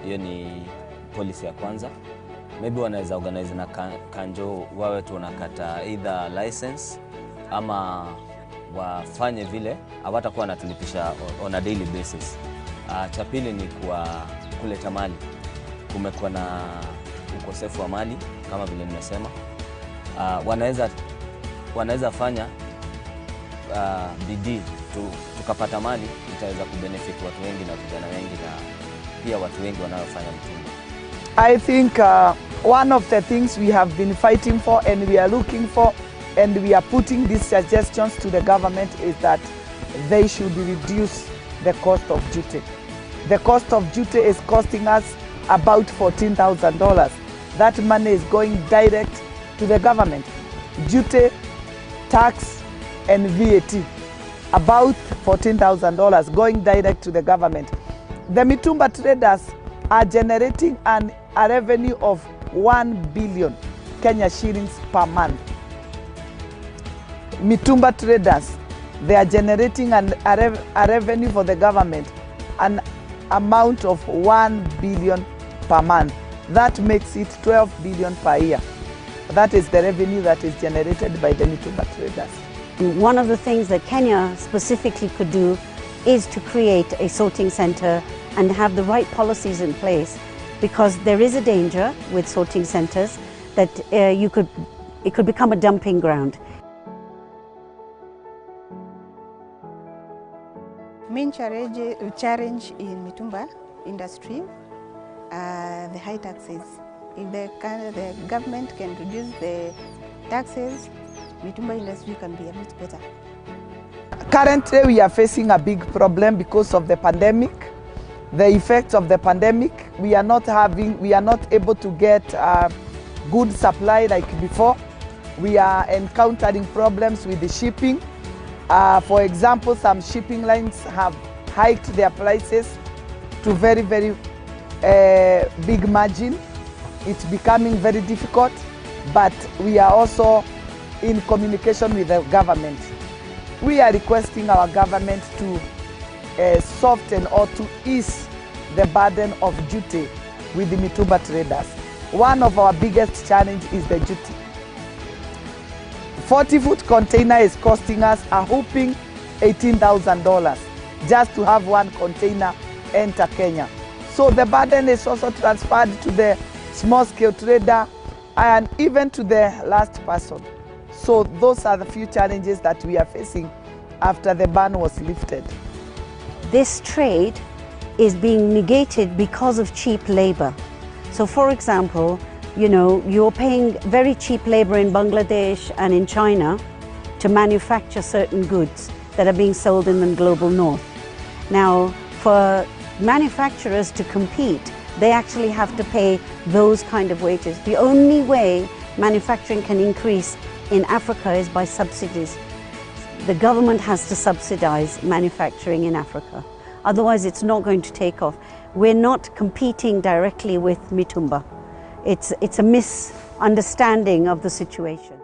Hiyo ni policy ya kwanza. Maybe wanaweza organize na kanjo wawe tu wanakata either license ama wafanye vile hawatakuwa wanatulipisha on a daily basis. Cha pili ni kuleta mali. Kumekuwa na ukosefu wa mali kama vile nimesema. Wanaweza fanya bidii tukapata mali, itaweza kubenefit watu wengi na vijana wengi na pia watu wengi wanaofanya mtumba. I think one of the things we have been fighting for and we are looking for and we are putting these suggestions to the government is that they should reduce the cost of duty. The cost of duty is costing us about $14,000. That money is going direct to the government. Duty, tax and VAT, about $14,000 going direct to the government. The mitumba traders are generating a revenue of 1 billion Kenya shillings per month. Mitumba traders, they are generating a revenue for the government, an amount of 1 billion per month. That makes it 12 billion per year. That is the revenue that is generated by the mitumba traders. One of the things that Kenya specifically could do is to create a sorting center and have the right policies in place, because there is a danger with sorting centers that it could become a dumping ground. Main challenge in mitumba industry, the high taxes. if the government can reduce the taxes, mitumba industry can be a bit better. Currently, we are facing a big problem because of the pandemic. The effects of the pandemic, we are not able to get good supply like before. We are encountering problems with the shipping. For example, some shipping lines have hiked their prices to very, very big margin. It's becoming very difficult, but we are also in communication with the government. We are requesting our government to soften or to ease the burden of duty with the mitumba traders. One of our biggest challenges is the duty. 40-foot container is costing us a whopping $18,000 just to have one container enter Kenya. So the burden is also transferred to the small-scale trader and even to the last person. So those are the few challenges that we are facing after the ban was lifted. This trade is being negated because of cheap labor. So for example, you're paying very cheap labor in Bangladesh and in China to manufacture certain goods that are being sold in the global north. Now, for manufacturers to compete, they actually have to pay those kind of wages. The only way manufacturing can increase in Africa is by subsidies. The government has to subsidize manufacturing in Africa. Otherwise, it's not going to take off. We're not competing directly with mitumba. It's a misunderstanding of the situation.